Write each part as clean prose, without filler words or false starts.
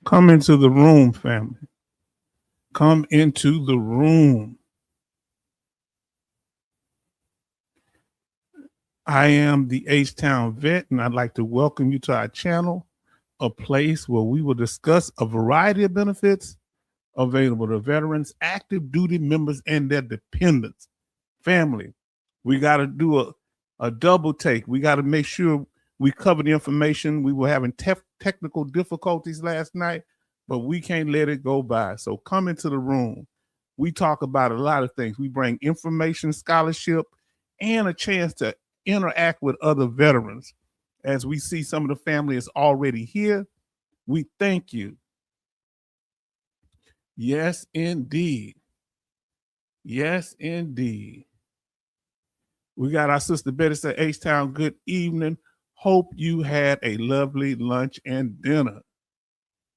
Come into the room, family. Come into the room. I am the H-Town Vet, and I'd like to welcome you to our channel, a place where we will discuss a variety of benefits available to veterans, active duty members, and their dependents. Family, we got to do a double take. We got to make sure we cover the information. We were having technical difficulties last night, but we can't let it go by. So come into the room. We talk about a lot of things. We bring information, scholarship, and a chance to interact with other veterans. As we see some of the family is already here, we thank you. Yes, indeed. Yes, indeed. We got our sister Betty said, H-Town, good evening. Hope you had a lovely lunch and dinner.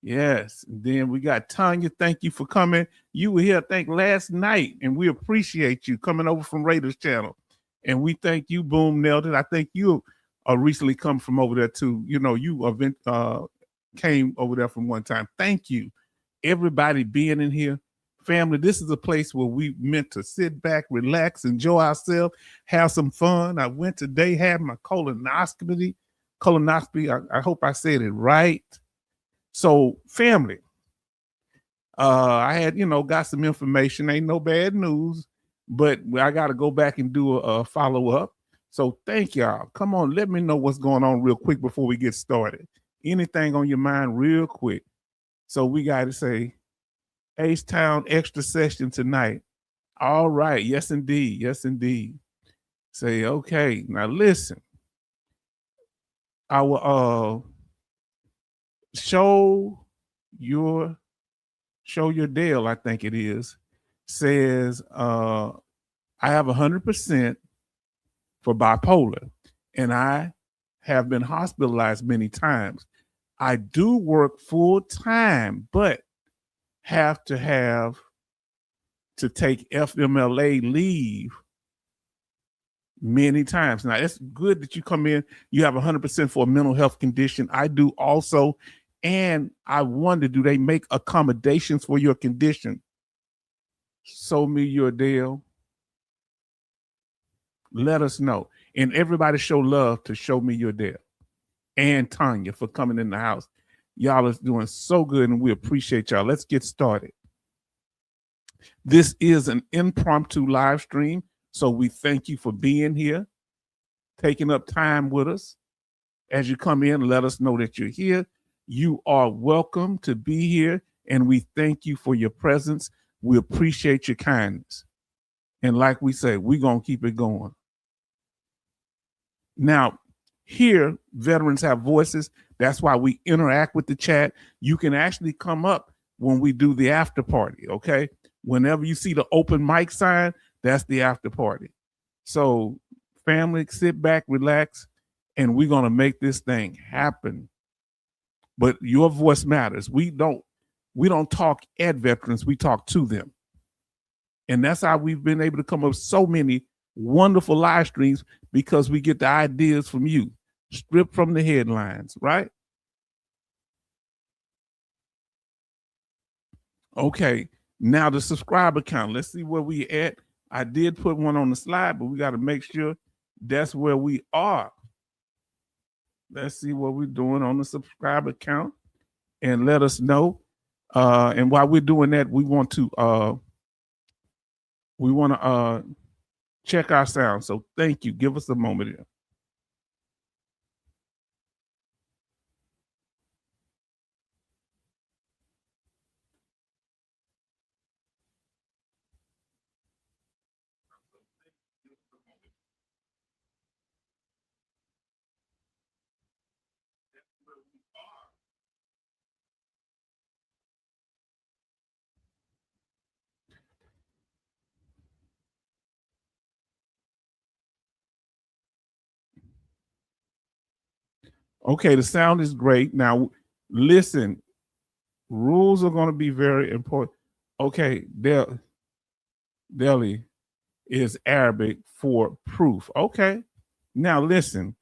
Yes. And then we got Tanya. Thank you for coming. You were here, I think, last night, and we appreciate you coming over from Raiders Channel. And we thank you, Boom Nailed It. I think you recently come from over there too. You know, you came over there from one time. Thank you, everybody being in here. Family, this is a place where we meant to sit back, relax, enjoy ourselves, have some fun. I went today, had my colonoscopy. I hope I said it right. So, family, I had, got some information. Ain't no bad news, but I got to go back and do a follow-up. So thank y'all. Come on, let me know what's going on real quick before we get started. Anything on your mind real quick. So we got to say, H-Town extra session tonight. All right. Yes, indeed. Yes, indeed. Say, okay. Now listen. Our show your Dale, I think it is, says I have 100% for bipolar, and I have been hospitalized many times. I do work full time, but have to take FMLA leave many times. Now, it's good that you come in. You have 100% for a mental health condition. I do also. And I wonder, do they make accommodations for your condition? Show me your deal. Let us know. And everybody show love to Show Me Your Deal. And Tanya for coming in the house. Y'all is doing so good, and we appreciate y'all. Let's get started. This is an impromptu live stream, so we thank you for being here, taking up time with us. As you come in, let us know that you're here. You are welcome to be here, and we thank you for your presence. We appreciate your kindness. And like we say, we're going to keep it going. Now, here, veterans have voices. That's why we interact with the chat. You can actually come up when we do the after party, okay? Whenever you see the open mic sign, that's the after party. So, family, sit back, relax, and we're going to make this thing happen. But your voice matters. We don't talk at veterans, we talk to them. And that's how we've been able to come up with so many wonderful live streams, because we get the ideas from you, stripped from the headlines, right? Okay, now the subscriber count. Let's see where we at. I did put one on the slide, but we got to make sure that's where we are. Let's see what we're doing on the subscriber count, and let us know. And while we're doing that, we want to check our sound. So thank you. Give us a moment here. Okay, the sound is great. Now, listen, rules are going to be very important. Okay, Delhi is Arabic for proof. Okay, now listen,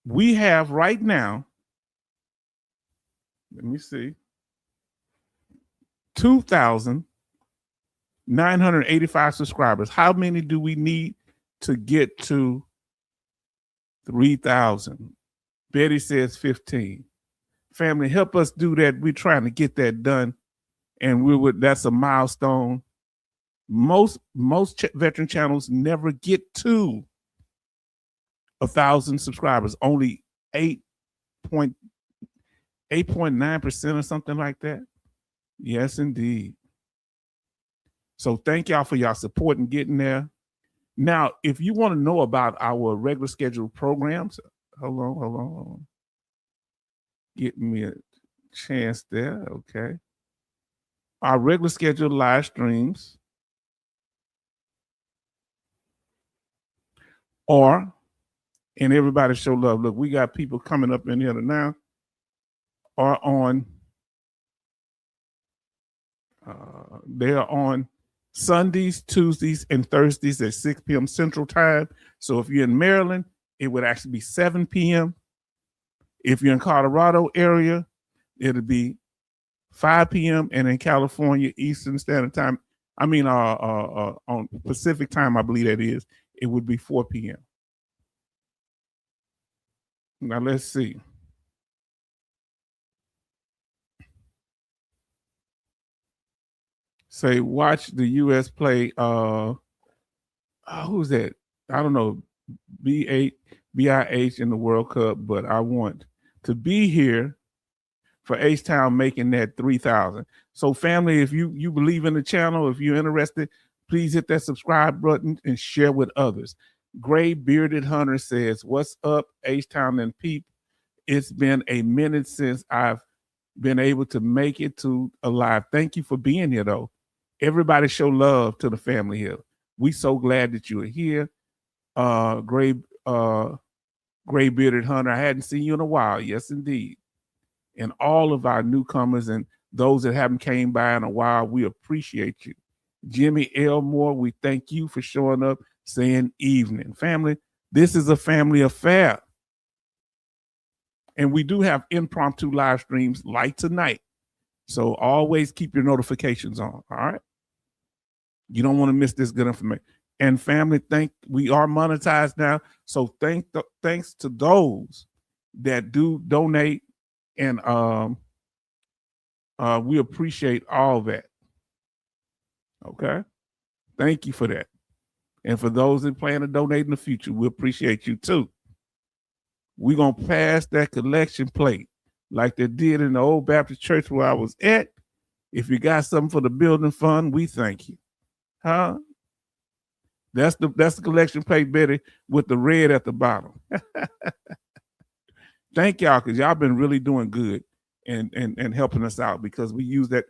we have right now Let me see. 2,985 subscribers. How many do we need to get to 3,000? Betty says 15. Family, help us do that. We're trying to get that done, and that's a milestone. Most veteran channels never get to 1,000 subscribers. Only 8.9% or something like that. Yes, indeed. So thank y'all for y'all support and getting there. Now, if you want to know about our regular scheduled programs, hold on. Get me a chance there. Okay. Our regular scheduled live streams and everybody show love. Look, we got people coming up in here now are on they are on Sundays, Tuesdays, and Thursdays at 6 p.m. Central Time. So if you're in Maryland, it would actually be 7 p.m. If you're in Colorado area, it'll be 5 p.m. And in California, Eastern Standard Time, on Pacific Time, I believe that is, it would be 4 p.m. Now let's see. Say, watch the U.S. play. Who's that? I don't know. BIH in the World Cup, but I want to be here for H-Town making that 3,000. So family, if you believe in the channel, if you're interested, please hit that subscribe button and share with others. Gray Bearded Hunter says, what's up, H-Town and Peep? It's been a minute since I've been able to make it to alive. Thank you for being here, though. Everybody show love to the family here. We so glad that you are here. Gray Bearded Hunter, I hadn't seen you in a while. Yes, indeed. And all of our newcomers and those that haven't came by in a while, we appreciate you. Jimmy Elmore, we thank you for showing up, saying evening. Family, this is a family affair. And we do have impromptu live streams like tonight. So always keep your notifications on, all right? You don't want to miss this good information. And family, we are monetized now. So thanks to those that do donate, and we appreciate all that. Okay? Thank you for that. And for those that plan to donate in the future, we appreciate you too. We're going to pass that collection plate like they did in the old Baptist church where I was at. If you got something for the building fund, we thank you. Huh? That's the collection plate, Betty, with the red at the bottom. Thank y'all, because y'all been really doing good and helping us out, because we use the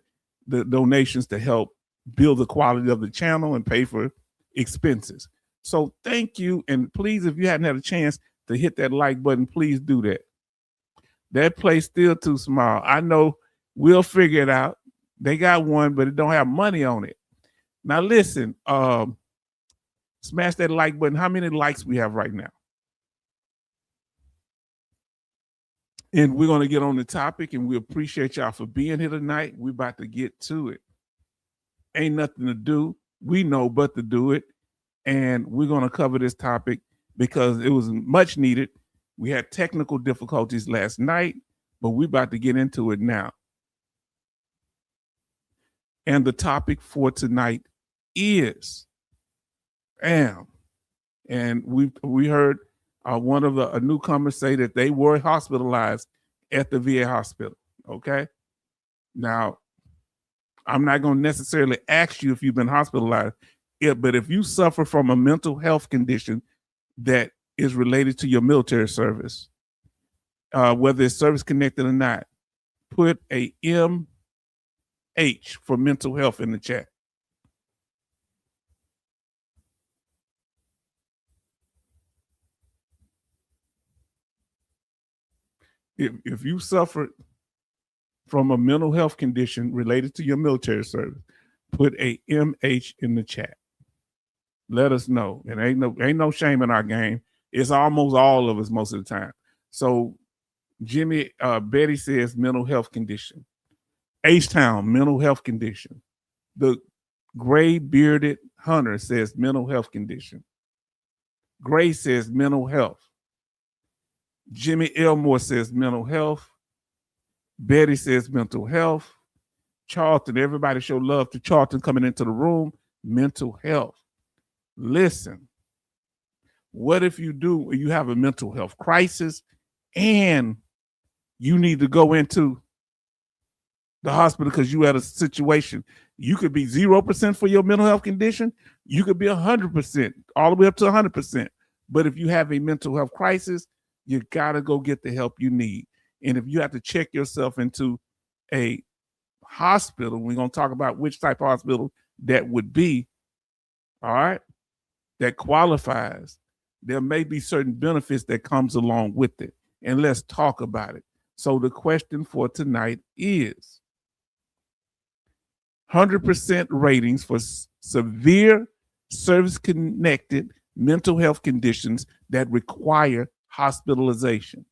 donations to help build the quality of the channel and pay for expenses. So thank you. And please, if you hadn't had a chance to hit that like button, please do that. That place still too small. I know, we'll figure it out. They got one, but it don't have money on it. Now listen, smash that like button. How many likes we have right now? And we're going to get on the topic, and we appreciate y'all for being here tonight. We're about to get to it. Ain't nothing to do. We know but to do it. And we're going to cover this topic because it was much needed. We had technical difficulties last night, but we're about to get into it now. And the topic for tonight is, and we heard one of the newcomers say that they were hospitalized at the VA hospital. Okay. Now, I'm not going to necessarily ask you if you've been hospitalized, but if you suffer from a mental health condition that is related to your military service, whether it's service connected or not, put a MH for mental health in the chat. If you suffered from a mental health condition related to your military service, put a MH in the chat. Let us know. And ain't no shame in our game. It's almost all of us most of the time. So Betty says mental health condition. H-Town, mental health condition. The gray bearded Hunter says mental health condition. Gray says mental health. Jimmy Elmore says mental health. Betty says mental health. Charlton, everybody show love to Charlton coming into the room. Mental health. Listen, what if you have a mental health crisis and you need to go into the hospital because you had a situation? You could be 0% for your mental health condition. You could be 100%, all the way up to 100%. But if you have a mental health crisis, you got to go get the help you need. And if you have to check yourself into a hospital, we're going to talk about which type of hospital that would be, all right, that qualifies. There may be certain benefits that comes along with it. And let's talk about it. So the question for tonight is 100% ratings for severe service-connected mental health conditions that require hospitalization.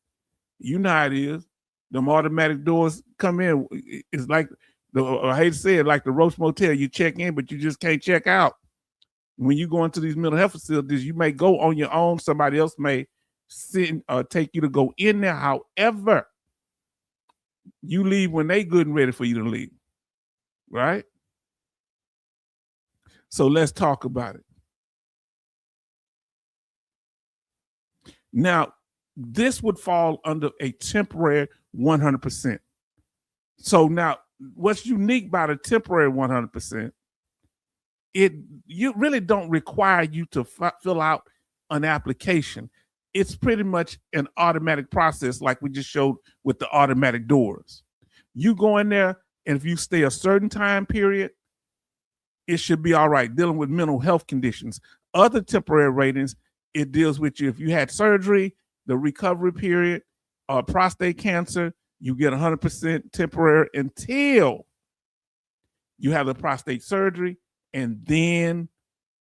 You know how it is. Them automatic doors come in. It's like, I hate to say it, like the Roach Motel. You check in, but you just can't check out. When you go into these mental health facilities, you may go on your own. Somebody else may take you to go in there. However, you leave when they good and ready for you to leave, right? So let's talk about it. Now, this would fall under a temporary 100%. So now, what's unique about a temporary 100%, you really don't require you to fill out an application. It's pretty much an automatic process like we just showed with the automatic doors. You go in there, and if you stay a certain time period, it should be all right, dealing with mental health conditions. Other temporary ratings, it deals with you if you had surgery, the recovery period, prostate cancer, you get 100% temporary until you have the prostate surgery, and then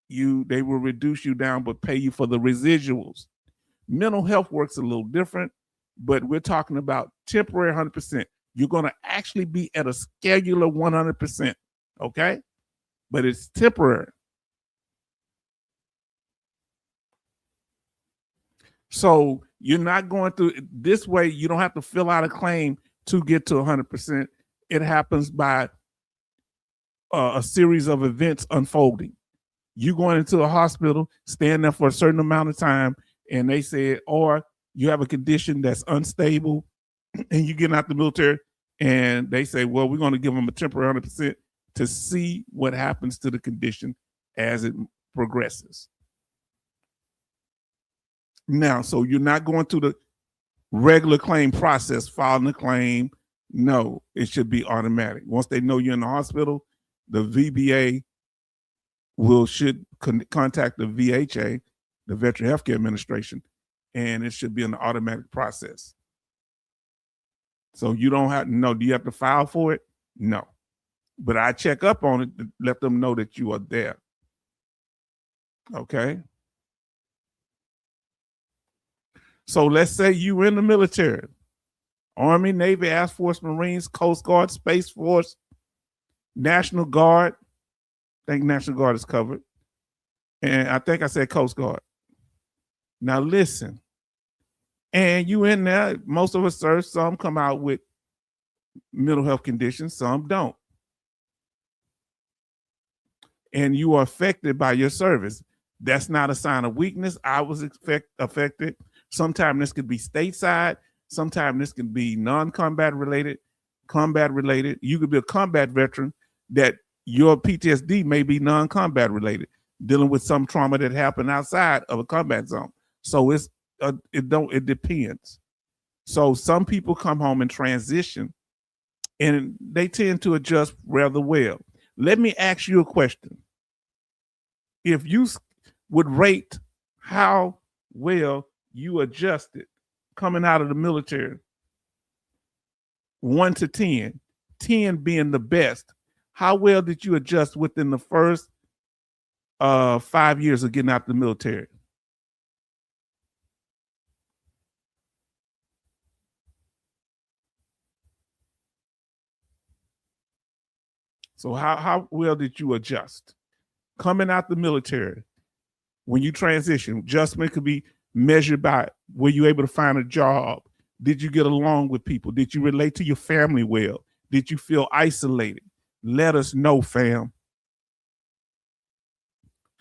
they will reduce you down but pay you for the residuals. Mental health works a little different, but we're talking about temporary 100%. You're going to actually be at a scheduler 100%, okay? But it's temporary. So you're not going through this way. You don't have to fill out a claim to get to 100%. It happens by a series of events unfolding. You going into a hospital, staying there for a certain amount of time, and they say, or you have a condition that's unstable, and you get out the military, and they say, well, we're going to give them a temporary 100% to see what happens to the condition as it progresses. Now, so you're not going through the regular claim process, filing a claim. No, it should be automatic. Once they know you're in the hospital, the VBA should contact the VHA, the Veteran Healthcare Administration, and it should be an automatic process. So you don't have to know, do you have to file for it? No. But I check up on it to let them know that you are there. Okay? So let's say you in the military, Army, Navy, Air Force, Marines, Coast Guard, Space Force, National Guard. I think National Guard is covered. And I think I said Coast Guard. Now listen, and you in there, most of us serve, some come out with mental health conditions, some don't. And you are affected by your service. That's not a sign of weakness. I was affected. Sometimes this could be stateside. Sometimes this can be non-combat related, combat related. You could be a combat veteran that your PTSD may be non-combat related, dealing with some trauma that happened outside of a combat zone. So it depends. So some people come home and transition, and they tend to adjust rather well. Let me ask you a question. If you would rate how well you adjusted coming out of the military, 1 to 10, 10 being the best, how well did you adjust within the first 5 years of getting out of the military? So how well did you adjust? Coming out the military, when you transition, adjustment could be measured by were you able to find a job? Did you get along with people? Did you relate to your family well? Did you feel isolated? Let us know, fam.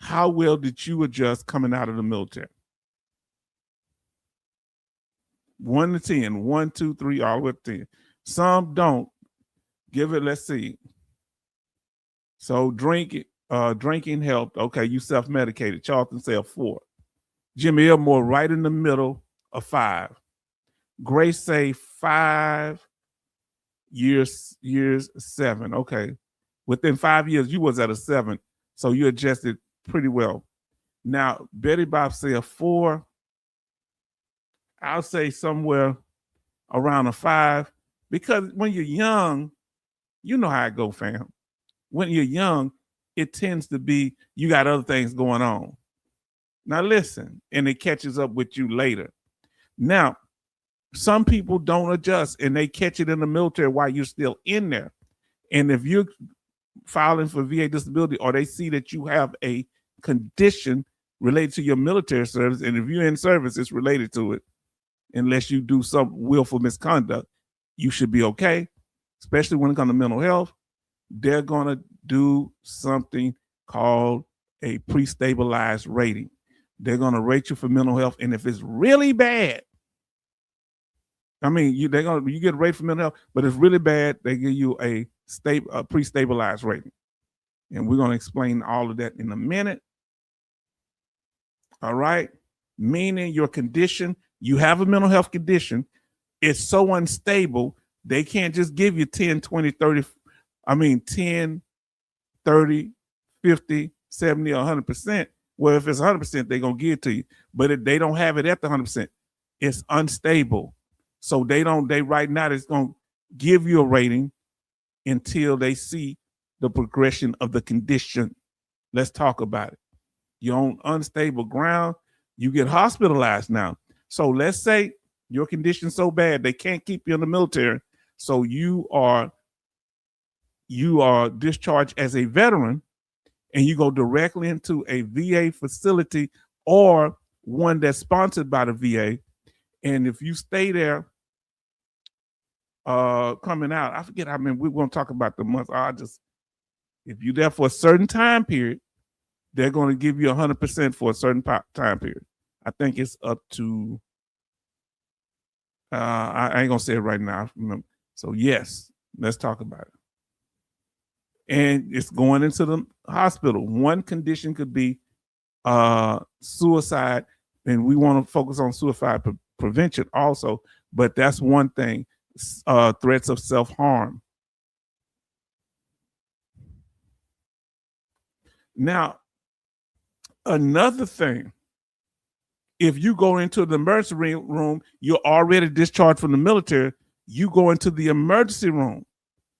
How well did you adjust coming out of the military? 1 to 10, 1, 2, 3, all the way to 10. Some don't. Give it, let's see. So drinking helped. Okay, you self-medicated. Charlton said 4. Jimmy Elmore right in the middle of 5. Grace say 5 years 7. Okay. Within 5 years, you was at a 7. So you adjusted pretty well. Now, Betty Bob said 4. I'll say somewhere around a 5. Because when you're young, you know how it go, fam. When you're young, it tends to be you got other things going on. Now listen, and it catches up with you later. Now, some people don't adjust and they catch it in the military while you're still in there. And if you're filing for VA disability or they see that you have a condition related to your military service, and if you're in service, it's related to it, unless you do some willful misconduct, you should be okay, especially when it comes to mental health. They're going to do something called a pre-stabilized rating. They're going to rate you for mental health. And if it's really bad, I mean, you get rated for mental health, but it's really bad, they give you a pre-stabilized rating. And we're going to explain all of that in a minute. All right. Meaning your condition, you have a mental health condition, it's so unstable, they can't just give you 10, 20, 30, 10, 30, 50, 70, or 100%. Well, if it's 100%, they're going to give it to you. But if they don't have it at the 100%, it's unstable. So they right now, it's going to give you a rating until they see the progression of the condition. Let's talk about it. You're on unstable ground. You get hospitalized now. So let's say your condition's so bad, they can't keep you in the military. So you are discharged as a veteran and you go directly into a VA facility or one that's sponsored by the VA. And if you stay there, coming out, I forget, we're going to talk about the months. If you're there for a certain time period, they're going to give you 100% for a certain time period. I think it's up to, I ain't going to say it right now. So yes, let's talk about it. And it's going into the hospital. One condition could be suicide, and we want to focus on suicide prevention also, but that's one thing. Threats of self-harm. Now, another thing, if you go into the emergency room, you're already discharged from the military, you go into the emergency room.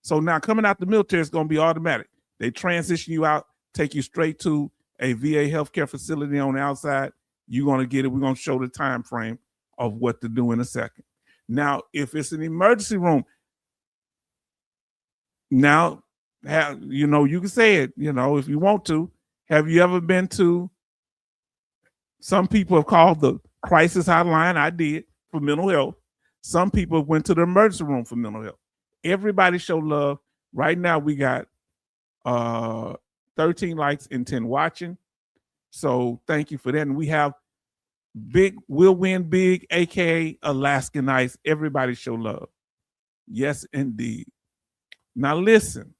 So now coming out the military is going to be automatic. They transition you out, take you straight to a VA healthcare facility on the outside. You're going to get it. We're going to show the time frame of what to do in a second. Now, if it's an emergency room, now, you can say it, if you want to. Have you ever been to, some people have called the crisis hotline, I did, for mental health. Some people went to the emergency room for mental health. Everybody show love. Right now we got 13 likes and 10 watching. So thank you for that. And we have Big Will Win Big, aka Alaskan Ice. Everybody show love. Yes, indeed. Now listen,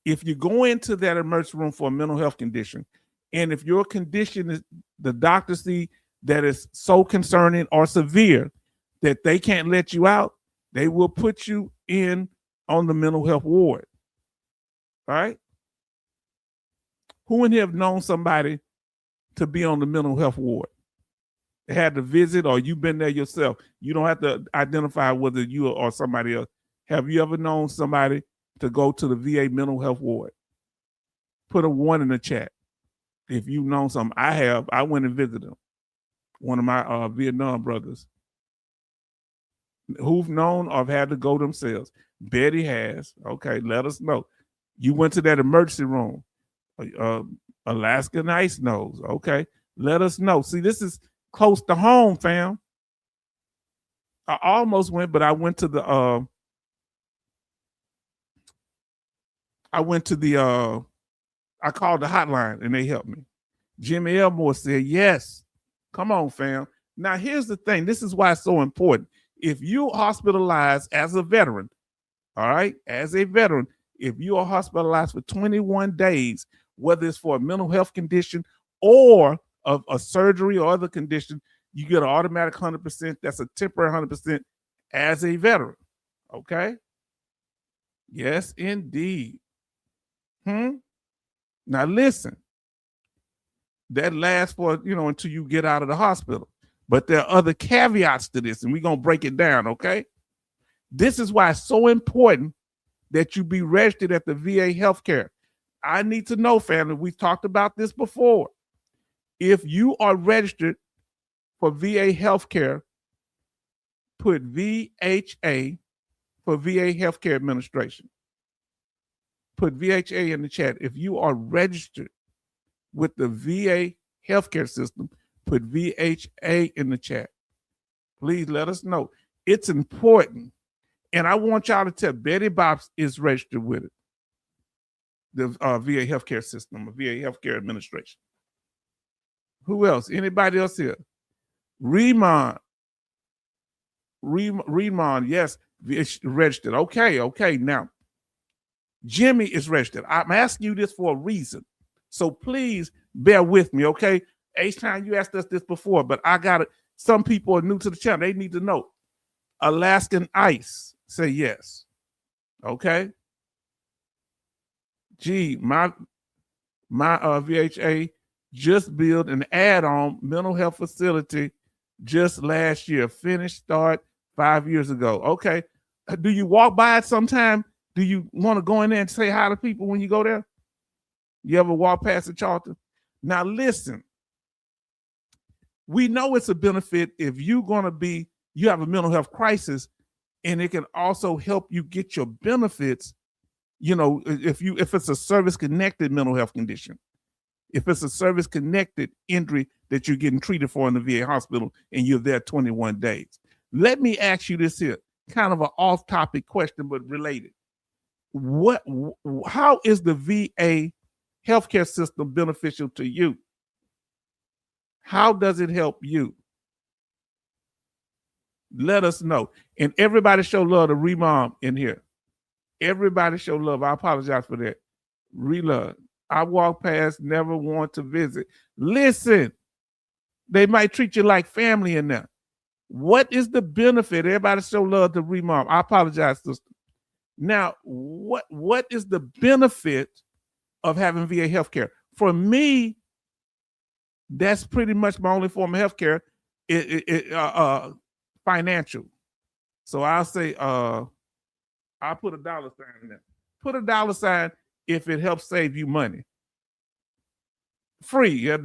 if you go into that emergency room for a mental health condition, and if your condition is, the doctor see that is so concerning or severe that they can't let you out, they will put you in on the mental health ward. All right? Who in here have known somebody to be on the mental health ward? They had to visit, or you've been there yourself. You don't have to identify whether you or somebody else. Have you ever known somebody to go to the VA mental health ward? Put a 1 in the chat. If you've known some, I have. I went and visited them. One of my Vietnam brothers. Who've known or have had to go themselves. Betty has. Okay, let us know. You went to that emergency room. Alaskan ice nose. Okay. Let us know. See, this is close to home, fam. I almost went, but I went to the I called the hotline and they helped me. Jimmy Elmore said, yes. Come on, fam. Now, here's the thing. This is why it's so important. If you hospitalized as a veteran, all right, as a veteran, if you are hospitalized for 21 days, whether it's for a mental health condition or a surgery or other condition, you get an automatic 100%. That's a temporary 100% as a veteran. Okay? Yes, indeed. Now, listen. That lasts for, until you get out of the hospital. But there are other caveats to this, and we're going to break it down, okay? This is why it's so important that you be registered at the VA healthcare. I need to know, family, we've talked about this before. If you are registered for VA healthcare, put VHA for VA Healthcare Administration. Put VHA in the chat. If you are registered with the VA healthcare system, put VHA in the chat. Please let us know. It's important. And I want y'all to tell Betty Bobs is registered with it. The VA healthcare system, VA healthcare administration. Who else? Anybody else here? Remon, yes, registered. Okay. Now, Jimmy is registered. I'm asking you this for a reason. So please bear with me, okay? H-Time, you asked us this before, but I got it. Some people are new to the channel. They need to know. Alaskan Ice, say yes. Okay? Gee, my VHA just built an add-on mental health facility just last year. Finished start 5 years ago. Okay. Do you walk by it sometime? Do you want to go in there and say hi to people when you go there? You ever walk past the Charlton? Now listen, we know it's a benefit if you have a mental health crisis, and it can also help you get your benefits. If it's a service-connected mental health condition, if it's a service-connected injury that you're getting treated for in the VA hospital and you're there 21 days. Let me ask you this here, kind of an off-topic question, but related. How is the VA healthcare system beneficial to you? How does it help you? Let us know. And everybody show love to Remom in here. Everybody show love. I apologize for that. Relove. I walk past, never want to visit. Listen, they might treat you like family in there. What is the benefit? Everybody show love to Remom. I apologize, sister. Now, what is the benefit of having VA healthcare? For me, that's pretty much my only form of healthcare. Financial. So I'll say, I'll put a dollar sign in there. Put a dollar sign if it helps save you money. Free. Yeah,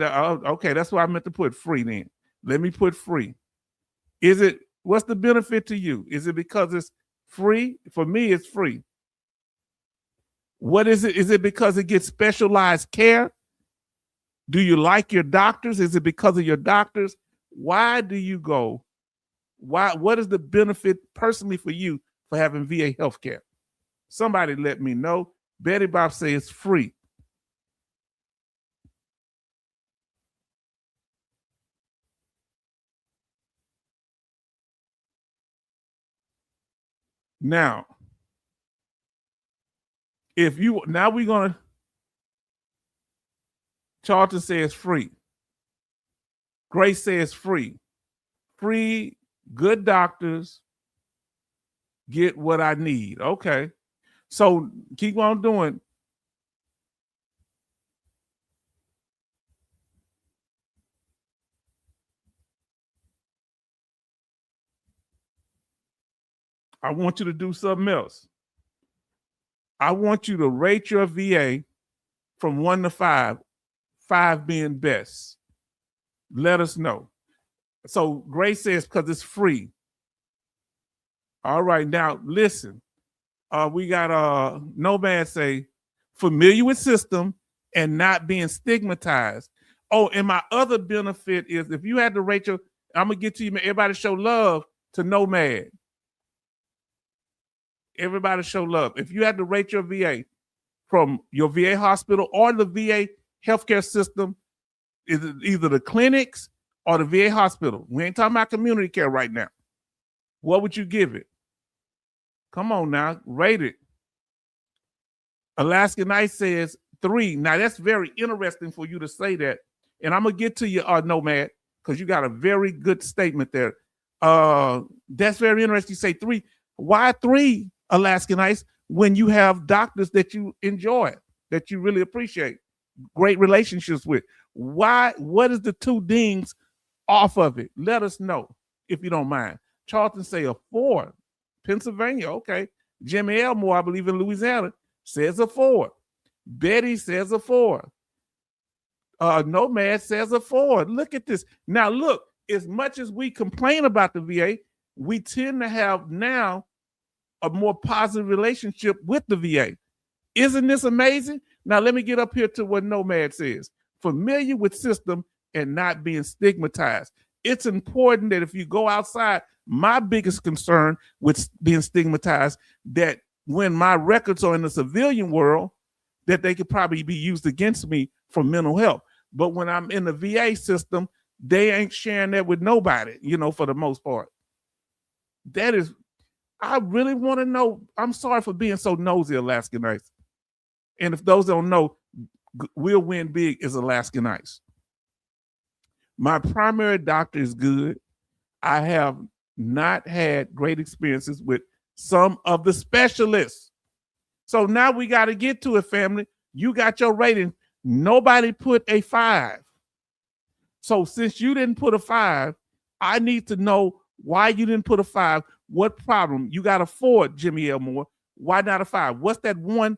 okay, that's what I meant to put free then. Let me put free. What's the benefit to you? Is it because it's free? For me, it's free. What is it? Is it because it gets specialized care? Do you like your doctors? Is it because of your doctors? Why do you go? What is the benefit personally for you for having VA healthcare? Somebody let me know. Betty Bob says it's free. Now, we're gonna, Charlton says free. Grace says free. Free, good doctors, get what I need. Okay. So keep on doing. I want you to do something else. I want you to rate your VA from 1 to 5, 5 being best. Let us know. So Grace says because it's free. All right, now listen. We got Nomad say, familiar with system, and not being stigmatized. Oh, and my other benefit is if you had to rate your, I'm gonna get to you, man. Everybody show love to Nomad. Everybody show love. If you had to rate your VA from your VA hospital or the VA healthcare system, is either the clinics or the VA hospital. We ain't talking about community care right now. What would you give it? Come on now, rate it. Alaska Night says 3. Now that's very interesting for you to say that, and I'm gonna get to you, Nomad, because you got a very good statement there. That's very interesting. You say 3. Why 3, Alaska Nights, when you have doctors that you enjoy, that you really appreciate, great relationships with? Why? What is the 2 dings off of it? Let us know if you don't mind. Charlton say a 4. Pennsylvania, okay. Jimmy Elmore, I believe in Louisiana, says a 4. Betty says a 4. Nomad says a 4. Look at this. Now, look, as much as we complain about the VA, we tend to have now a more positive relationship with the VA. Isn't this amazing? Now, let me get up here to what Nomad says. Familiar with system and not being stigmatized. It's important that if you go outside, my biggest concern with being stigmatized, that when my records are in the civilian world, that they could probably be used against me for mental health. But when I'm in the VA system, they ain't sharing that with nobody, for the most part. That is, I really want to know. I'm sorry for being so nosy, Alaska Nights. And if those don't know, We'll Win Big is Alaska Nights. My primary doctor is good. I have not had great experiences with some of the specialists. So now we got to get to it, family. You got your rating. Nobody put a 5. So since you didn't put a 5, I need to know why you didn't put a 5. What problem? You got a 4, Jimmy Elmore. Why not a 5? What's that one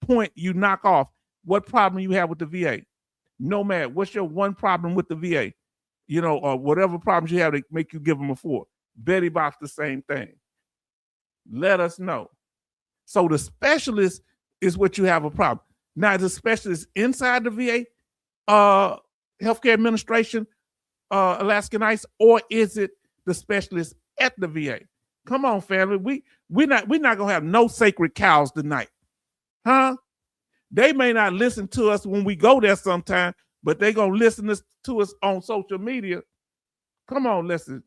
point you knock off? What problem you have with the VA? Nomad, what's your one problem with the VA? Or whatever problems you have to make you give them a 4. Betty Box, the same thing. Let us know. So the specialist is what you have a problem. Now, the specialist inside the VA healthcare administration, Alaska Nights, or is it the specialist at the VA? Come on, family. We're not gonna have no sacred cows tonight. Huh? They may not listen to us when we go there sometime, but they gonna listen to us on social media. Come on, listen.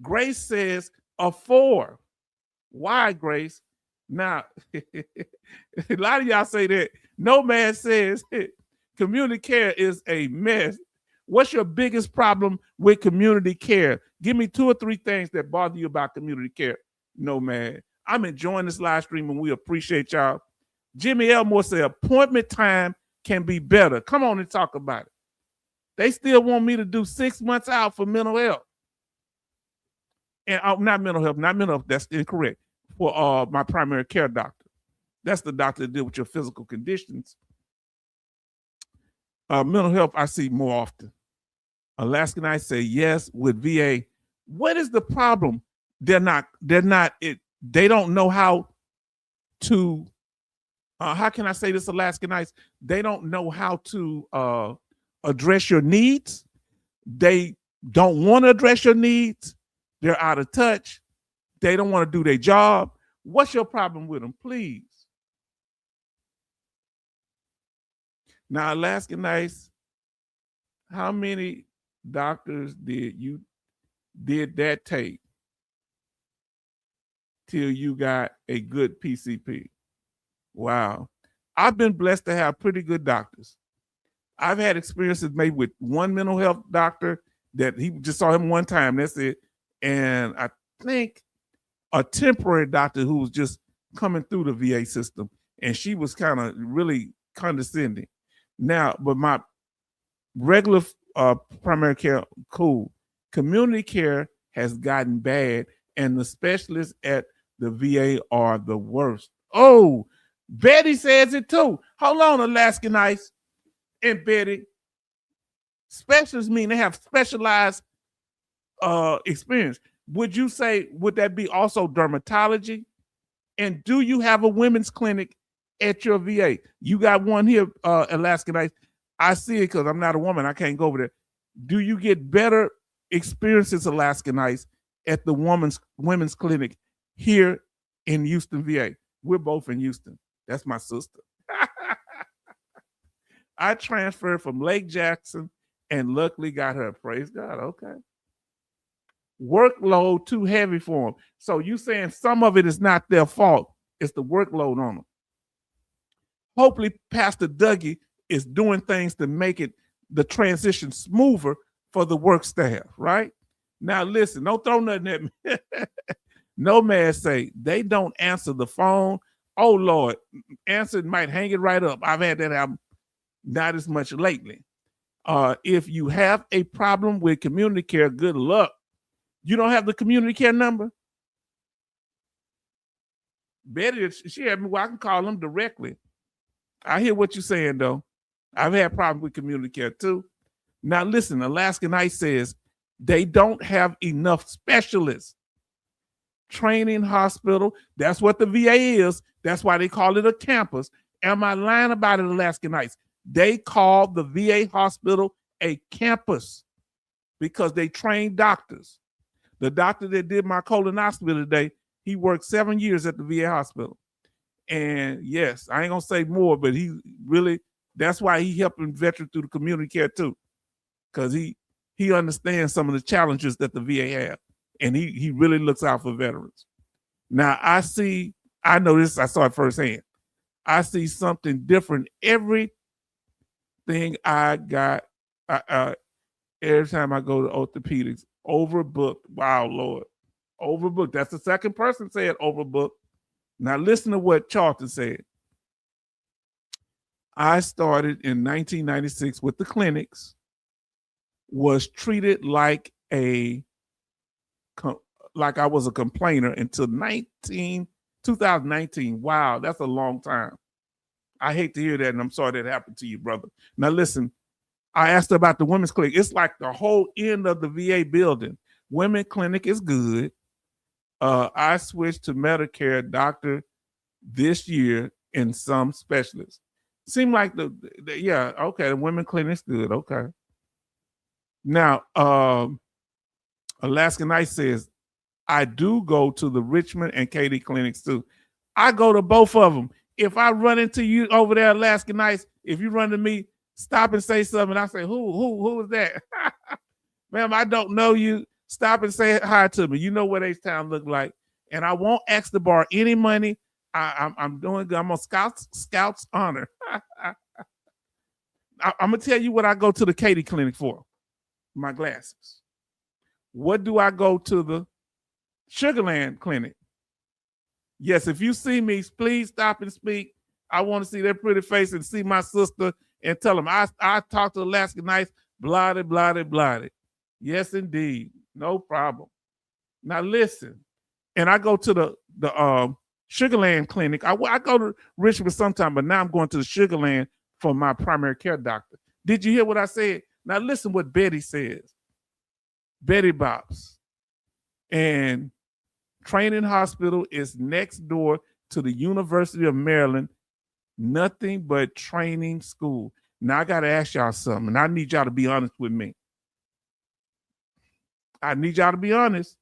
Grace says a 4. Why, Grace? Now, a lot of y'all say that. Nomad says community care is a mess. What's your biggest problem with community care? Give me 2 or 3 things that bother you about community care. Nomad. I'm enjoying this live stream and we appreciate y'all. Jimmy Elmore said appointment time can be better. Come on and talk about it. They still want me to do 6 months out for mental health. And not mental health, that's incorrect. For my primary care doctor. That's the doctor that deals with your physical conditions. Mental health, I see more often. Alaska Nights say yes with VA. What is the problem? They don't know how to, how can I say this, Alaska Nights? They don't know how to address your needs. They don't want to address your needs. They're out of touch. They don't want to do their job. What's your problem with them, please? Now, Alaska Nights, how many doctors did that take till you got a good PCP? Wow. I've been blessed to have pretty good doctors. I've had experiences maybe with one mental health doctor that he just saw him one time. That's it. And I think a temporary doctor who was just coming through the VA system, and she was kind of really condescending. Now, but my regular primary care, cool. Community care has gotten bad, and the specialists at the VA are the worst. Oh, Betty says it too. Hold on, Alaska Nights and Betty. Specialists mean they have specialized experience. Would you say, would that be also dermatology And do you have a women's clinic at your VA? You got one here, Alaska Nights. I see it because I'm not a woman. I can't go over there. Do you get better experiences, Alaska Nights, at the women's clinic here in Houston, VA? We're both in Houston. That's my sister. I transferred from Lake Jackson and luckily got her. Praise God. Okay. Workload too heavy for them. So you saying some of it is not their fault. It's the workload on them. Hopefully Pastor Dougie is doing things to make it the transition smoother for the work staff, right? Now listen, don't throw nothing at me. No man say they don't answer the phone. Oh Lord, answer it, might hang it right up. I've had that happen, not as much lately. If you have a problem with community care, good luck. You don't have the community care number? Betty, she had me, well, I can call them directly. I hear what you're saying, though. I've had problems with community care, too. Now, listen, Alaska Night says they don't have enough specialists. Training hospital, that's what the VA is. That's why they call it a campus. Am I lying about it, Alaska Nights? They call the VA hospital a campus because they train doctors. The doctor that did my colonoscopy today, he worked 7 years at the VA hospital. And yes, I ain't gonna say more, but he really, that's why he helping veterans through the community care too. Because he understands some of the challenges that the VA have. And he really looks out for veterans. Now I know this, I saw it firsthand. I see something different everything I got. Every time I go to orthopedics, overbooked. Wow, Lord. Overbooked. That's the second person said overbooked. Now listen to what Charlton said. I started in 1996 with the clinics, was treated like I was a complainer until 2019. Wow, that's a long time. I hate to hear that, and I'm sorry that happened to you, brother. Now listen, I asked about the women's clinic. It's like the whole end of the VA building. Women clinic is good. I switched to Medicare doctor this year and some specialists. Seem like the women clinic's good. Okay. Now, Alaska Night says, I do go to the Richmond and Katy clinics too. I go to both of them. If I run into you over there, Alaska Nights, if you run to me, stop and say something. I say, who is that? Ma'am, I don't know you. Stop and say hi to me. You know what H-Town look like. And I won't ask the bar any money. I'm doing good. I'm on Scout's honor. I'm going to tell you what I go to the Katy clinic for. My glasses. What do I go to the Sugarland clinic? Yes, if you see me, please stop and speak. I want to see their pretty face and see my sister and tell them I talked to Alaska Nights, blotted, blotted, blotted. Yes, indeed. No problem. Now listen, and I go to the Sugarland clinic. I go to Richmond sometime, but now I'm going to the Sugarland for my primary care doctor. Did you hear what I said? Now listen what Betty says. Betty Bops. And Training Hospital is next door to the University of Maryland. Nothing but training school. Now I got to ask y'all something, and I need y'all to be honest with me. I need y'all to be honest.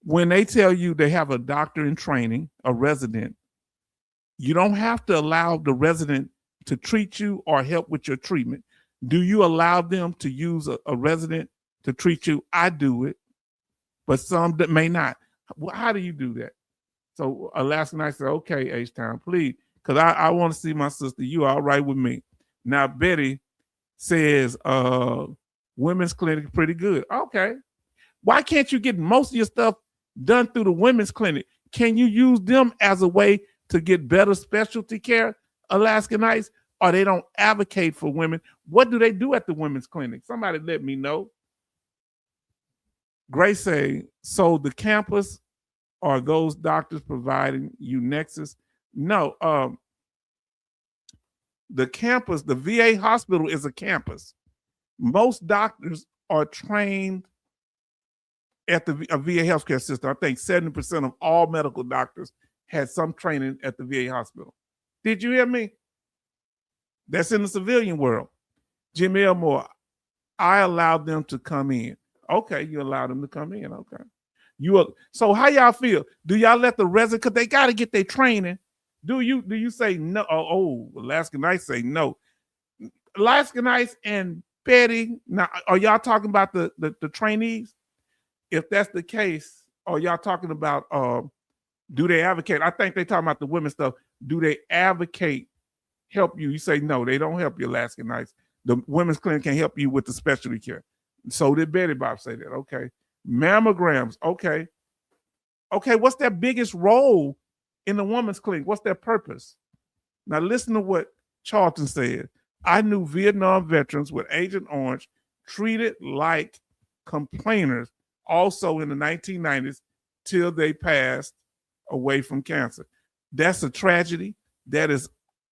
When they tell you they have a doctor in training, a resident, you don't have to allow the resident to treat you or help with your treatment. Do you allow them to use a resident to treat you? I do it, but some that may not. How do you do that? So Alaska Night said, okay, H-Town, please, because I want to see my sister. You all right with me. Now, Betty says women's clinic pretty good. Okay. Why can't you get most of your stuff done through the women's clinic? Can you use them as a way to get better specialty care, Alaska Nights? Or they don't advocate for women? What do they do at the women's clinic? Somebody let me know. Grace say, so the campus are those doctors providing you nexus? No, the campus, the VA hospital is a campus. Most doctors are trained at the VA healthcare system. I think 70% of all medical doctors had some training at the VA hospital. Did you hear me? That's in the civilian world. Jim Elmore, I allowed them to come in. Okay, you allowed them to come in. Okay. So how y'all feel? Do y'all let the resident, because they got to get their training. Do you say no? Alaska Nights say no. Alaska Nights and Betty, now are y'all talking about the trainees? If that's the case, are y'all talking about do they advocate? I think they talking about the women stuff. Do they advocate, help you? You say no, they don't help you, Alaska Nights. The women's clinic can help you with the specialty care. So did Betty Bob say that. Okay. Mammograms. Okay. Okay, what's their biggest role in the women's clinic? What's their purpose? Now listen to what Charlton said. I knew Vietnam veterans with Agent Orange treated like complainers also in the 1990s till they passed away from cancer. That's a tragedy. That is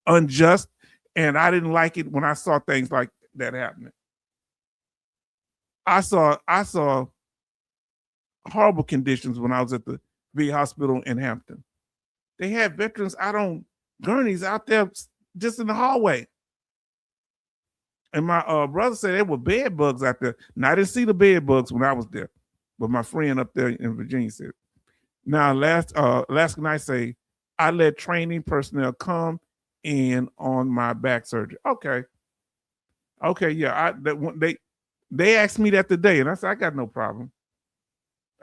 unjust. And I didn't like it when I saw things like that happening. I saw horrible conditions when I was at the VA hospital in Hampton. They had veterans out on gurneys out there just in the hallway. And my brother said there were bed bugs out there. Now, I didn't see the bed bugs when I was there, but my friend up there in Virginia said. Now, last night say, I let training personnel come in on my back surgery. Okay. Okay, yeah. They asked me that today, and I said, I got no problem.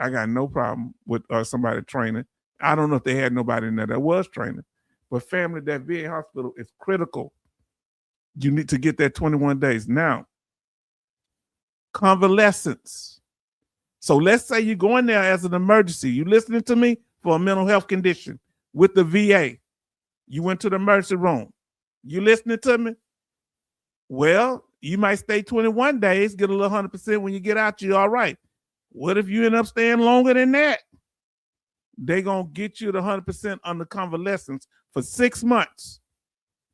I got no problem with somebody training. I don't know if they had nobody in there that was training, but family, that VA hospital is critical. You need to get that 21 days. Now, convalescence. So let's say you go in there as an emergency. You listening to me for a mental health condition with the VA. You went to the emergency room. You listening to me? Well, you might stay 21 days, get a little 100%. When you get out, you're all right. What if you end up staying longer than that? They're going to get you the 100% on the convalescence for 6 months.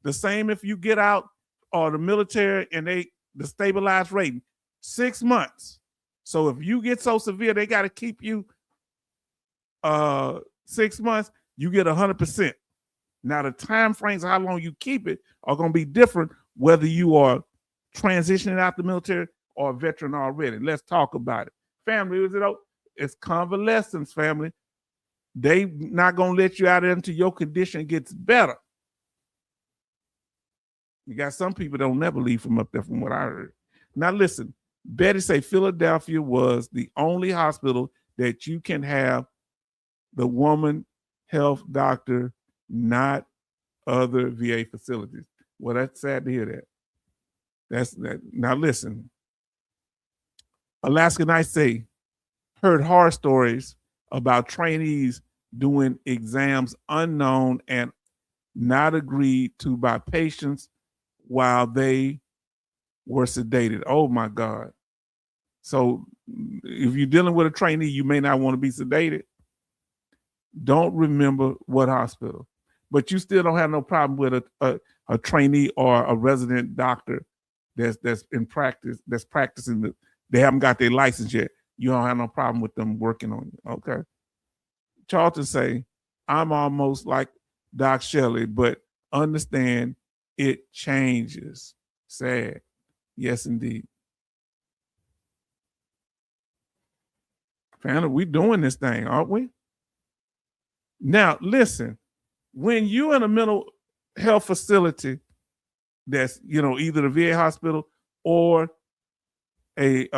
The same if you get out or the military and the stabilized rating, 6 months. So if you get so severe, they got to keep you 6 months, you get 100%. Now, the time frames of how long you keep it are going to be different whether you are transitioning out the military or a veteran already. Let's talk about it. Family, it's convalescence, family. They not going to let you out of there until your condition gets better. You got some people that don't never leave from up there, from what I heard. Now, listen, Betty say Philadelphia was the only hospital that you can have the woman health doctor, not other VA facilities. Well, that's sad to hear that. That's that. Now, listen, Alaska Nights say heard horror stories about trainees doing exams unknown and not agreed to by patients while they were sedated. Oh my God. So if you're dealing with a trainee, you may not want to be sedated. Don't remember what hospital, but you still don't have no problem with a trainee or a resident doctor that's in practice, that's practicing. They haven't got their license yet. You don't have no problem with them working on you. Okay. Charlton say, I'm almost like Doc Shelley, but understand it changes. Sad. Yes, indeed. Family, we doing this thing, aren't we? Now, listen, when you're in a mental health facility that's, either the VA hospital or a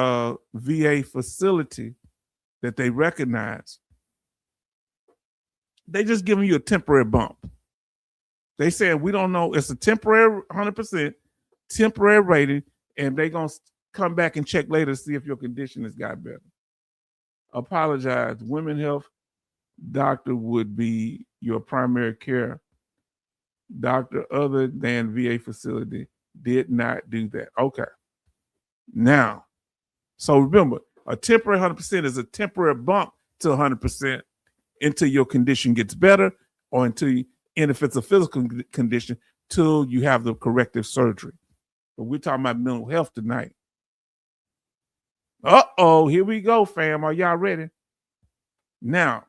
VA facility that they recognize, they just giving you a temporary bump. They said, we don't know. It's a temporary 100% temporary rating, and they're going to come back and check later to see if your condition has got better. Apologize. Women health doctor would be your primary care doctor other than VA facility. Did not do that. Okay. Now, so remember, a temporary 100% is a temporary bump to 100% until your condition gets better, or and if it's a physical condition, till you have the corrective surgery. But we're talking about mental health tonight. Uh-oh, here we go, fam. Are y'all ready? Now,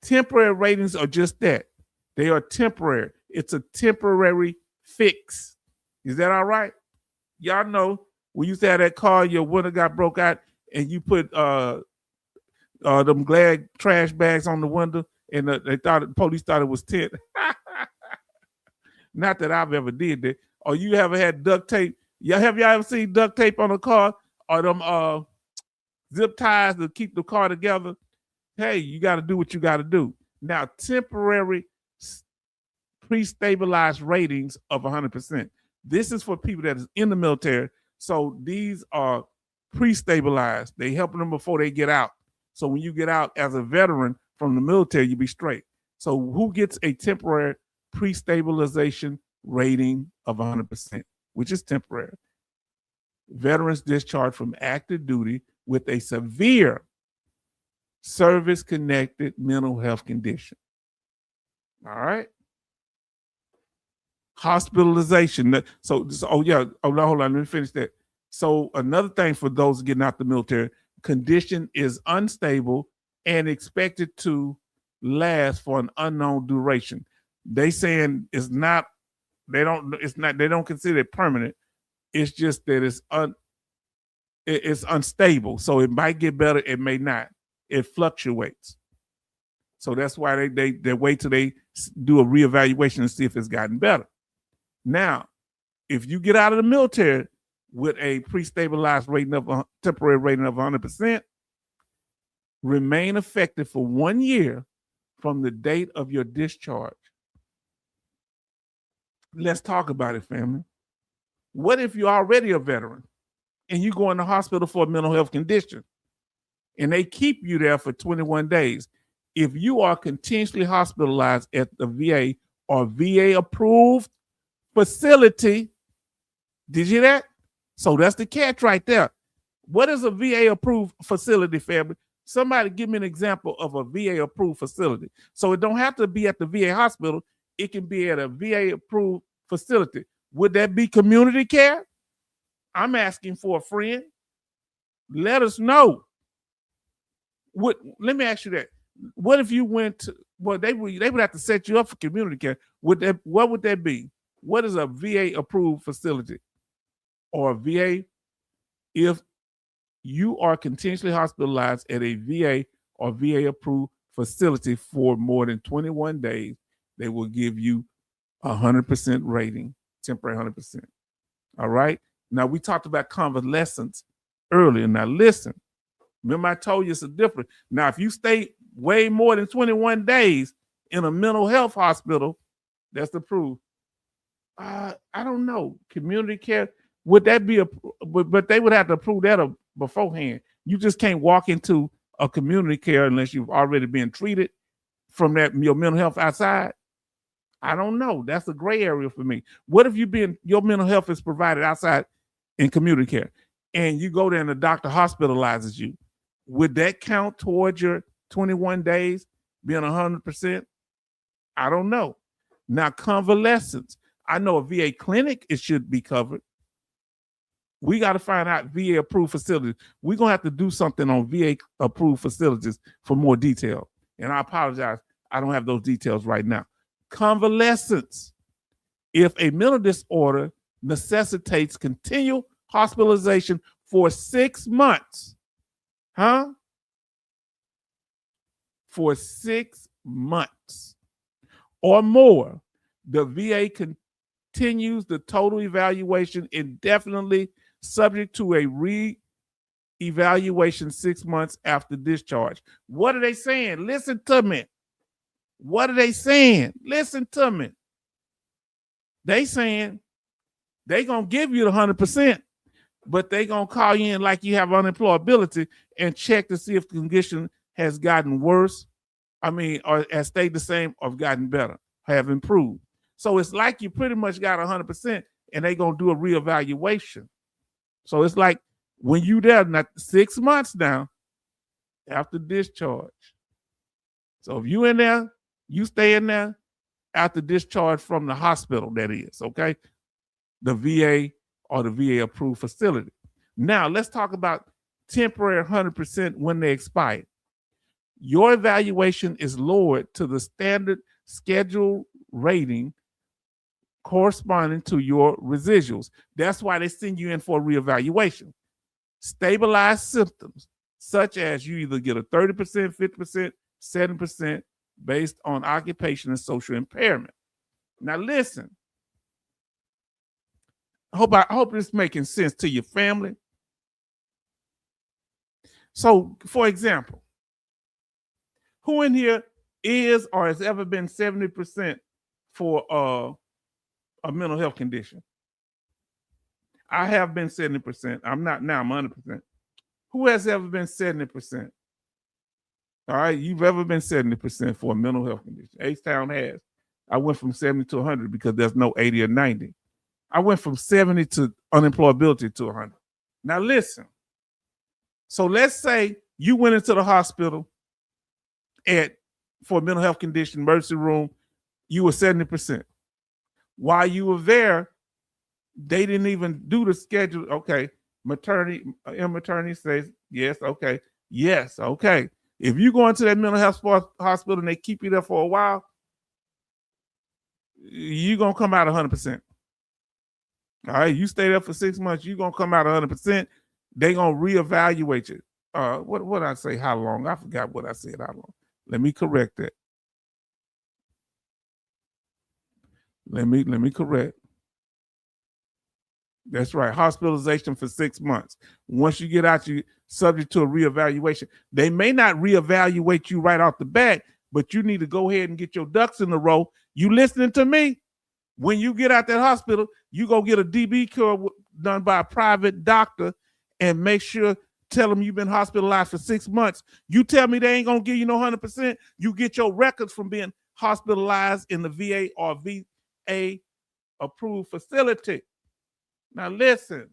temporary ratings are just that. They are temporary. It's a temporary fix. Is that all right? Y'all know when you had that car, your window got broke out, and you put them Glad trash bags on the window, and they thought the police thought it was tint. Not that I've ever did that. Or you ever had duct tape? Have y'all ever seen duct tape on a car or them zip ties to keep the car together? Hey, you got to do what you got to do. Now, temporary pre-stabilized ratings of 100%. This is for people that is in the military. So these are pre-stabilized. They helping them before they get out. So when you get out as a veteran from the military, you be straight. So who gets a temporary pre-stabilization rating of 100%, which is temporary? Veterans discharged from active duty with a severe service-connected mental health condition. All right. Hospitalization. So hold on, let me finish that. So another thing for those getting out the military, condition is unstable and expected to last for an unknown duration. They saying it's not. They don't consider it permanent. It's just that it's unstable. So it might get better. It may not. It fluctuates. So that's why they wait till they do a reevaluation and see if it's gotten better. Now, if you get out of the military with a pre-stabilized rating of temporary rating of 100%, remain effective for 1 year from the date of your discharge. Let's talk about it, family. What if you're already a veteran and you go in the hospital for a mental health condition and they keep you there for 21 days? If you are continuously hospitalized at the VA or VA approved facility, did you hear that? So that's the catch right there. What is a VA approved facility, family? Somebody give me an example of a VA approved facility. So it don't have to be at the VA hospital. It can be at a VA approved facility. Would that be community care? I'm asking for a friend. Let us know. Let me ask you that. What if you went to, well, they would have to set you up for community care. What would that be? What is a VA approved facility? Or a VA, if you are continuously hospitalized at a VA or VA approved facility for more than 21 days, they will give you 100% rating, temporary 100%. All right. Now we talked about convalescence earlier. Now listen, remember I told you it's a difference. Now, if you stay way more than 21 days in a mental health hospital, that's approved. I don't know. Community care, would that be but they would have to approve that beforehand. You just can't walk into a community care unless you've already been treated from your mental health outside. I don't know. That's a gray area for me. What if your mental health is provided outside in community care and you go there and the doctor hospitalizes you? Would that count towards your 21 days being 100%? I don't know. Now, convalescence. I know a VA clinic, it should be covered. We got to find out VA approved facilities. We're going to have to do something on VA approved facilities for more detail. And I apologize. I don't have those details right now. Convalescence. If a mental disorder necessitates continual hospitalization for 6 months, for 6 months or more, the VA continues the total evaluation indefinitely, subject to a re-evaluation 6 months after discharge. What are they saying? Listen to me. What are they saying? Listen to me. They saying they going to give you the 100%, but they going to call you in like you have unemployability and check to see if the condition has gotten worse, or has stayed the same or gotten better, have improved. So it's like you pretty much got 100% and they going to do a reevaluation. So it's like when you there, not 6 months now after discharge. So if you in there, you stay in there after discharge from the hospital, that is, okay? The VA or the VA approved facility. Now let's talk about temporary 100% when they expire. Your evaluation is lowered to the standard schedule rating corresponding to your residuals. That's why they send you in for reevaluation. Stabilized symptoms, such as you either get a 30%, 50%, 7% based on occupation and social impairment. Now listen, I hope this is making sense to your family. So, for example, who in here is or has ever been 70% for a mental health condition? I have been 70%. I'm not now, I'm 100%. Who has ever been 70%? All right, you've ever been 70% for a mental health condition. H-Town has. I went from 70 to 100 because there's no 80 or 90. I went from 70 to unemployability to 100. Now listen. So let's say you went into the hospital for a mental health condition, emergency room, you were 70%. While you were there, they didn't even do the schedule. Okay, maternity says yes, okay, yes, okay. If you go into that mental health hospital and they keep you there for a while, you're going to come out 100%. All right, you stay there for 6 months, you're going to come out 100%. They're going to reevaluate you. What did I say? How long? I forgot what I said. How long? Let me correct that. Let me correct. That's right. Hospitalization for 6 months. Once you get out, you subject to a reevaluation. They may not reevaluate you right off the bat, but you need to go ahead and get your ducks in a row. You listening to me? When you get out that hospital, you go get a DB cure done by a private doctor and make sure, tell them you've been hospitalized for 6 months. You tell me they ain't going to give you no 100%. You get your records from being hospitalized in the VA or VA approved facility. Now listen.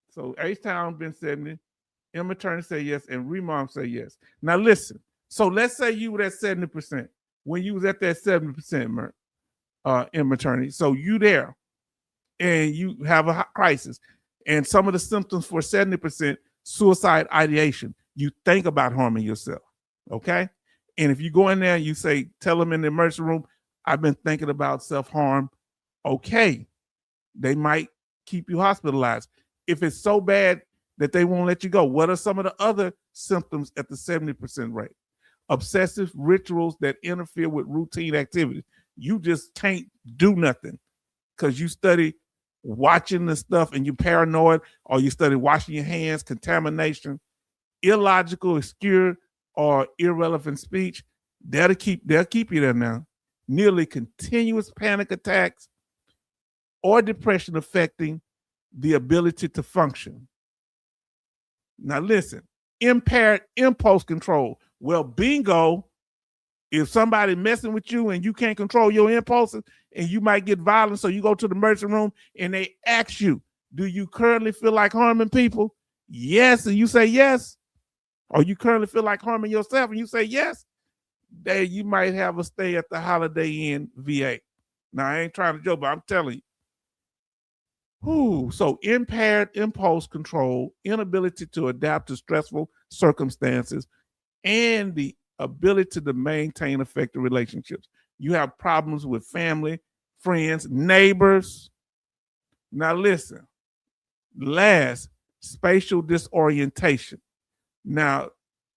So H-Town been 70, M Attorney say yes, and Remom say yes. Now listen. So let's say you were at 70%. When you was at that 70%, M Attorney. So you there and you have a crisis. And some of the symptoms for 70%, suicide ideation. You think about harming yourself. Okay? And if you go in there and you say, tell them in the emergency room, I've been thinking about self-harm. Okay. They might keep you hospitalized. If it's so bad that they won't let you go, what are some of the other symptoms at the 70% rate? Obsessive rituals that interfere with routine activities. You just can't do nothing because you study watching the stuff and you're paranoid, or you study washing your hands, contamination, illogical, obscure, or irrelevant speech. They'll keep you there now. Nearly continuous panic attacks or depression affecting the ability to function. Now listen, impaired impulse control. Well, bingo, if somebody messing with you and you can't control your impulses and you might get violent, so you go to the emergency room and they ask you, do you currently feel like harming people? Yes, and you say yes. Or you currently feel like harming yourself and you say yes. Then you might have a stay at the Holiday Inn VA. Now, I ain't trying to joke, but I'm telling you. So impaired impulse control, inability to adapt to stressful circumstances, and the ability to maintain effective relationships. You have problems with family, friends, neighbors. Now listen, last, spatial disorientation. Now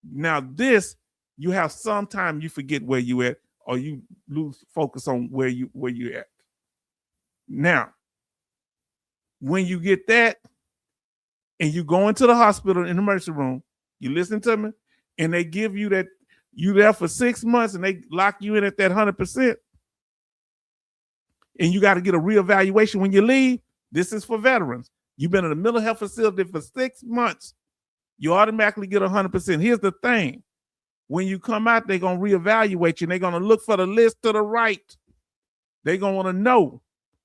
this, you have sometimes you forget where you at, or you lose focus on where you're at. Now, when you get that and you go into the hospital in the emergency room, you listen to me, and they give you that, you there for 6 months and they lock you in at that 100%, and you got to get a reevaluation when you leave. This is for veterans. You've been in a mental health facility for 6 months. You automatically get 100%. Here's the thing. When you come out, they're going to reevaluate you, and they're going to look for the list to the right. They're going to want to know,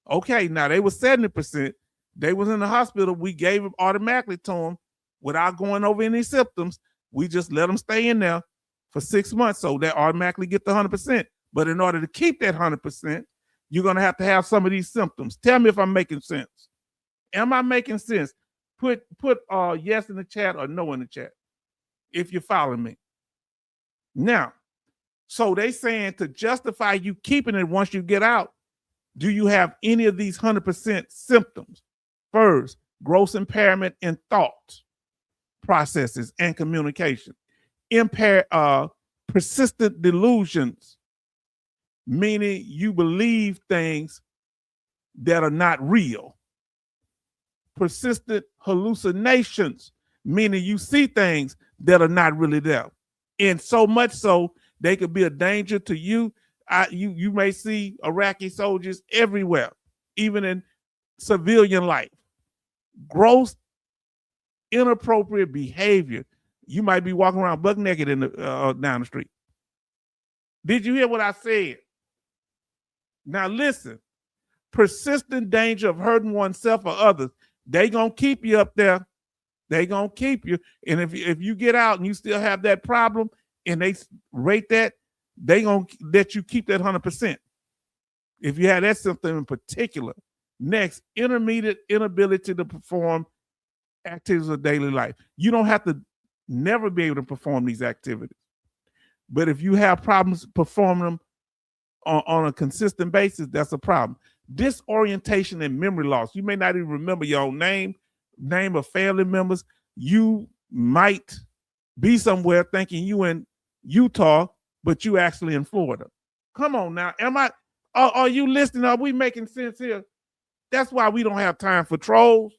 okay, now they were 70%. They was in the hospital. We gave them automatically to them without going over any symptoms. We just let them stay in there for 6 months, so they automatically get the 100%. But in order to keep that 100%, you're going to have some of these symptoms. Tell me if I'm making sense. Am I making sense? Put yes in the chat or no in the chat if you're following me. Now, so they saying to justify you keeping it once you get out, do you have any of these 100% symptoms? First, gross impairment in thought processes and communication. Persistent delusions, meaning you believe things that are not real. Persistent hallucinations, meaning you see things that are not really there. And so much so, they could be a danger to you. You may see Iraqi soldiers everywhere, even in civilian life. Gross, inappropriate behavior. You might be walking around buck naked in the down the street. Did you hear what I said? Now listen, persistent danger of hurting oneself or others. They gonna keep you up there. They gonna keep you. And if you get out and you still have that problem and they rate that, they gonna let you keep that 100%. If you have that symptom in particular. Next, intermediate inability to perform activities of daily life. You don't have to never be able to perform these activities. But if you have problems performing them on a consistent basis, that's a problem. Disorientation and memory loss. You may not even remember your own name of family members. You might be somewhere thinking you in Utah, but you actually in Florida. Come on now. Are you listening? Are we making sense here? That's why we don't have time for trolls.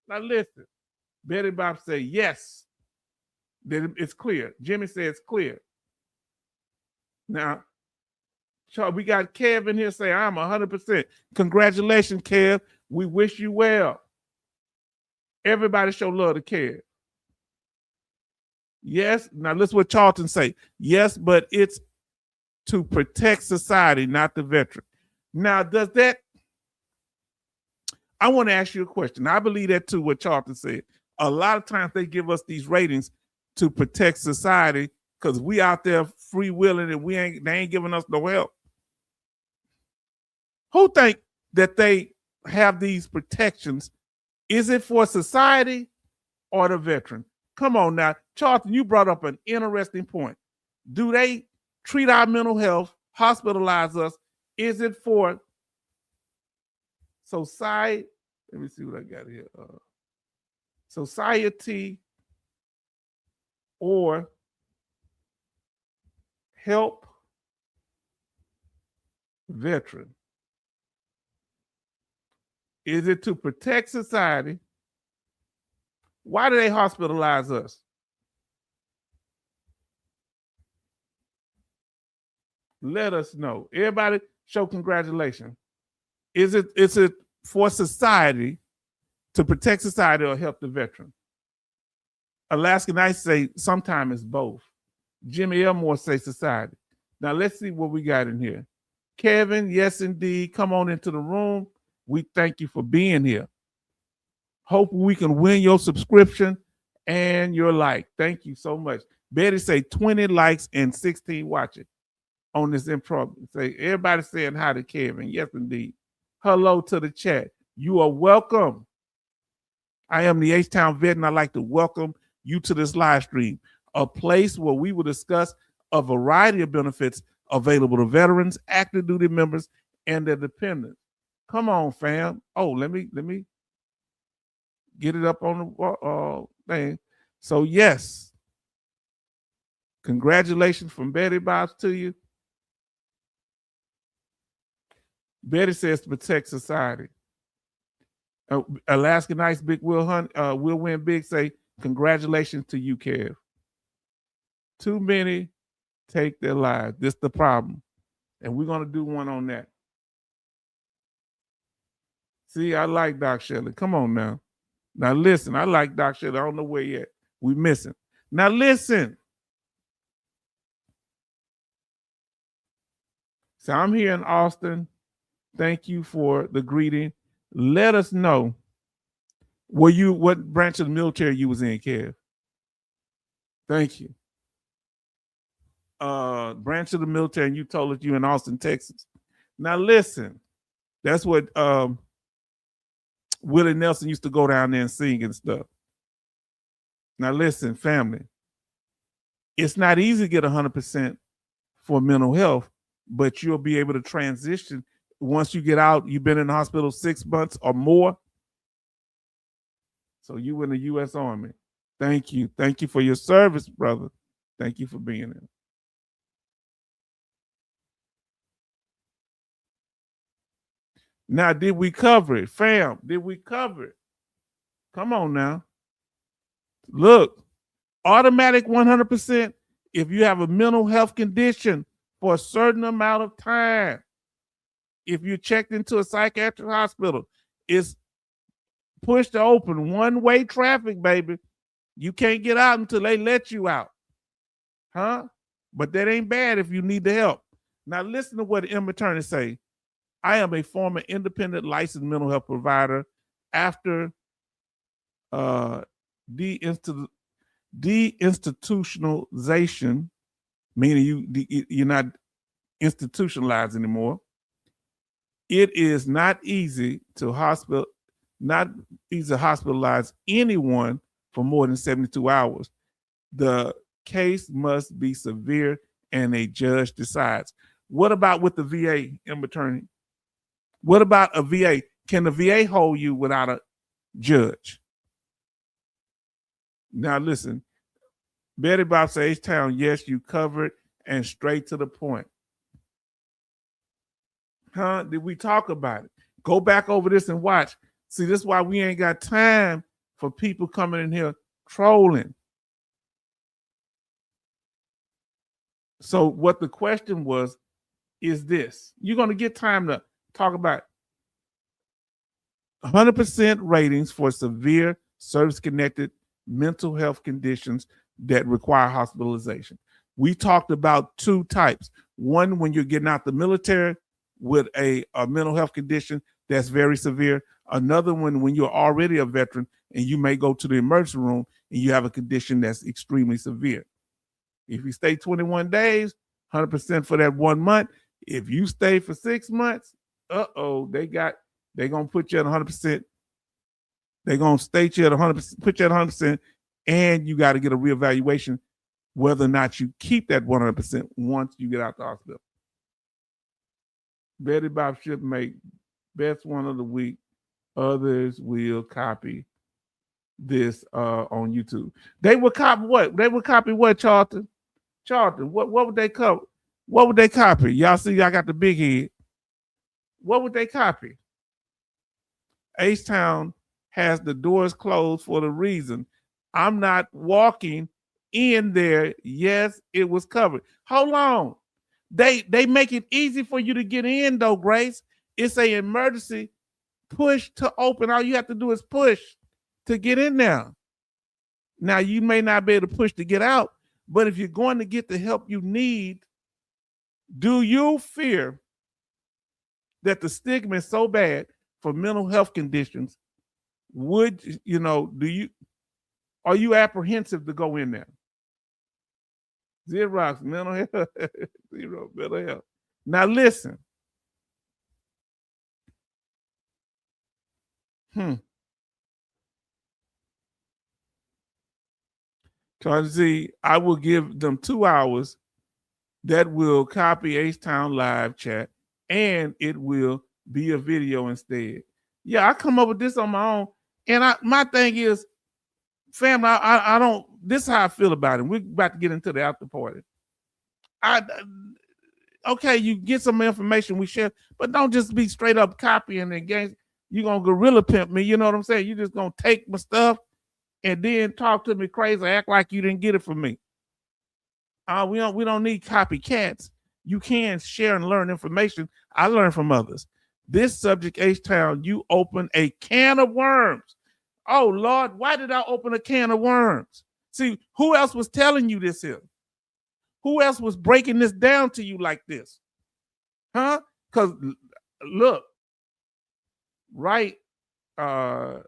Now listen. Betty Bob say yes. That it's clear. Jimmy says it's clear. Now, we got Kev in here saying, I'm 100%. Congratulations, Kev. We wish you well. Everybody show love to Kev. Yes. Now, listen what Charlton say. Yes, but it's to protect society, not the veteran. Now, does that... I want to ask you a question. I believe that too, what Charlton said. A lot of times they give us these ratings to protect society because we out there free willing and they ain't giving us no help. Who think that they have these protections? Is it for society or the veteran? Come on now. Charlton, you brought up an interesting point. Do they treat our mental health, hospitalize us? Is it for society? Let me see what I got here. Society or help veteran? Is it to protect society? Why do they hospitalize us? Let us know. Everybody show congratulations. Is it for society, to protect society or help the veteran? Alaskan Ice say sometimes it's both. Jimmy Elmore say society. Now let's see what we got in here. Kevin, yes indeed. Come on into the room. We thank you for being here. Hope we can win your subscription and your like. Thank you so much. Betty say 20 likes and 16 watching on this improv. Say everybody saying hi to Kevin. Yes indeed. Hello to the chat. You are welcome. I am the H-Town vet, and I'd like to welcome you to this live stream, a place where we will discuss a variety of benefits available to veterans, active duty members, and their dependents. Come on, fam. Oh, let me get it up on the thing. So, yes, congratulations from Betty Bobs to you. Betty says to protect society. Alaska Nice Big Will Win Big say congratulations to you, Kev. Too many take their lives. This is the problem. And we're going to do one on that. See, I like Doc Shelley. Come on now. Now listen, I like Doc Shelley. I don't know where yet. We missing. Now listen. So I'm here in Austin. Thank you for the greeting. Let us know what branch of the military you was in, Kev. Thank you. Branch of the military, and you told us you in Austin, Texas. Now listen, that's what Willie Nelson used to go down there and sing and stuff. Now listen, family, it's not easy to get 100% for mental health, but you'll be able to transition once you get out. You've been in the hospital 6 months or more. So you in the U.S. Army. Thank you. Thank you for your service, brother. Thank you for being there. Now, did we cover it? Fam, did we cover it? Come on now. Look, automatic 100% if you have a mental health condition for a certain amount of time. If you're checked into a psychiatric hospital, it's pushed to open, one-way traffic, baby. You can't get out until they let you out. Huh? But that ain't bad if you need the help. Now listen to what the attorney say. I am a former independent licensed mental health provider. After deinstitutionalization, meaning you're not institutionalized anymore. It is not easy to hospitalize anyone for more than 72 hours. The case must be severe and a judge decides. What about with the VA, attorney? What about a VA? Can the VA hold you without a judge? Now listen, Betty Bob says, H-Town, yes, you covered and straight to the point. Huh? Did we talk about it? Go back over this and watch. See, this is why we ain't got time for people coming in here trolling. So what the question was is this. You're going to get time to talk about 100% ratings for severe service-connected mental health conditions that require hospitalization. We talked about two types. One, when you're getting out the military with a mental health condition that's very severe. Another one, when you're already a veteran and you may go to the emergency room and you have a condition that's extremely severe. If you stay 21 days, 100% for that 1 month. If you stay for 6 months, they're going to put you at 100%. They're going to state you at 100%, put you at 100%, and you got to get a reevaluation whether or not you keep that 100% once you get out the hospital. Betty Bob should make best one of the week. Others will copy this on YouTube. They would copy what? They would copy what, Charlton? Charlton, what would they cover? What would they copy? Y'all see, I got the big head. What would they copy? H-Town has the doors closed for the reason I'm not walking in there. Yes, it was covered. Hold on. They make it easy for you to get in, though, Grace. It's an emergency push to open. All you have to do is push to get in there. Now, you may not be able to push to get out, but if you're going to get the help you need, do you fear that the stigma is so bad for mental health conditions? Are you apprehensive to go in there? Xerox, mental health, zero mental health. Now listen. Z, I will give them 2 hours that will copy H-Town live chat, and it will be a video instead. Yeah, I come up with this on my own. And my thing is, family, I don't, this is how I feel about it. We're about to get into the after party. Okay, you get some information we share, but don't just be straight up copying and games. You're going to gorilla pimp me. You know what I'm saying? You're just going to take my stuff and then talk to me crazy, act like you didn't get it from me. We don't need copycats. You can share and learn information. I learn from others. This subject, H-Town, you open a can of worms. Oh, Lord, why did I open a can of worms? See, who else was telling you this here? Who else was breaking this down to you like this? Huh? Because, look, right. YouTube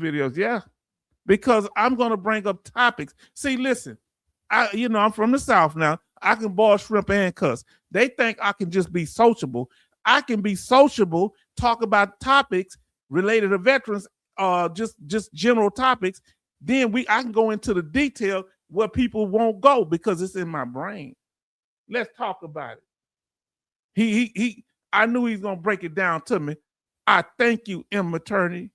videos, yeah. Because I'm going to bring up topics. See, listen, I'm from the South now. I can boil shrimp and cuss. They think I can just be sociable. I can be sociable talk about topics related to veterans, just general topics. Then I can go into the detail where people won't go because it's in my brain. Let's talk about it. I knew he's gonna break it down to me. I thank you, M. Maternity.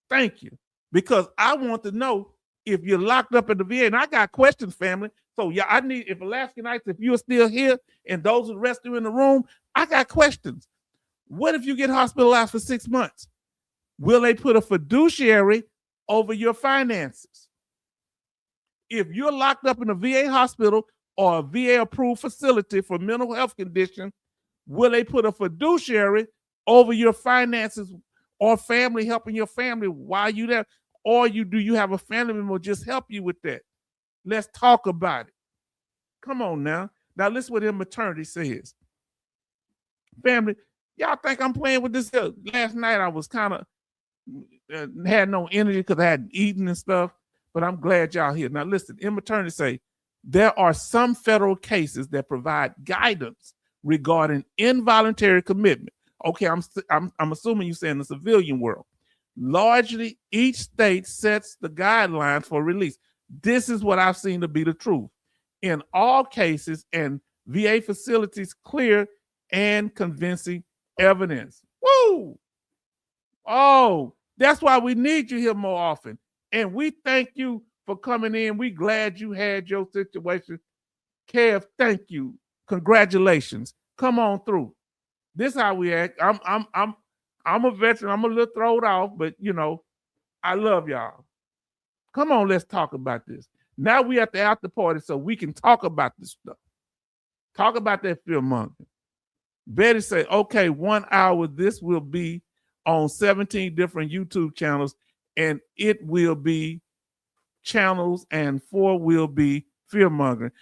Thank you. Because I want to know if you're locked up in the VA. And I got questions, family. So yeah, I need, if Alaskanites, if you're still here and those who the rest are in the room, I got questions. What if you get hospitalized for 6 months? Will they put a fiduciary over your finances? If you're locked up in a VA hospital or a VA approved facility for mental health condition, will they put a fiduciary over your finances or family, helping your family while you there? Or do you have a family member just help you with that? Let's talk about it. Come on now. Now listen what M. Maternity says. Family, y'all think I'm playing with this? Last night I was kind of had no energy because I hadn't eaten and stuff, but I'm glad y'all here. Now listen, M. Maternity say, there are some federal cases that provide guidance regarding involuntary commitment. Okay, I'm assuming you're saying the civilian world. Largely, each state sets the guidelines for release. This is what I've seen to be the truth. In all cases, and VA facilities clear and convincing evidence. Woo! Oh, that's why we need you here more often. And we thank you for coming in. We glad you had your situation. Kev, thank you. Congratulations. Come on through. This is how we act. I'm a veteran. I'm a little thrown off, but you know, I love y'all. Come on, let's talk about this. Now we at the after party so we can talk about this stuff. Talk about that fear mongering. Betty said, okay, 1 hour, this will be on 17 different YouTube channels, and it will be channels, and 4 will be fear mongering.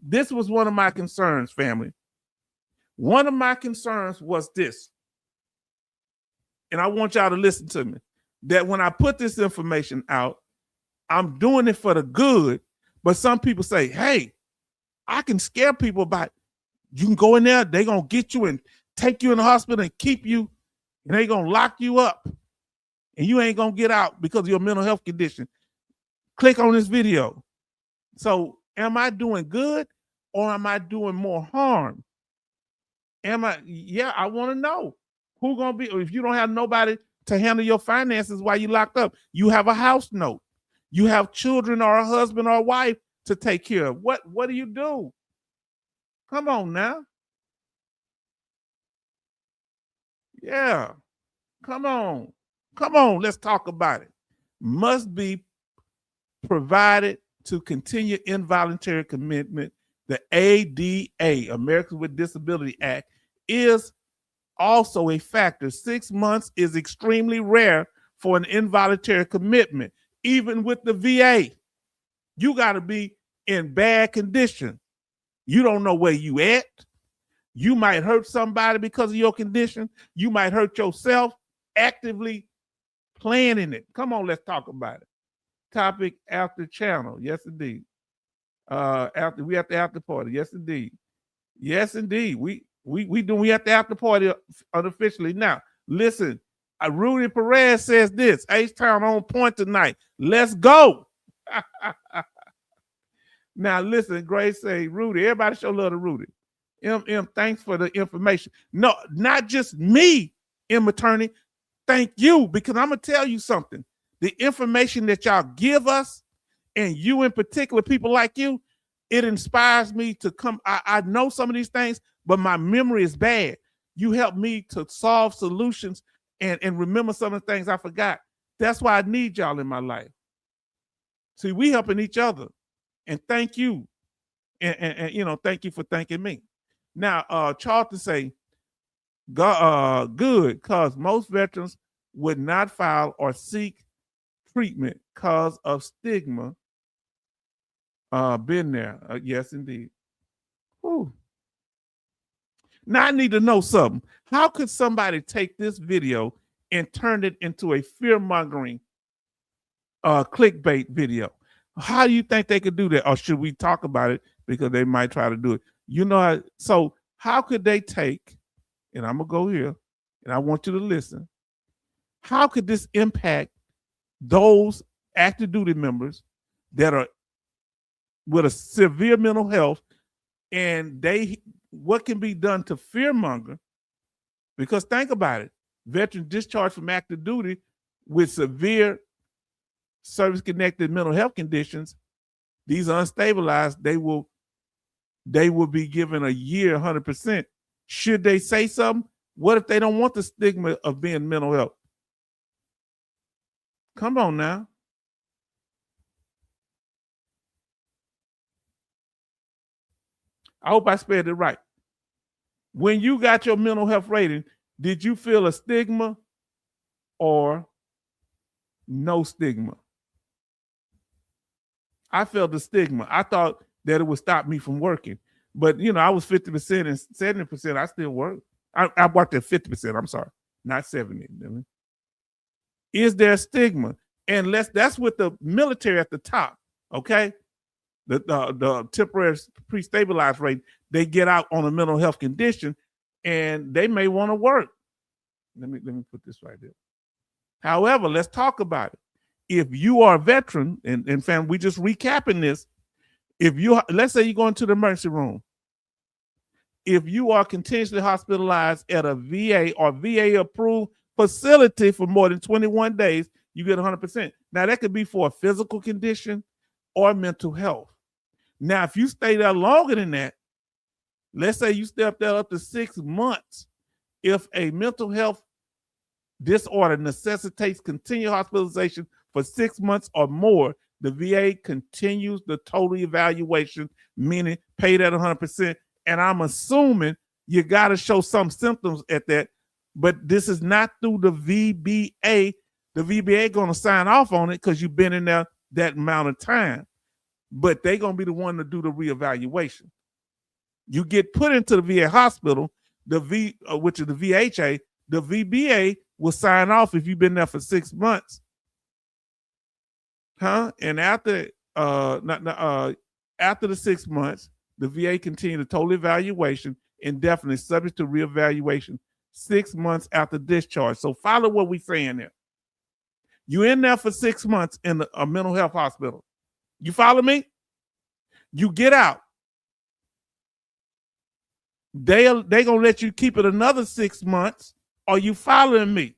This was one of my concerns, family. One of my concerns was this, and I want y'all to listen to me, that when I put this information out, I'm doing it for the good, but some people say, hey, I can scare people about it. You can go in there, they're going to get you and take you in the hospital and keep you, and they're going to lock you up, and you ain't going to get out because of your mental health condition. Click on this video. So am I doing good or am I doing more harm? I want to know who's going to be, if you don't have nobody to handle your finances while you locked up, you have a house note, you have children or a husband or a wife to take care of. What do you do? Come on now. Yeah. Come on. Let's talk about it. Must be provided to continue involuntary commitment. The ADA, Americans with Disability Act, is also a factor. 6 months is extremely rare for an involuntary commitment. Even with the VA, you got to be in bad condition. You don't know where you at. You might hurt somebody because of your condition. You might hurt yourself. Actively planning it. Come on, let's talk about it. Topic after channel. Yes, indeed. We at the after party. Yes, indeed. Yes, indeed. We at the after party unofficially. Now, listen. Rudy Perez says this. H-Town on point tonight. Let's go. Now, listen. Grace say, Rudy. Everybody show love to Rudy. M, thanks for the information. No, not just me, M. Attorney. Thank you, because I'm going to tell you something. The information that y'all give us, and you in particular, people like you, it inspires me to come. I know some of these things, but my memory is bad. You help me to solve solutions and remember some of the things I forgot. That's why I need y'all in my life. See, we helping each other. And thank you. And thank you for thanking me. Now, Charlton say, good, because most veterans would not file or seek treatment because of stigma. Been there. Yes, indeed. Whew. Now I need to know something. How could somebody take this video and turn it into a fear-mongering clickbait video? How do you think they could do that? Or should we talk about it because they might try to do it? So how could they take and I'm going to go here, and I want you to listen. How could this impact those active duty members that are with a severe mental health, and what can be done to fearmonger? Because think about it, veteran discharged from active duty with severe service-connected mental health conditions, these are unstabilized, they will be given a year 100%. Should they say something? What if they don't want the stigma of being mental health? Come on now. I hope I spelled it right. When you got your mental health rating, did you feel a stigma or no stigma? I felt the stigma. I thought that it would stop me from working. But, I was 50% and 70%. I still work. I worked at 50%. I'm sorry, not 70. Is there a stigma? And that's with the military at the top, okay? The temporary pre-stabilized rate, they get out on a mental health condition and they may want to work. Let me put this right there. However, let's talk about it. If you are a veteran, and fam, we just recapping this. Let's say you go into the emergency room. If you are continuously hospitalized at a VA or VA approved facility for more than 21 days, you get 100%. Now that could be for a physical condition or mental health. Now, if you stay there longer than that, let's say you stay up there up to 6 months, if a mental health disorder necessitates continued hospitalization for 6 months or more, the VA continues the total evaluation, meaning paid at 100%. And I'm assuming you got to show some symptoms at that, but this is not through the VBA. The VBA going to sign off on it because you've been in there that amount of time, but they're going to be the one to do the reevaluation. You get put into the VA hospital, which is the VHA, the VBA will sign off if you've been there for 6 months. And after the 6 months, the VA continued the total evaluation, indefinitely subject to reevaluation 6 months after discharge. So follow what we're saying there. You're in there for 6 months in a mental health hospital. You follow me? You get out. They gonna let you keep it another 6 months. Are you following me?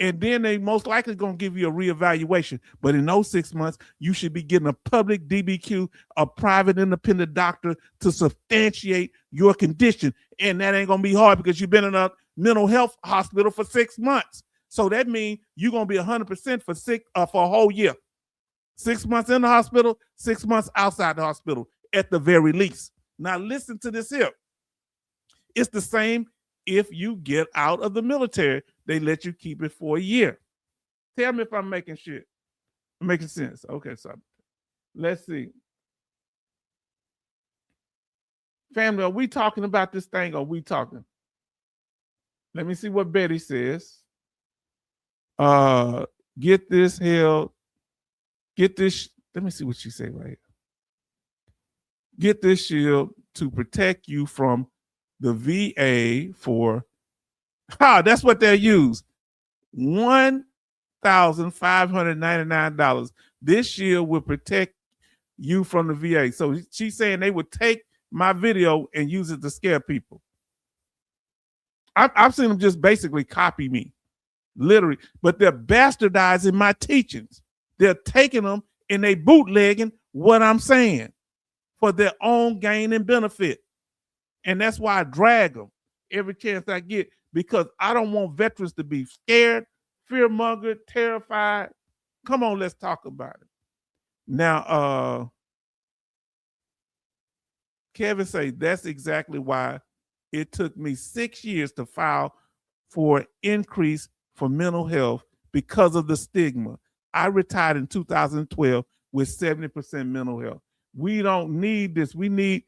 And then they most likely going to give you a reevaluation. But in those 6 months, you should be getting a public DBQ, a private independent doctor to substantiate your condition. And that ain't going to be hard because you've been in a mental health hospital for 6 months. So that means you're going to be 100% for a whole year. 6 months in the hospital, 6 months outside the hospital at the very least. Now listen to this here. It's the same if you get out of the military. They let you keep it for a year. Tell me if I'm making sense. Okay, so let's see. Family, are we talking about this thing or are we talking? Let me see what Betty says. Get this held. Get this. Let me see what she say right here. Get this shield to protect you from the VA for, that's what they'll use, $1,599. This shield will protect you from the VA. So she's saying they would take my video and use it to scare people. I've seen them just basically copy me, literally, but they're bastardizing my teachings. They're taking them and they bootlegging what I'm saying for their own gain and benefit. And that's why I drag them every chance I get, because I don't want veterans to be scared, fear-mongered, terrified. Come on, let's talk about it. Now, Kevin say that's exactly why it took me 6 years to file for increase for mental health because of the stigma. I retired in 2012 with 70% mental health. We don't need this. We need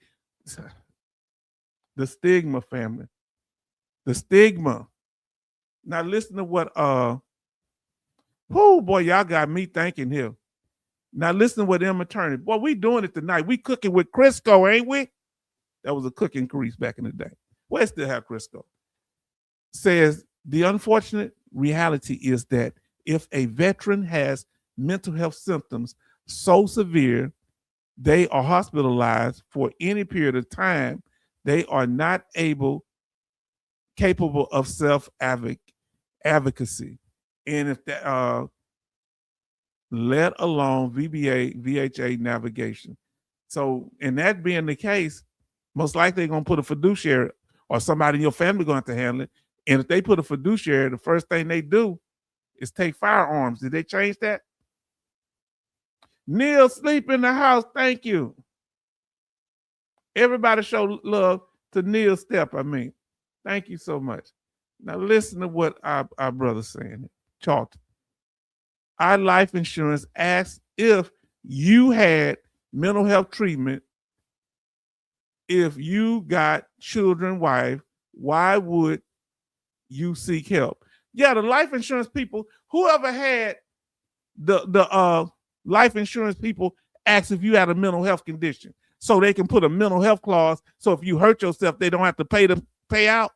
the stigma, family. The stigma. Now listen to what y'all got me thinking here. Now listen to what them attorney. Boy, we doing it tonight. We cooking with Crisco, ain't we? That was a cooking grease back in the day. Well, still have Crisco. Says the unfortunate reality is that if a veteran has mental health symptoms so severe they are hospitalized for any period of time, they are not capable of self advocacy, and if that, let alone VBA, VHA navigation. So, in that being the case, most likely they're going to put a fiduciary or somebody in your family going to handle it. And if they put a fiduciary, the first thing they do is take firearms. Did they change that? Neil, sleep in the house. Thank you. Everybody show love to Neil Step. Thank you so much. Now listen to what our brother's saying. Charlton. Our life insurance asks if you had mental health treatment, if you got children, wife, why would you seek help? Yeah, the life insurance people, whoever had the life insurance people ask if you had a mental health condition so they can put a mental health clause so if you hurt yourself, they don't have to pay out.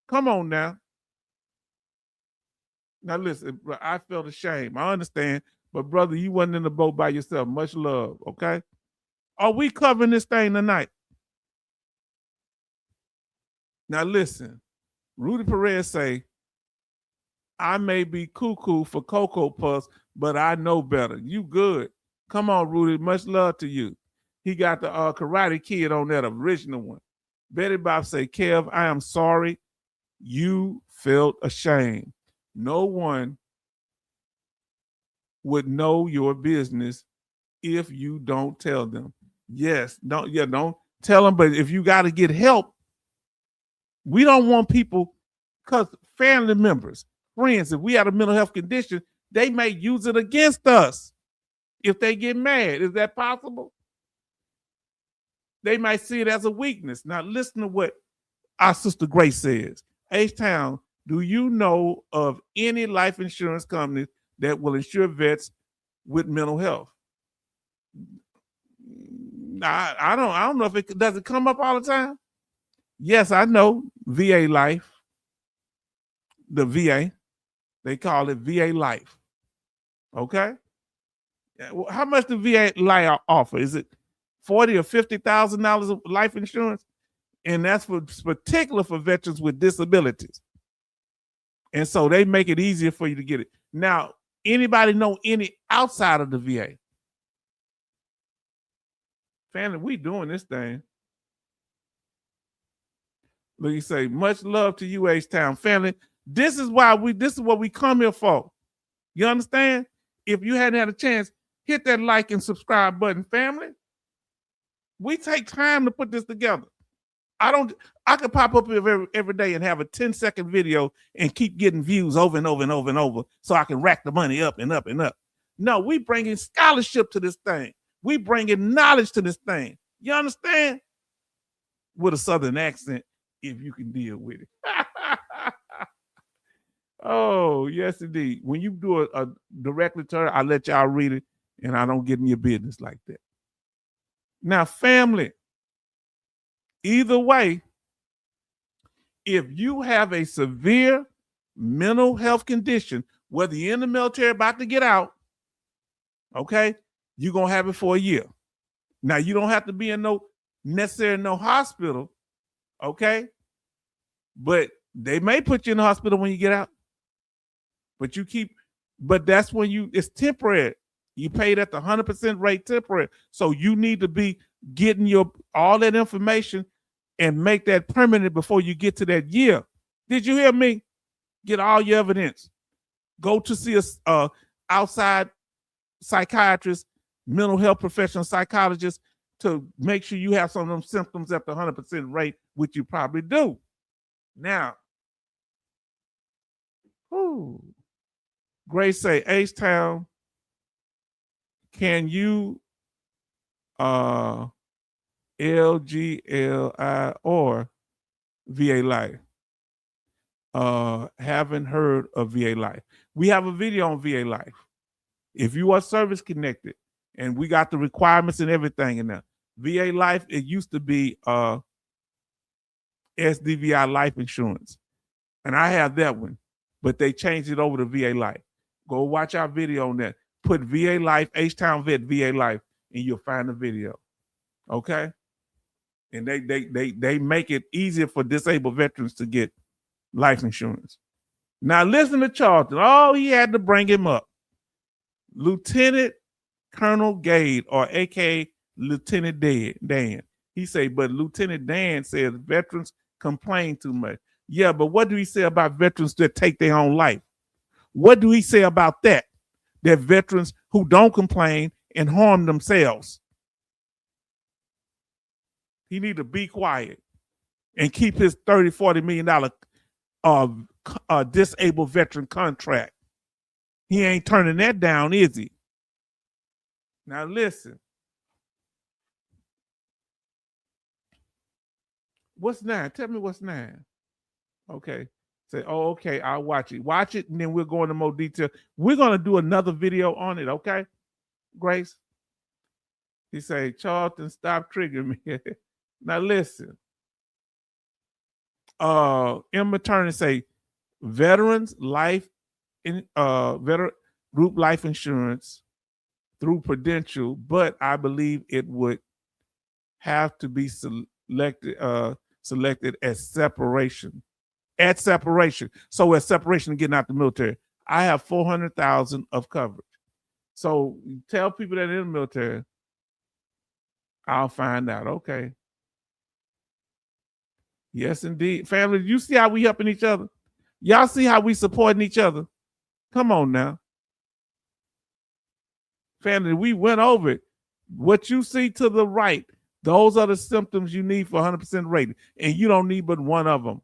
Come on now. Now listen, I felt ashamed. I understand, but brother, you wasn't in the boat by yourself. Much love, okay? Are we covering this thing tonight? Now listen, Rudy Perez say, I may be cuckoo for Cocoa Puffs, but I know better. You good. Come on, Rudy. Much love to you. He got the Karate Kid on that original one. Betty Bob say, Kev, I am sorry you felt ashamed. No one would know your business if you don't tell them. Yes, don't tell them, but if you got to get help, we don't want people, because family members, friends, if we have a mental health condition, they may use it against us if they get mad. Is that possible? They might see it as a weakness. Now listen to what our sister Grace says. H-Town, do you know of any life insurance companies that will insure vets with mental health? I don't know if it does it come up all the time. Yes, I know VA Life, the VA. They call it VA Life. Okay. How much the VA Life offer? Is it $40,000 or $50,000 of life insurance? And that's particular for veterans with disabilities. And so they make it easier for you to get it. Now, anybody know any outside of the VA? Family, we doing this thing. Look, you say, much love to you, H-Town. Family, this is what we come here for. You understand? If you hadn't had a chance, hit that like and subscribe button, family. We take time to put this together. I could pop up every day and have a 10-second video and keep getting views over and over and over and over so I can rack the money up and up and up. No, we bringing scholarship to this thing. We bringing knowledge to this thing. You understand? With a Southern accent, if you can deal with it. Oh, yes, indeed. When you do a directly to her, I let y'all read it, and I don't get in your business like that. Now, family, either way, if you have a severe mental health condition, whether you're in the military about to get out, okay, you're going to have it for a year. Now, you don't have to be in no hospital, okay? But they may put you in the hospital when you get out. But that's when it's temporary. You paid at the 100% rate temporary. So you need to be getting all that information and make that permanent before you get to that year. Did you hear me? Get all your evidence. Go to see a outside psychiatrist, mental health professional psychologist to make sure you have some of them symptoms at the 100% rate, which you probably do. Now, Grace say, H-Town, can you LGLI or VA Life? Haven't heard of VA Life. We have a video on VA Life. If you are service connected, and we got the requirements and everything in there. VA Life, it used to be SDVI life insurance. And I have that one, but they changed it over to VA Life. Go watch our video on that. Put VA Life, H-Town Vet VA Life, and you'll find the video. Okay? And they make it easier for disabled veterans to get life insurance. Now listen to Charlton. Oh, he had to bring him up. Lieutenant Colonel Gade, or AKA Lieutenant Dan. He say, but Lieutenant Dan says veterans complain too much. Yeah, but what do he say about veterans that take their own life? What do he say about that? That veterans who don't complain and harm themselves. He need to be quiet and keep his $30-40 million disabled veteran contract. He ain't turning that down, is he? Now listen. What's 9? Tell me what's 9. Okay. Say, oh, okay, I'll watch it. Watch it, and then we'll go into more detail. We're going to do another video on it, okay, Grace? He say, Charlton, stop triggering me. Now listen. Emma Turner say, veterans life in veteran group life insurance through Prudential, but I believe it would have to be selected as separation. At separation. So at separation and getting out the military, I have $400,000 of coverage. So tell people that in the military, I'll find out. Okay. Yes, indeed. Family, you see how we helping each other? Y'all see how we supporting each other? Come on now. Family, we went over it. What you see to the right, those are the symptoms you need for 100% rating. And you don't need but one of them.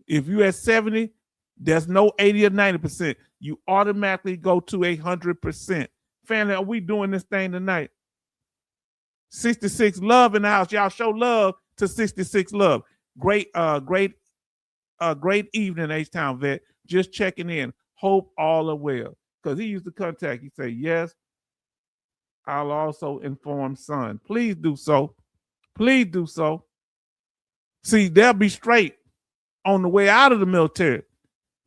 If you're at 70, there's no 80 or 90%. You automatically go to 100%. Family, are we doing this thing tonight? 66 Love in the house. Y'all show love to 66 Love. Great evening, H-Town Vet. Just checking in. Hope all are well. Because he used to contact. He said, yes, I'll also inform son. Please do so. Please do so. See, they'll be straight on the way out of the military.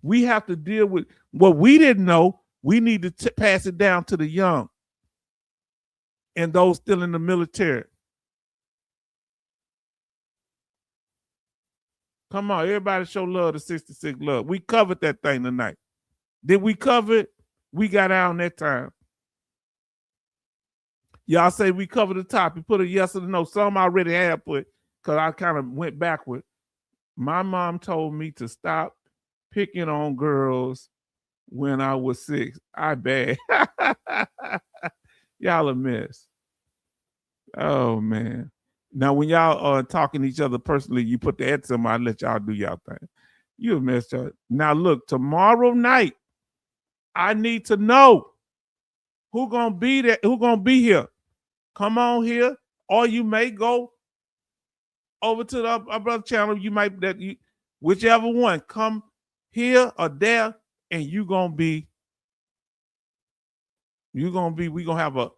We have to deal with what we didn't know. We need to pass it down to the young and those still in the military. Come on, everybody show love to 66 Love. We covered that thing tonight. Did we cover it? We got out on that time. Y'all say we covered the top. You put a yes or no. Some I already had put because I kind of went backward. My mom told me to stop picking on girls when I was 6. I bet. Y'all a mess. Oh, man. Now, when y'all are talking to each other personally, you put the head somewhere, I let y'all do y'all thing. You a mess, y'all. Now, look, tomorrow night, I need to know who gonna be there, who gonna be here. Come on here, or you may go over to our brother channel. You might whichever one, come here or there, and we gonna have a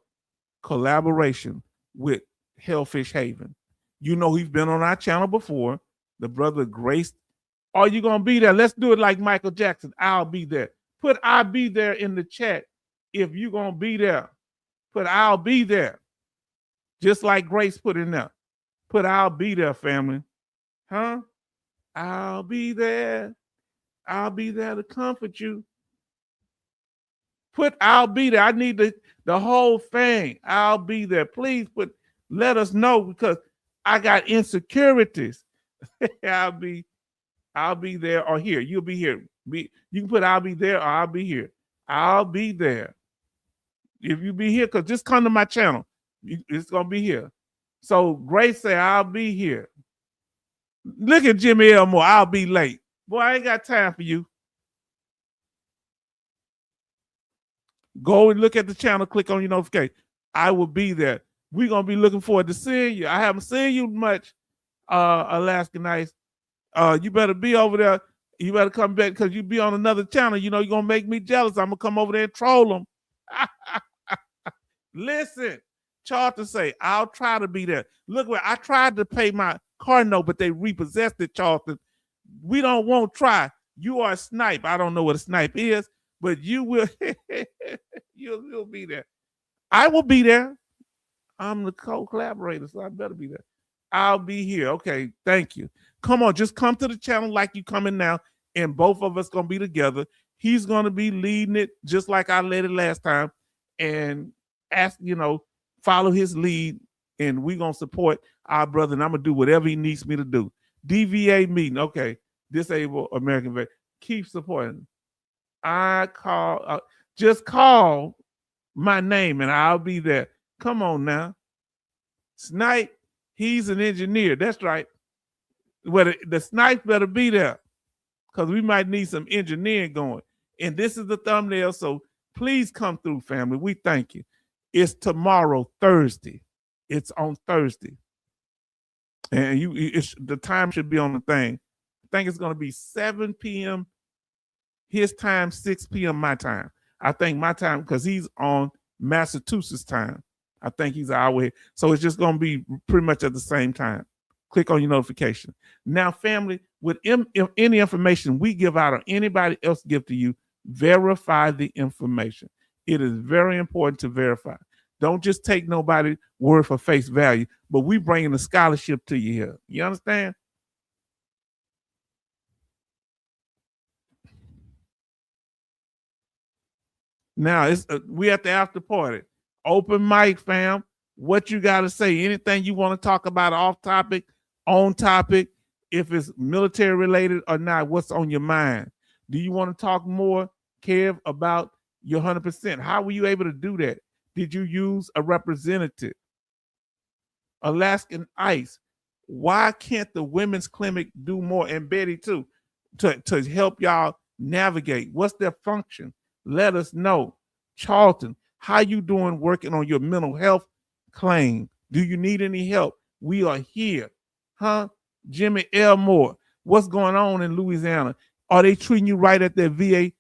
collaboration with Hellfish Haven. You know he's been on our channel before. The brother Grace. Are you gonna be there? Let's do it like Michael Jackson. I'll be there. Put I'll be there in the chat if you gonna be there. Put I'll be there. Just like Grace put in there. Put I'll be there, family. Huh? I'll be there. I'll be there to comfort you. Put I'll be there. I need the whole thing. I'll be there. Please let us know because I got insecurities. I'll be there or here. You'll be here. You can put I'll be there or I'll be here. I'll be there. If you be here, because just come to my channel. It's going to be here. So Grace say, I'll be here. Look at Jimmy Elmore. I'll be late. Boy, I ain't got time for you. Go and look at the channel. Click on your notification. I will be there. We're going to be looking forward to seeing you. I haven't seen you much, Alaska Nice. You better be over there. You better come back because you be on another channel. You know, you're going to make me jealous. I'm going to come over there and troll them. Listen, Charlton say, I'll try to be there. Look, where I tried to pay my car note, but they repossessed it, Charlton. We don't want try. You are a snipe. I don't know what a snipe is, but you will you'll be there. I will be there. I'm the co-collaborator, so I better be there. I'll be here. Okay, thank you. Come on, just come to the channel like you coming now, and both of us gonna be together. He's gonna be leading it just like I led it last time, and ask, follow his lead, and we gonna support our brother, and I'm gonna do whatever he needs me to do. DVA meeting, okay. Disabled American Veteran. Keep supporting. Just call my name and I'll be there. Come on now. Snipe, he's an engineer. That's right. Well, the snipe better be there because we might need some engineering going. And this is the thumbnail, so please come through, family. We thank you. It's tomorrow, Thursday. It's on Thursday. And the time should be on the thing. I think it's going to be 7 p.m. his time, 6 p.m. my time. I think my time, because he's on Massachusetts time. I think he's an hour ahead. So it's just going to be pretty much at the same time. Click on your notification. Now, family, with any information we give out or anybody else give to you, verify the information. It is very important to verify. Don't just take nobody's word for face value, but we bringing a scholarship to you here. You understand? Now we at the after party. Open mic, fam. What you got to say? Anything you want to talk about off topic, on topic, if it's military related or not, what's on your mind? Do you want to talk more, Kev, about your 100%? How were you able to do that? Did you use a representative? Alaskan Ice. Why can't the women's clinic do more? And Betty too, to help y'all navigate. What's their function? Let us know. Charlton, how you doing working on your mental health claim? Do you need any help? We are here. Huh? Jimmy Elmore, what's going on in Louisiana? Are they treating you right at their VA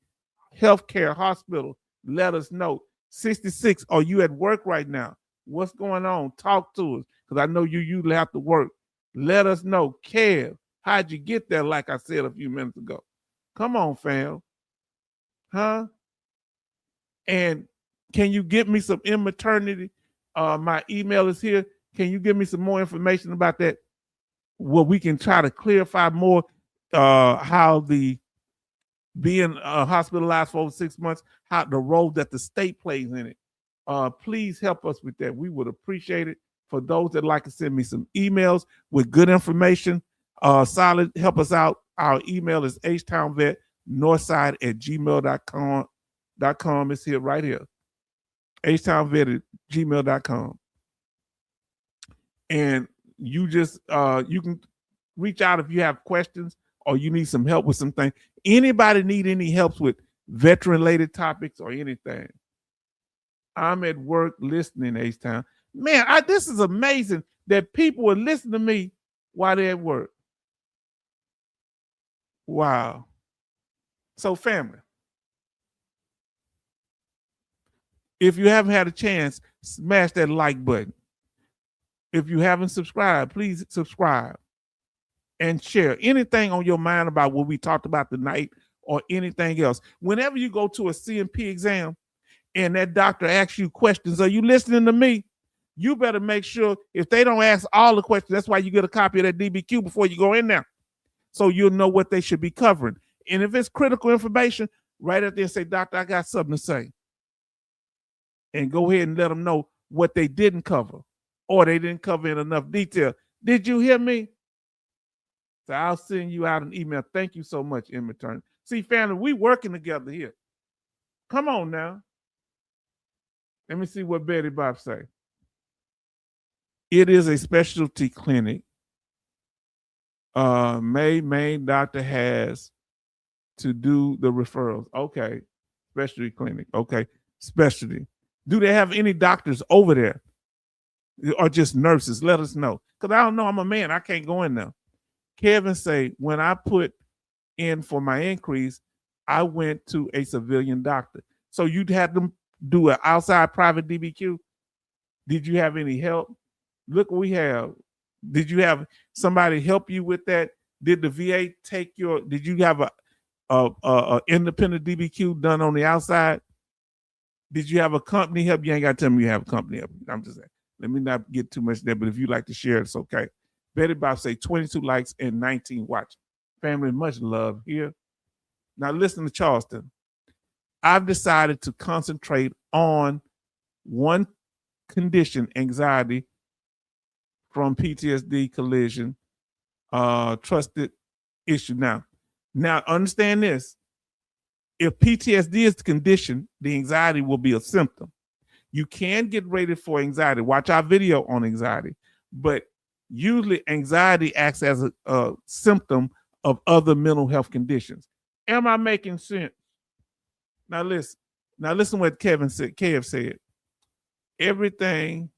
healthcare hospital? Let us know. 66, are you at work right now? What's going on? Talk to us, because I know you usually have to work. Let us know. Kev, how'd you get there, like I said a few minutes ago? Come on, fam. Huh? And can you get me some in maternity? My email is here. Can you give me some more information about that? Well, we can try to clarify more how the being hospitalized for over 6 months, how the role that the state plays in it. Please help us with that. We would appreciate it. For those that like to send me some emails with good information, solid, help us out. Our email is htownvet.northside@gmail.com. It's here, right here. htownvet@gmail.com. And you just, you can reach out if you have questions or you need some help with something. Anybody need any help with veteran-related topics or anything? I'm at work listening, H-Town. Man, this is amazing that people are listening to me while they're at work. Wow. So, family, if you haven't had a chance, smash that like button. If you haven't subscribed, please subscribe and share anything on your mind about what we talked about tonight or anything else. Whenever you go to a CMP exam and that doctor asks you questions, are you listening to me? You better make sure if they don't ask all the questions, that's why you get a copy of that DBQ before you go in there, so you'll know what they should be covering. And if it's critical information, right up there and say, doctor, I got something to say. And go ahead and let them know what they didn't cover or they didn't cover in enough detail. Did you hear me? So I'll send you out an email. Thank you so much, in return. See, family, we working together here. Come on now. Let me see what Betty Bob say. It is a specialty clinic. Main doctor has to do the referrals. Okay. Specialty clinic. Okay. Specialty. Do they have any doctors over there or just nurses? Let us know. Because I don't know. I'm a man. I can't go in there. Kevin say, when I put in for my increase, I went to a civilian doctor. So you'd have them do an outside private DBQ? Did you have any help? Look what we have. Did you have somebody help you with that? Did the VA take your? Did you have a independent DBQ done on the outside? Did you have a company help? You ain't got to tell me you have a company help. I'm just saying. Let me not get too much there, but if you like to share, it's okay. Betty Bob say 22 likes and 19 watch. Family, much love here. Now listen to Charleston. I've decided to concentrate on one condition, anxiety from PTSD collision, trusted issue. Now understand this. If PTSD is the condition, the anxiety will be a symptom. You can get rated for anxiety. Watch our video on anxiety. But usually anxiety acts as a symptom of other mental health conditions. Am I making sense? Now listen what Kevin said. Kev said. Everything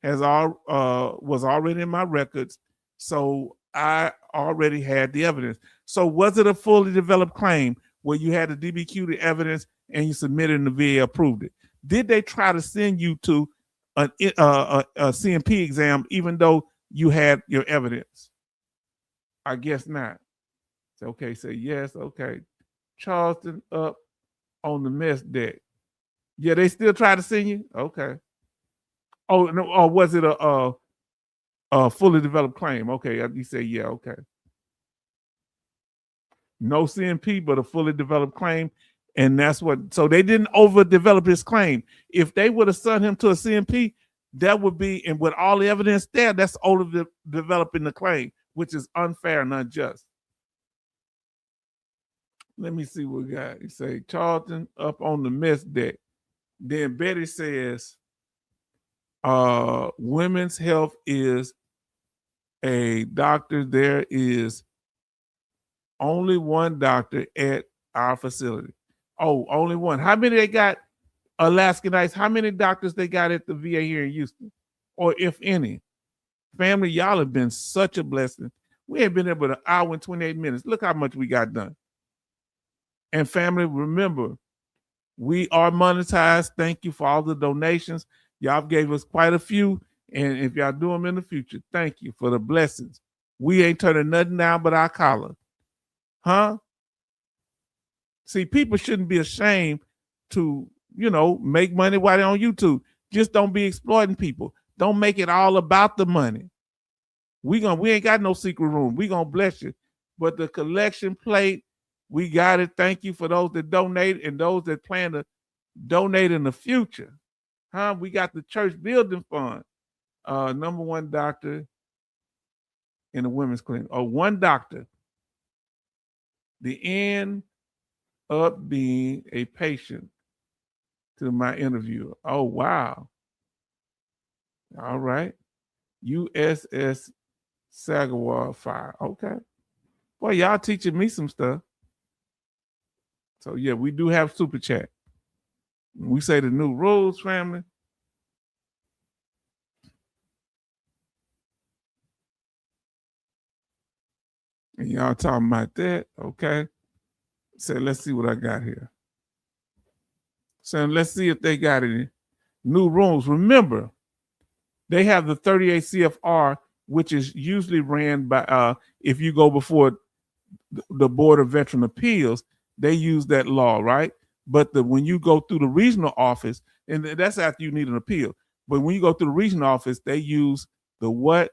was already in my records, so I already had the evidence. So was it a fully developed claim where you had the DBQ, the evidence, and you submitted and the VA approved it? Did they try to send you to a CMP exam even though you had your evidence? I guess not. So, okay, say yes, okay. Charleston up on the mess deck. Yeah, they still try to send you? Okay. Oh, no, or was it a fully developed claim? Okay, you say, yeah, okay. No CMP, but a fully developed claim. And that's what, so they didn't overdevelop his claim. If they would have sent him to a CMP, that would be, and with all the evidence there, that's overdeveloping the claim, which is unfair and unjust. Let me see what we got. You say, Charlton up on the mess deck. Then Betty says, women's health is a doctor. There is only one doctor at our facility. Oh, only one. How many they got? Alaskanites. How many doctors they got at the VA here in Houston? Or if any? Family, y'all have been such a blessing. We ain't been there but an hour and 28 minutes. Look how much we got done. And family, remember, we are monetized. Thank you for all the donations. Y'all gave us quite a few. And if y'all do them in the future, thank you for the blessings. We ain't turning nothing down but our collar. Huh? See, people shouldn't be ashamed to, make money while they're on YouTube. Just don't be exploiting people. Don't make it all about the money. We ain't got no secret room. We gonna bless you. But the collection plate, we got it. Thank you for those that donate and those that plan to donate in the future. Huh? We got the church building fund. Number one doctor in the women's clinic. Oh, one doctor. The end up being a patient to my interviewer. Oh, wow. All right. USS Sagamore Fire. Okay. Well, y'all teaching me some stuff. So, yeah, we do have super chat. We say the new rules, family. And y'all talking about that. Okay. So let's see what I got here. So let's see if they got any new rules. Remember, they have the 38 CFR, which is usually ran by, if you go before the Board of Veteran Appeals, they use that law, right? But when you go through the regional office, and that's after you need an appeal, but when you go through the regional office, they use the what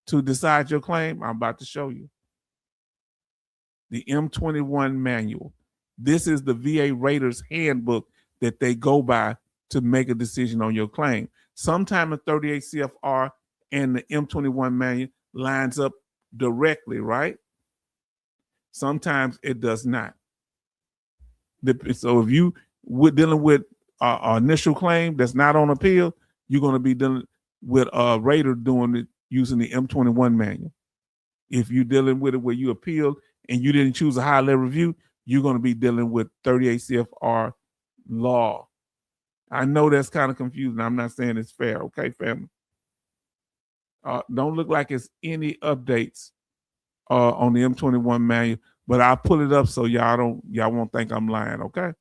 to decide your claim? I'm about to show you. The M21 manual. This is the VA Rater's handbook that they go by to make a decision on your claim. Sometimes the 38 CFR and the M21 manual lines up directly, right? Sometimes it does not. So if you were dealing with an initial claim that's not on appeal, you're going to be dealing with a rater doing it using the M21 manual. If you're dealing with it where you appealed and you didn't choose a high level review, you're going to be dealing with 38 CFR law. I know that's kind of confusing. I'm not saying it's fair. Okay, family. Don't look like it's any updates on the M21 manual, but I'll pull it up so y'all won't think I'm lying. Okay.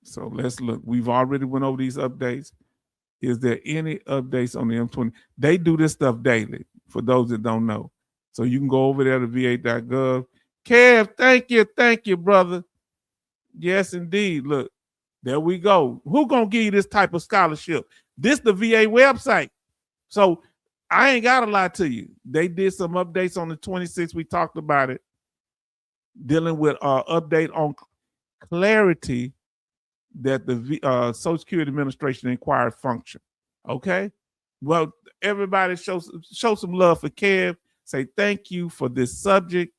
So let's look. We've already went over these updates. Is there any updates on the M20? They do this stuff daily, for those that don't know. So you can go over there to va.gov. Kev, thank you, brother. Yes, indeed. Look, there we go. Who gonna give you this type of scholarship? This the VA website. So I ain't got to lie to you. They did some updates on the 26th. We talked about it, dealing with update on clarity that the Social Security Administration inquired function. Okay. Well, everybody show some love for Kev. Say thank you for this subject.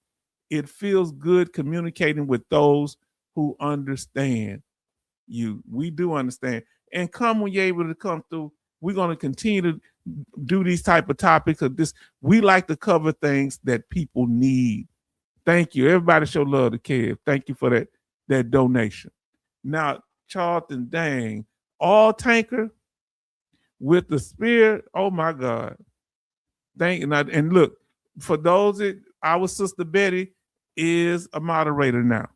It feels good communicating with those who understand you. We do understand. And come when you're able to come through. We're going to continue to do these type of topics of this. We like to cover things that people need. Thank you. Everybody show love to Kev. Thank you for that donation. Now, Charlton, dang, all tanker with the spear. Oh my God. Thank you. And look, for those that our sister Betty is a moderator now.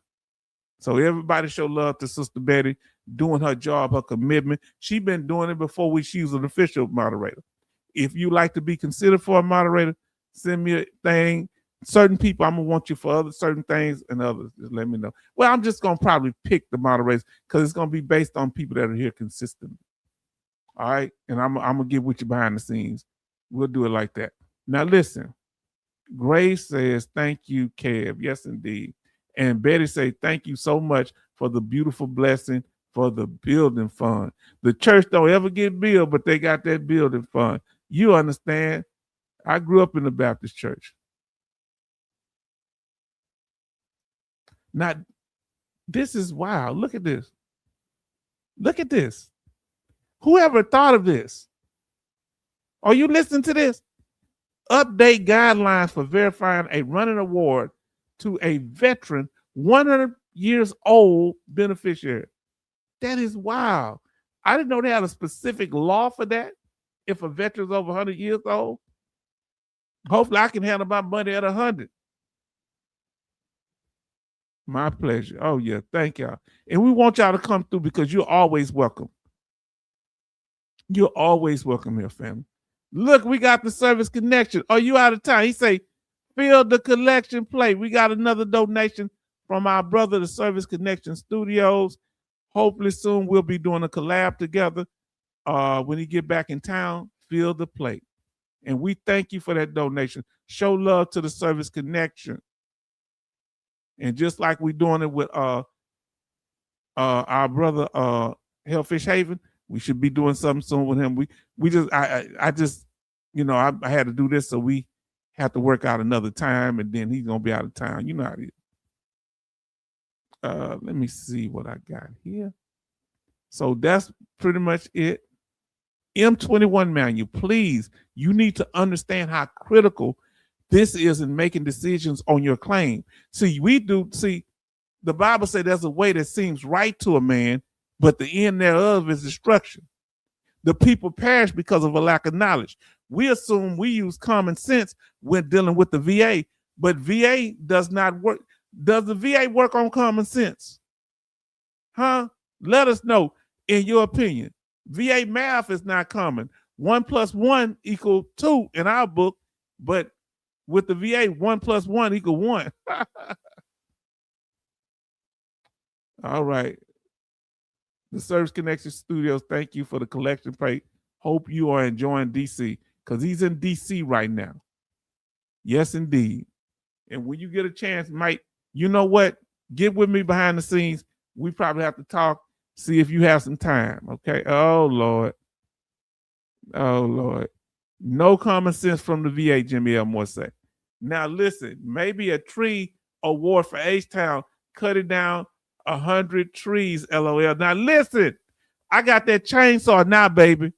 So everybody show love to Sister Betty doing her job, her commitment. She's been doing it before she was an official moderator. If you like to be considered for a moderator, send me a thing. Certain people, I'm gonna want you for other certain things, and others just let me know. Well, I'm just gonna probably pick the moderators because it's gonna be based on people that are here consistently. All right, and I'm gonna get with you behind the scenes. We'll do it like that. Now listen, Grace says thank you, Kev. Yes, indeed. And Betty say thank you so much for the beautiful blessing for the building fund. The church don't ever get billed, but they got that building fund. You understand? I grew up in the Baptist church. Now, this is wild. Look at this. Look at this. Whoever thought of this? Are you listening to this? Update guidelines for verifying a running award to a veteran 100 years old beneficiary. That is wild. I didn't know they had a specific law for that. If a veteran's over 100 years old, hopefully I can handle my money at 100. My pleasure. Oh, yeah. Thank y'all. And we want y'all to come through because you're always welcome. You're always welcome here, family. Look, we got the service connection. Are you out of time? He say, fill the collection plate. We got another donation from our brother, the Service Connection Studios. Hopefully soon we'll be doing a collab together. When he get back in town, fill the plate. And we thank you for that donation. Show love to the Service Connection. And just like we're doing it with our brother Hellfish Haven, we should be doing something soon with him. I just, I had to do this, so we have to work out another time, and then he's gonna be out of town. You know how it is. Let me see what I got here. So that's pretty much it. M21 manual, please, you need to understand how critical this is in making decisions on your claim. See, the Bible says there's a way that seems right to a man, but the end thereof is destruction. The people perish because of a lack of knowledge. We assume we use common sense when dealing with the VA, but VA does not work. Does the VA work on common sense? Huh? Let us know, in your opinion. VA math is not common. 1 + 1 = 2 in our book, but with the VA, 1 + 1 = 1. All right. The Service Connection Studios, thank you for the collection plate. Hope you are enjoying DC, because he's in DC right now. Yes, indeed. And when you get a chance, Mike, you know what? Get with me behind the scenes. We probably have to talk, see if you have some time, okay? Oh, Lord. Oh, Lord. No common sense from the VA, Jimmy Elmore say. Now, listen, maybe a tree award for H-Town, cutting down 100 trees, LOL. Now, listen, I got that chainsaw now, baby.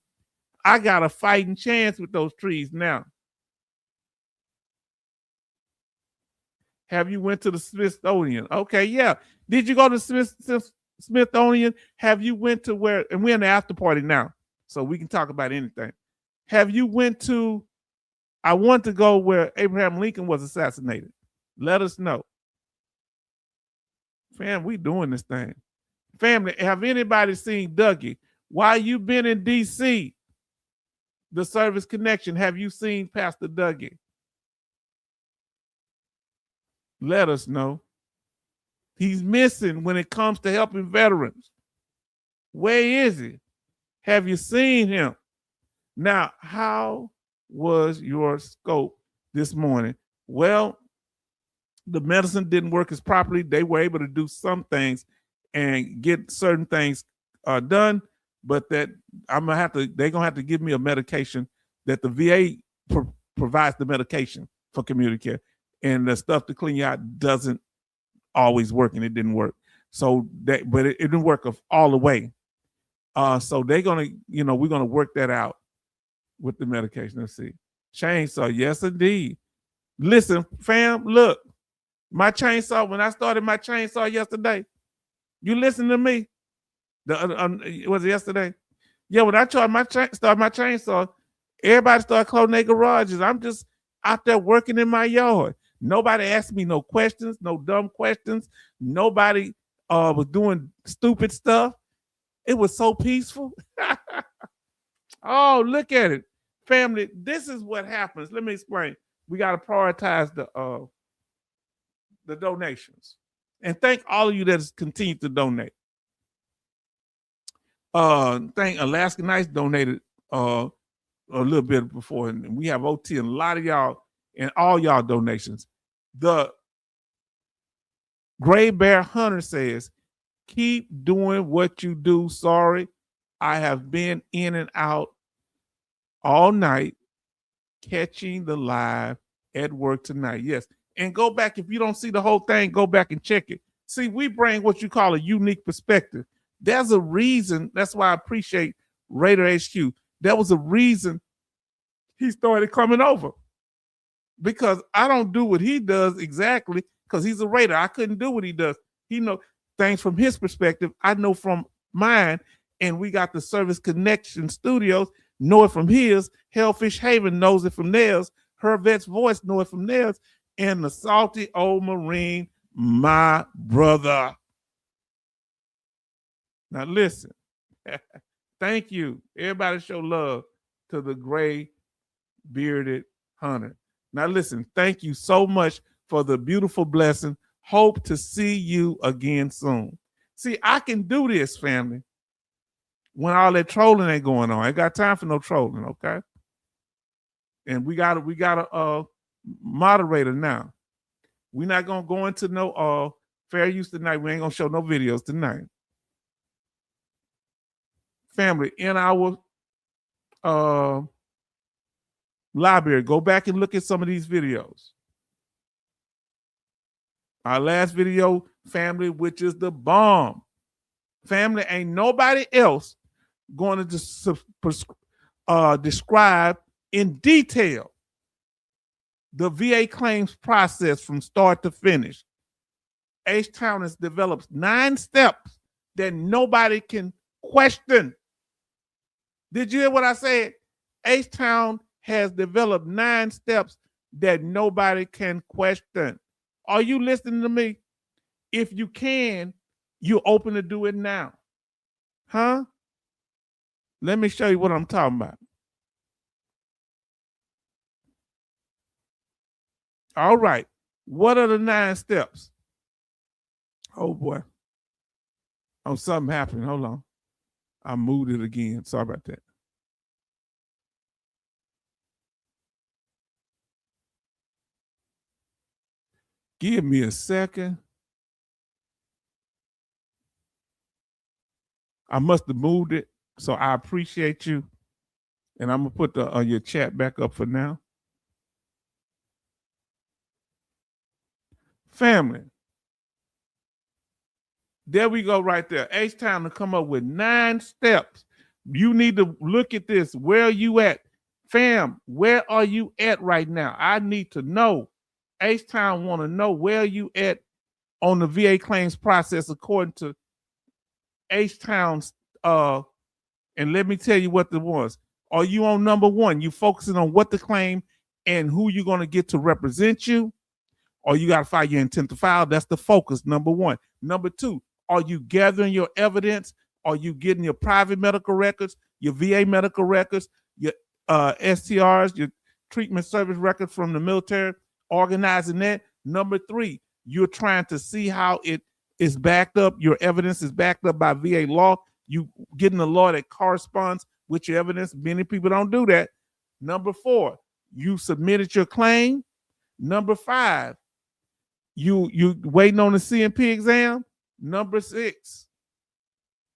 I got a fighting chance with those trees now. Have you went to the Smithsonian? Okay, yeah. Did you go to Smithsonian? Have you went to where, and we're in the after party now, so we can talk about anything. Have you went to, I want to go where Abraham Lincoln was assassinated. Let us know. Fam, we doing this thing. Family, have anybody seen Dougie? While you've been in D.C., the Service Connection, have you seen Pastor Dougie? Let us know. He's missing when it comes to helping veterans. Where is he? Have you seen him? Now, how was your scope this morning? Well, the medicine didn't work as properly. They were able to do some things and get certain things done, but that they're gonna have to give me a medication that the VA provides the medication for community care, and the stuff to clean you out doesn't always work, and it didn't work. So but it didn't work all the way. So they're gonna, we're gonna work that out with the medication. Let's see. Chainsaw, yes indeed. Listen, fam, look, my chainsaw, when I started my chainsaw yesterday, you listen to me. Was it yesterday? Yeah, when I started my chainsaw, everybody started closing their garages. I'm just out there working in my yard. Nobody asked me no questions, no dumb questions. Nobody was doing stupid stuff. It was so peaceful. Oh, look at it. Family, this is what happens. Let me explain. We got to prioritize the donations. And thank all of you that has continued to donate. Thank Alaska Nights donated a little bit before, and we have OT and a lot of y'all and all y'all donations. The Gray Bear Hunter says, keep doing what you do. Sorry, I have been in and out all night catching the live at work tonight. Yes. And go back, if you don't see the whole thing, go back and check it. See, we bring what you call a unique perspective. There's a reason. That's why I appreciate Raider HQ. There was a reason he started coming over, because I don't do what he does exactly, because he's a Raider. I couldn't do what he does. He knows things from his perspective. I know from mine, and we got the Service Connection Studios, know it from his. Hellfish Haven knows it from theirs. Her Vet's Voice know it from theirs. And the Salty Old Marine, my brother. Now listen, thank you. Everybody show love to the Gray Bearded Hunter. Now listen, thank you so much for the beautiful blessing. Hope to see you again soon. See, I can do this, family, when all that trolling ain't going on. I ain't got time for no trolling, okay? And we got a moderator now. We're not gonna go into no fair use tonight. We ain't gonna show no videos tonight. Family, in our library, go back and look at some of these videos. Our last video, family, which is the bomb. Family, ain't nobody else going to describe in detail the VA claims process from start to finish. H-Town has developed 9 steps that nobody can question. Did you hear what I said? H-Town has developed 9 steps that nobody can question. Are you listening to me? If you can, you're open to do it now. Huh? Let me show you what I'm talking about. All right. What are the 9 steps? Oh, boy. Oh, something happened. Hold on. I moved it again. Sorry about that. Give me a second. I must have moved it, so I appreciate you. And I'm going to put your chat back up for now. Family. There we go right there. H-Town to come up with 9 steps. You need to look at this. Where are you at? Fam, where are you at right now? I need to know. H-Town want to know where you at on the VA claims process according to H-Town's, and let me tell you what it was. Are you on number 1? You focusing on what to claim and who you're going to get to represent you? Or you got to file your intent to file? That's the focus, number 1. Number 2, Are you gathering your evidence? Are you getting your private medical records, your VA medical records, your STRs, your treatment service records from the military, organizing that? Number 3, you're trying to see how it is backed up. Your evidence is backed up by VA law. You getting a law that corresponds with your evidence. Many people don't do that. Number 4, you submitted your claim. Number 5, you waiting on the CMP exam. Number 6,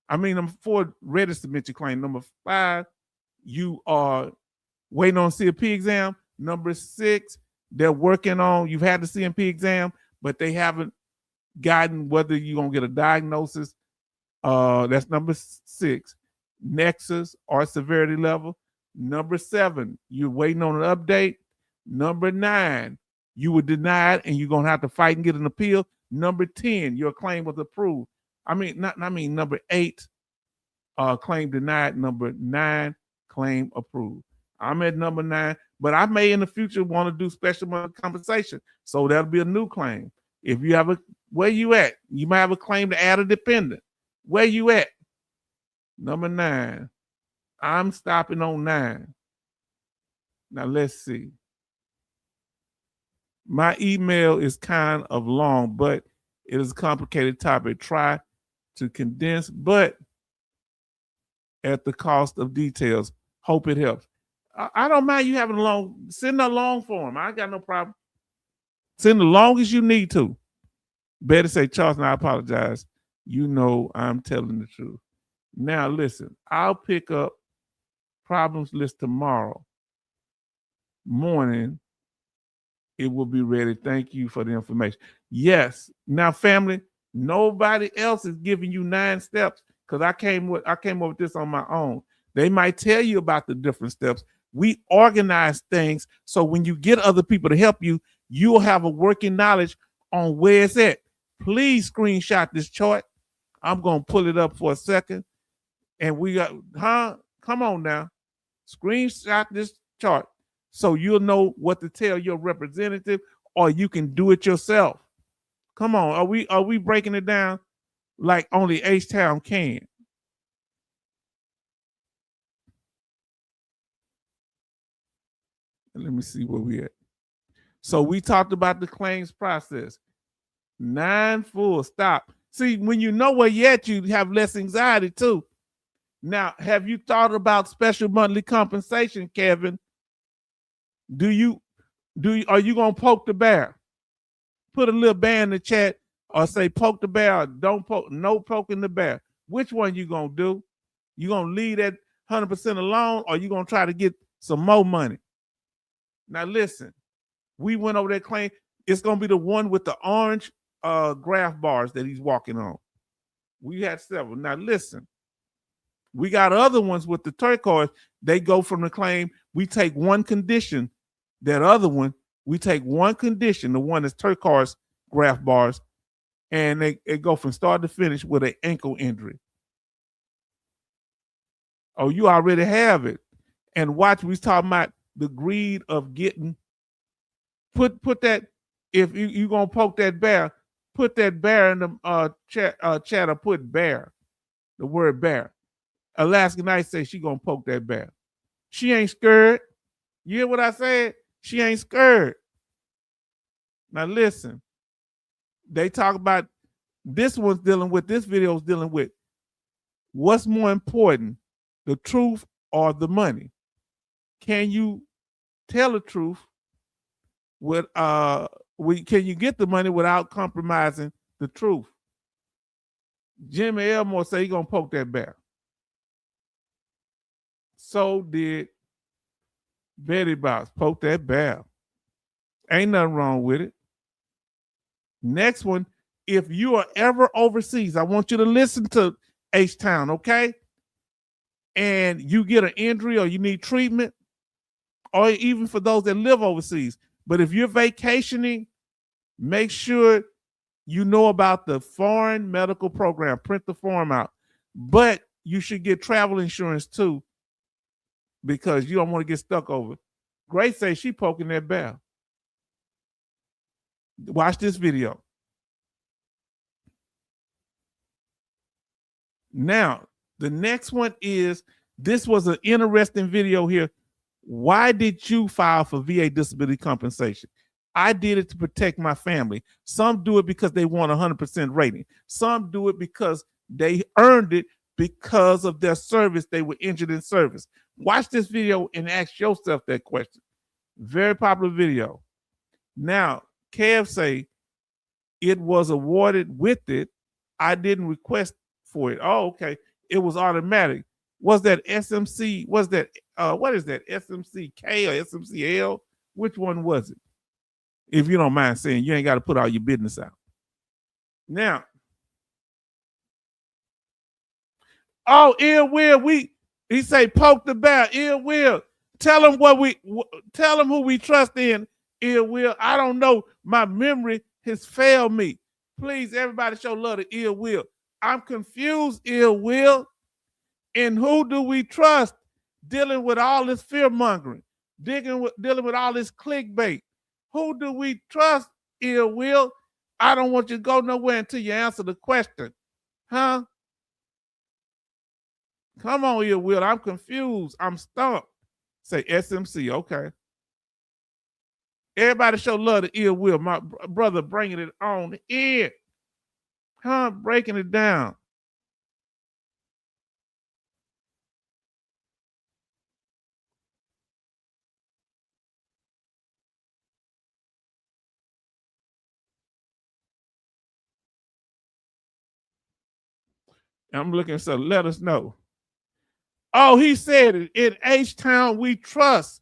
number 4, ready to submit your claim. Number 5, you are waiting on CMP exam. Number 6, they're working on, you've had the CMP exam, but they haven't gotten whether you're going to get a diagnosis. That's number 6, nexus or severity level. Number 7, you're waiting on an update. Number 9, you were denied and you're going to have to fight and get an appeal. Number 10, your claim was approved. Number 8, claim denied. Number 9, claim approved. I'm at number 9, but I may in the future want to do special monthly compensation. So that'll be a new claim. If you have where you at? You might have a claim to add a dependent. Where you at? Number 9. I'm stopping on 9. Now let's see. My email is kind of long, but it is a complicated topic. Try to condense, but at the cost of details. Hope it helps. I don't mind you having send a long form. I got no problem. Send the longest you need to. Better say, Charles, and I apologize. You know I'm telling the truth. Now listen, I'll pick up problems list tomorrow morning. It will be ready. Thank you for the information. Yes. Now, family, nobody else is giving you 9 steps because I came up with this on my own. They might tell you about the different steps. We organize things so when you get other people to help you, you'll have a working knowledge on where it's at. Please screenshot this chart. I'm going to pull it up for a second. And we got, come on now. Screenshot this chart so you'll know what to tell your representative, or you can do it yourself. Come on. Are we breaking it down like only H-Town can? Let me see where we at. So we talked about the claims process. 9 full stop. See, when you know where you're at, you have less anxiety too. Now, have you thought about special monthly compensation, Kevin? Are you gonna poke the bear? Put a little bear in the chat or say poke the bear or don't poke, no poking the bear. Which one you gonna do? You gonna leave that 100% alone, or you gonna try to get some more money? Now listen, we went over that claim. It's gonna be the one with the orange graph bars that he's walking on. We had several. Now listen, we got other ones with the turquoise. They go from the claim. We take one condition. That other one, we take one condition, the one that's turquoise graph bars, and they go from start to finish with an ankle injury. Oh, you already have it. And watch, we talking about the greed of getting. Put that, if you gonna poke that bear, put that bear in the chat or put bear, the word bear. Alaska Knight says she gonna poke that bear. She ain't scared. You hear what I said? She ain't scared. Now listen, they talk about this video is dealing with what's more important, the truth or the money? Can you tell the truth with can you get the money without compromising the truth? Jimmy Elmore say he gonna poke that bear. So did Betty Box. Poke that bear. Ain't nothing wrong with it. Next one, if you are ever overseas, I want you to listen to H-Town, okay? And you get an injury or you need treatment, or even for those that live overseas. But if you're vacationing, make sure you know about the foreign medical program. Print the form out. But you should get travel insurance too, because you don't want to get stuck over. Grace says she poking that bear. Watch this video. Now, the next one is, this was an interesting video here. Why did you file for VA disability compensation? I did it to protect my family. Some do it because they want 100% rating. Some do it because they earned it because of their service. They were injured in service. Watch this video and ask yourself that question. Very popular video. Now, Kev say it was awarded with it. I didn't request for it. Oh, okay. It was automatic. Was that SMC? Was that what is that? SMCK or SMCL? Which one was it? If you don't mind saying, you ain't got to put all your business out. Now, oh, Ill Will, he say poke the bear. Ill Will, tell him who we trust in. Ill Will, I don't know. My memory has failed me. Please, everybody, show love to Ill Will. I'm confused, Ill Will. And who do we trust dealing with all this fear mongering, dealing with all this clickbait? Who do we trust, Ill Will? I don't want you to go nowhere until you answer the question. Huh? Come on, Ill Will. I'm confused. I'm stumped. Say SMC. Okay. Everybody show love to Ill Will. My brother bringing it on in. Huh? Breaking it down. I'm looking, so let us know. Oh, he said it. In H-Town, we trust.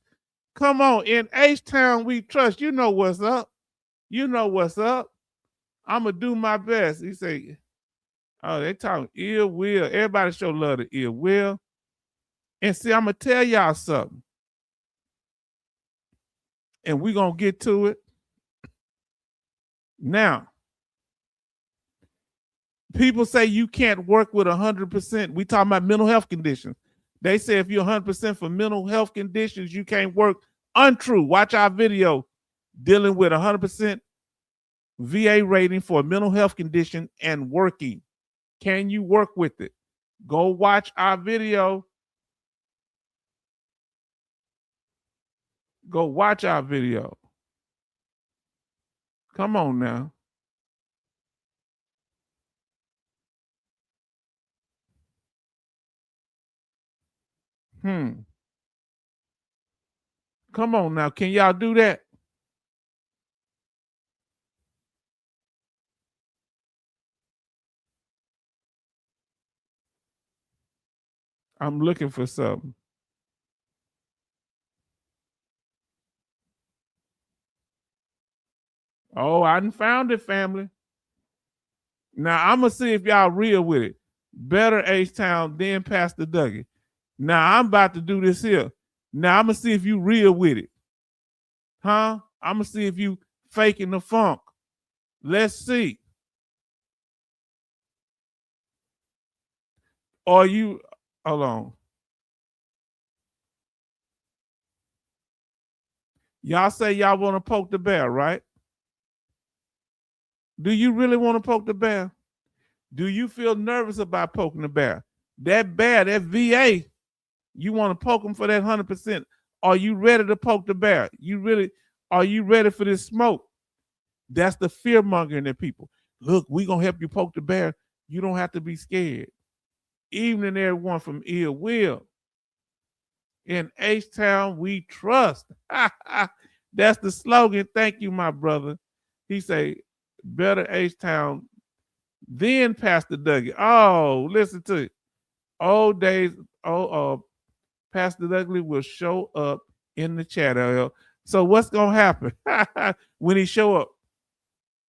Come on. In H-Town, we trust. You know what's up. You know what's up. I'm going to do my best. He said, oh, they talking Ill Will. Everybody show love to Ill Will. And see, I'm going to tell y'all something. And we're going to get to it. Now, people say you can't work with 100%. We talking about mental health conditions. They say if you're 100% for mental health conditions, you can't work. Untrue. Watch our video dealing with 100% VA rating for a mental health condition and working. Can you work with it? Go watch our video. Go watch our video. Come on now. Come on now. Can y'all do that? I'm looking for something. Oh, I done found it, family. Now, I'm going to see if y'all real with it. Better H-Town, then Pastor Dougie. Now, I'm about to do this here. Now, I'm going to see if you real with it. Huh? I'm going to see if you faking the funk. Let's see. Or you, hold on. Y'all say y'all want to poke the bear, right? Do you really want to poke the bear? Do you feel nervous about poking the bear? That bear, that VA, you want to poke them for that 100%. Are you ready to poke the bear? Are you ready for this smoke? That's the fear mongering in people. Look, we gonna help you poke the bear. You don't have to be scared. Even and everyone from Ill Will. In H-Town, we trust. That's the slogan. Thank you, my brother. He say, better H-Town, then Pastor Dougie. Oh, listen to it. Old days, Pastor Dougie will show up in the chat. So what's going to happen when he show up?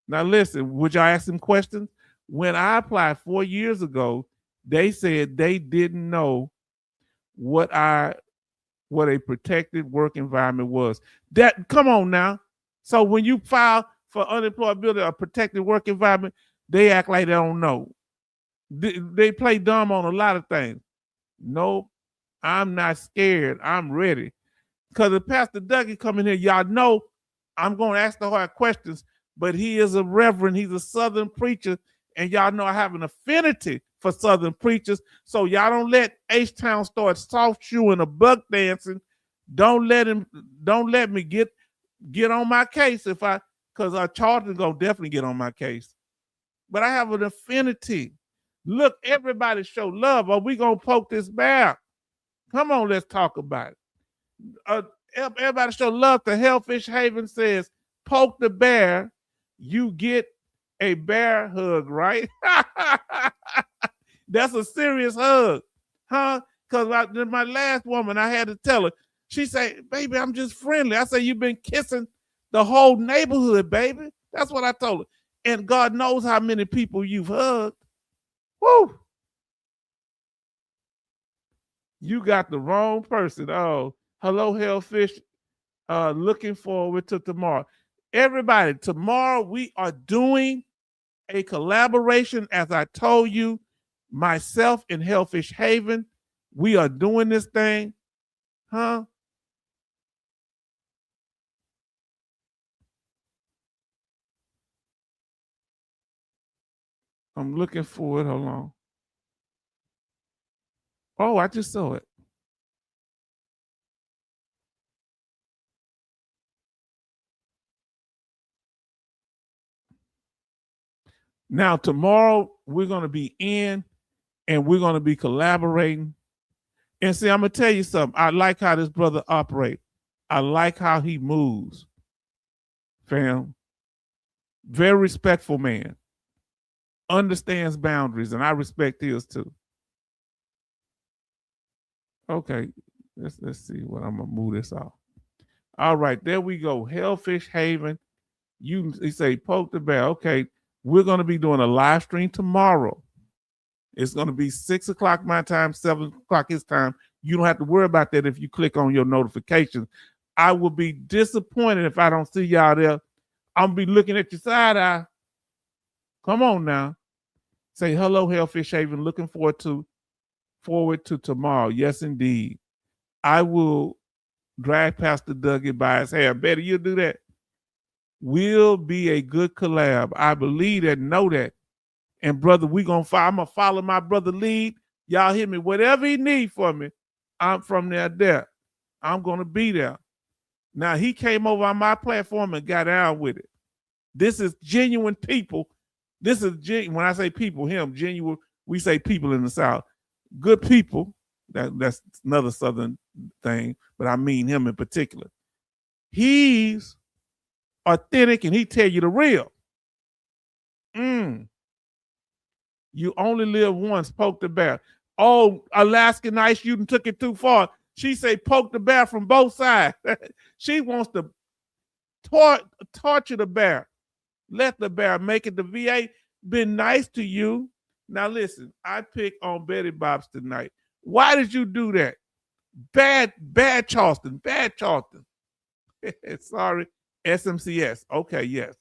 Now listen, would y'all ask him questions? When I applied 4 years ago, they said they didn't know what a protected work environment was. That, come on now. So when you file for unemployability or protected work environment, they act like they don't know. They play dumb on a lot of things. Nope, I'm not scared. I'm ready. Because if Pastor Dougie come in here, y'all know I'm going to ask the hard questions, but he is a reverend. He's a Southern preacher, and y'all know I have an affinity for Southern preachers. So y'all don't let H-Town start soft shoeing or buck dancing. Don't let me get on my case because Charlton gonna definitely get on my case. But I have an affinity. Look, everybody show love, or we gonna poke this bear. Come on, let's talk about it. Everybody show love to Hellfish Haven says, poke the bear, you get a bear hug, right? That's a serious hug, huh? Because my last woman, I had to tell her, she said, baby, I'm just friendly. I said, you've been kissing the whole neighborhood, baby. That's what I told her. And God knows how many people you've hugged. Woo! You got the wrong person. Oh, hello, Hellfish. Looking forward to tomorrow. Everybody, tomorrow we are doing a collaboration, as I told you, myself and Hellfish Haven. We are doing this thing, huh? I'm looking for it. Hold on. Oh, I just saw it. Now, tomorrow we're going to be in and we're going to be collaborating. And see, I'm going to tell you something. I like how this brother operates. I like how he moves, fam. Very respectful man. Understands boundaries, and I respect his too. Okay, let's see what I'm gonna move this off. All right, there we go. Hellfish Haven. You say poke the bear. Okay, we're gonna be doing a live stream tomorrow. It's gonna be 6 o'clock my time, 7 o'clock his time. You don't have to worry about that if you click on your notifications. I will be disappointed if I don't see y'all there. I'm gonna be looking at your side eye. Come on now. Say hello, Hellfish Haven. Looking forward to tomorrow. Yes, indeed. I will drag Pastor Dougie by his hair. Betty, you'll do that. Will be a good collab. I believe that, know that. And brother, I'm gonna follow my brother lead. Y'all hear me? Whatever he need for me, I'm from there. I'm gonna be there. Now he came over on my platform and got down with it. This is genuine people. This is when I say people, him, genuine, we say people in the South. Good people. That's another Southern thing, but I mean him in particular. He's authentic and he tell you the real. You only live once, poke the bear. Oh, Alaskan Ice, you took it too far. She say poke the bear from both sides. She wants to torture the bear. Let the bear make it. The VA been nice to you. Now listen, I pick on Betty Bobs tonight. Why did you do that? Bad Charleston. Sorry, SMCS. Okay, yes.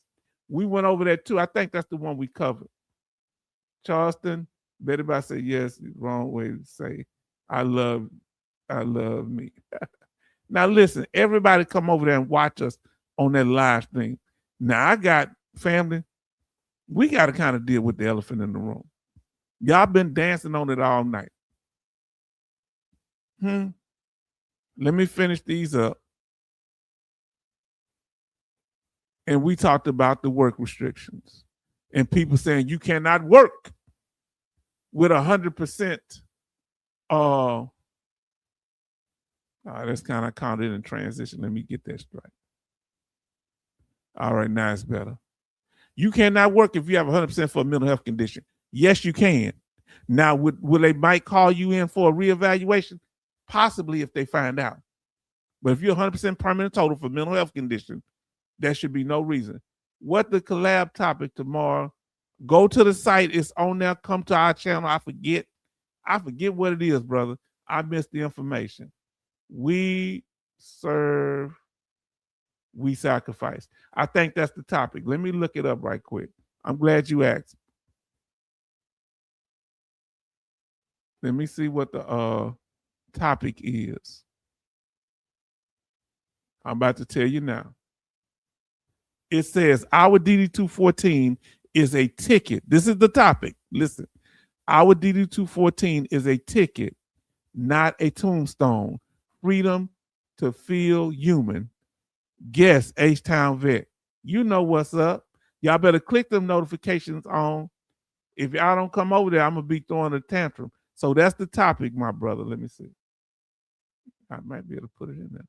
We went over that too. I think that's the one we covered. Charleston, Betty Bobs said yes, wrong way to say I love me. Now listen, everybody come over there and watch us on that live thing. Now I got family, we got to kind of deal with the elephant in the room. Y'all been dancing on it all night. Let me finish these up. And we talked about the work restrictions and people saying you cannot work with 100%. That's kind of counted in transition. Let me get that straight. All right, now it's better. You cannot work if you have 100% for a mental health condition. Yes, you can. Now, will they might call you in for a reevaluation? Possibly if they find out. But if you're 100% permanent total for mental health condition, there should be no reason. What the collab topic tomorrow? Go to the site. It's on there. Come to our channel. I forget what it is, brother. I missed the information. We serve, we sacrifice. I think that's the topic. Let me look it up right quick. I'm glad you asked. Let me see what the topic is. I'm about to tell you now. It says our DD214 is a ticket. This is the topic. Listen. Our DD 214 is a ticket, not a tombstone. Freedom to feel human. Guest, H-Town Vet. You know what's up. Y'all better click them notifications on. If y'all don't come over there, I'm going to be throwing a tantrum. So that's the topic, my brother. Let me see. I might be able to put it in there.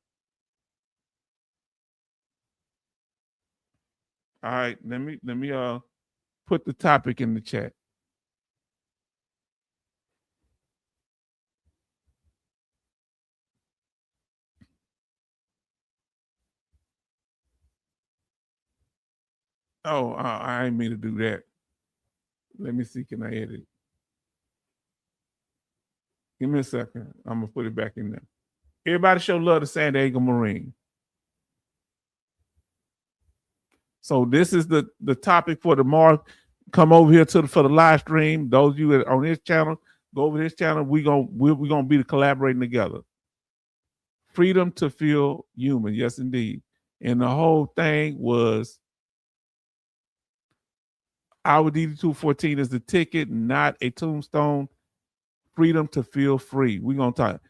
All right, let me put the topic in the chat. Oh, I didn't mean to do that. Let me see. Can I edit it? Give me a second. I'm gonna put it back in there. Everybody show love to San Diego Marine. So this is the topic for tomorrow. Come over here for the live stream. Those of you that are on this channel, go over this channel. We're gonna be collaborating together. Freedom to feel human. Yes, indeed. And the whole thing was our DD 214 is the ticket, not a tombstone. Freedom to feel free. We're gonna talk.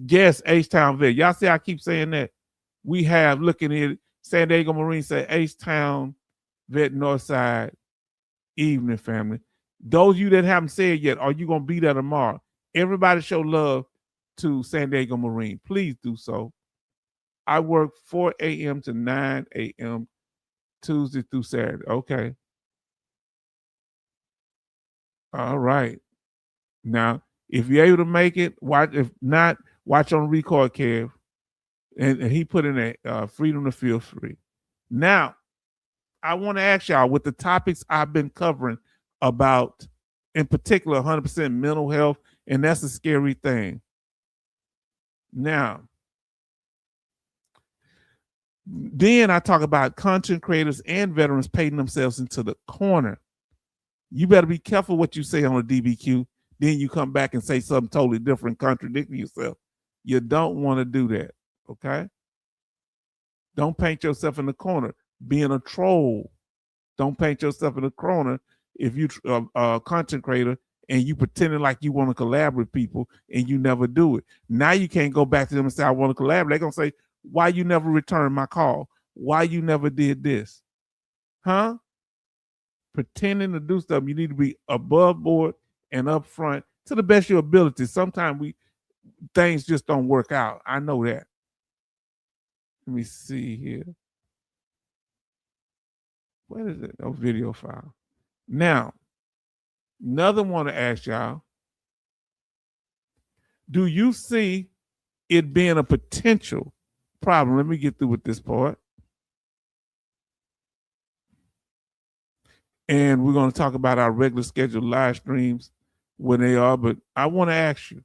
Yes, H-Town Vet. Y'all see I keep saying that. We have looking at it. San Diego Marine say H-Town Vet Northside evening family. Those of you that haven't said yet, are you gonna be there tomorrow? Everybody show love to San Diego Marine. Please do so. I work 4 a.m. to 9 a.m. Tuesday through Saturday. Okay. All right. Now, if you're able to make it, watch. If not, watch on record, Kev. And he put in a freedom to feel free. Now, I want to ask y'all with the topics I've been covering about, in particular, 100% mental health, and that's a scary thing. Now, then I talk about content creators and veterans painting themselves into the corner. You better be careful what you say on a DBQ. Then you come back and say something totally different, contradicting yourself. You don't want to do that, okay? Don't paint yourself in the corner. Being a troll. Don't paint yourself in the corner if you a content creator and you pretending like you want to collaborate with people and you never do it. Now you can't go back to them and say, I want to collaborate. They're going to say, why you never returned my call? Why you never did this? Huh? Pretending to do stuff. You need to be above board and upfront to the best of your ability. Sometimes things just don't work out. I know that. Let me see here. What is it? Oh, video file. Now, another one to ask y'all. Do you see it being a potential problem? Let me get through with this part. And we're going to talk about our regular scheduled live streams when they are. But I want to ask you,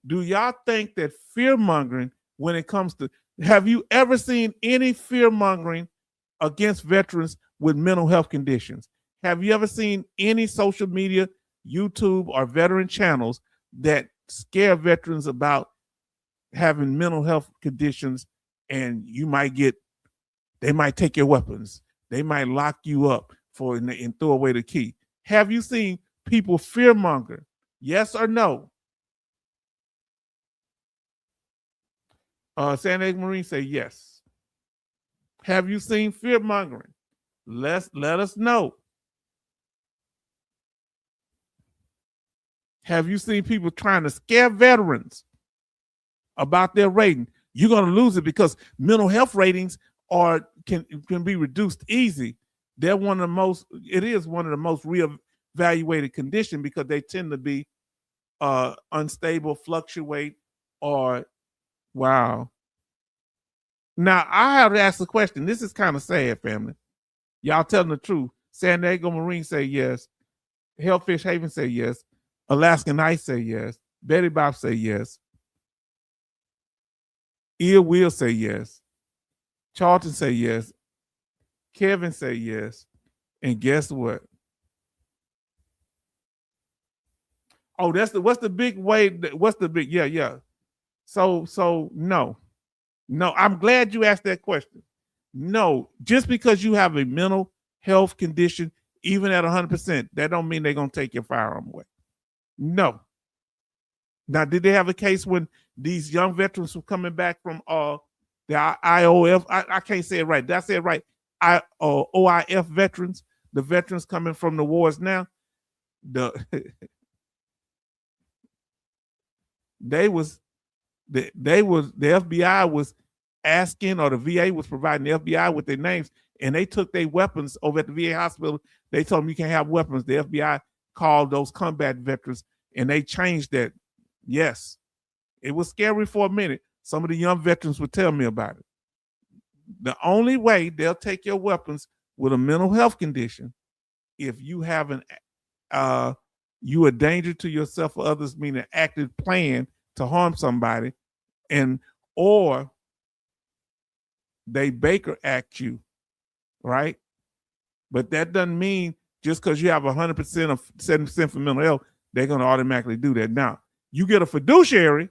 do y'all think that fear mongering, when it comes to, have you ever seen any fear mongering against veterans with mental health conditions? Have you ever seen any social media, YouTube, or veteran channels that scare veterans about having mental health conditions, and they might take your weapons, they might lock you up and throw away the key? Have you seen people fearmonger? Yes or no? San Diego Marine say yes. Have you seen fearmongering? Let us know. Have you seen people trying to scare veterans about their rating? You're going to lose it because mental health ratings can be reduced easy. They're it is one of the most reevaluated condition because they tend to be unstable, fluctuate, or wow. Now I have to ask the question. This is kind of sad, family. Y'all telling the truth. San Diego Marine say yes. Hellfish Haven say yes. Alaskan Ice say yes. Betty Bob say yes. Ear Will say yes. Charlton say yes. Kevin say yes. And guess what? Oh, what's the big way? What's the big? Yeah. So no. I'm glad you asked that question. No, just because you have a mental health condition, even at 100%, that don't mean they're gonna take your firearm away. No. Now, did they have a case when these young veterans were coming back from the IOF? I can't say it right. Did I say it right? OIF veterans, the veterans coming from the wars now. The the FBI was asking, or the VA was providing the FBI with their names, and they took their weapons over at the VA hospital. They told them you can't have weapons. The FBI called those combat veterans, and they changed that. Yes, it was scary for a minute. Some of the young veterans would tell me about it. The only way they'll take your weapons with a mental health condition, if you have you a danger to yourself or others, meaning an active plan to harm somebody, or they Baker Act you, right? But that doesn't mean just because you have 100% of 70% for mental health, they're going to automatically do that. Now, you get a fiduciary,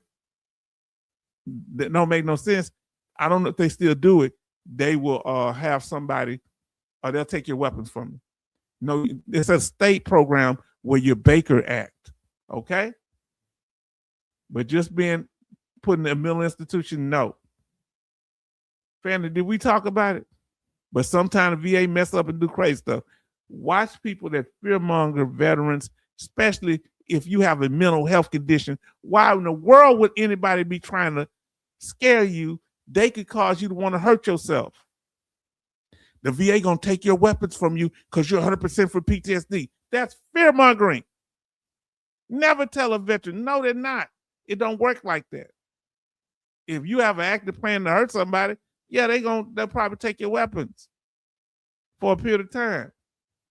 that don't make no sense. I don't know if they still do it. They will have somebody, or they'll take your weapons from you. No, it's a state program where you Baker Act, okay? But just being put in a mental institution, no. Family, did we talk about it? But sometimes the VA mess up and do crazy stuff. Watch people that fearmonger veterans, especially if you have a mental health condition. Why in the world would anybody be trying to scare you? They could cause you to want to hurt yourself. The VA gonna take your weapons from you because you're 100% for PTSD. That's fear mongering. Never tell a veteran, no, they're not. It don't work like that. If you have an active plan to hurt somebody, yeah, they'll probably take your weapons for a period of time.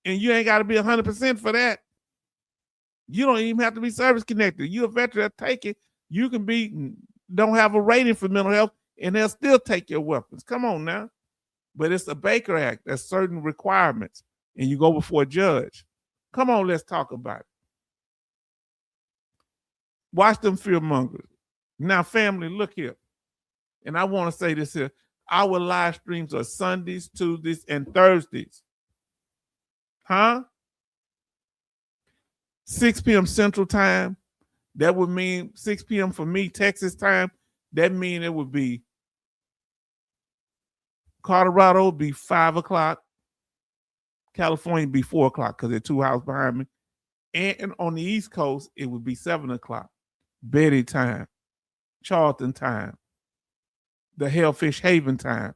And you ain't got to be 100% for that. You don't even have to be service connected. You're a veteran, they'll take it. You can don't have a rating for mental health, and they'll still take your weapons. Come on now. But it's a Baker Act. There's certain requirements, and you go before a judge. Come on, let's talk about it. Watch them fear mongers. Now, family, look here. And I want to say this here. Our live streams are Sundays, Tuesdays, and Thursdays. 6 p.m. Central Time. That would mean 6 p.m. for me, Texas time. That means it would be Colorado would be 5 o'clock. California would be 4 o'clock because they're 2 hours behind me. And on the East Coast, it would be 7 o'clock. Betty time. Charlton time. The Hellfish Haven time.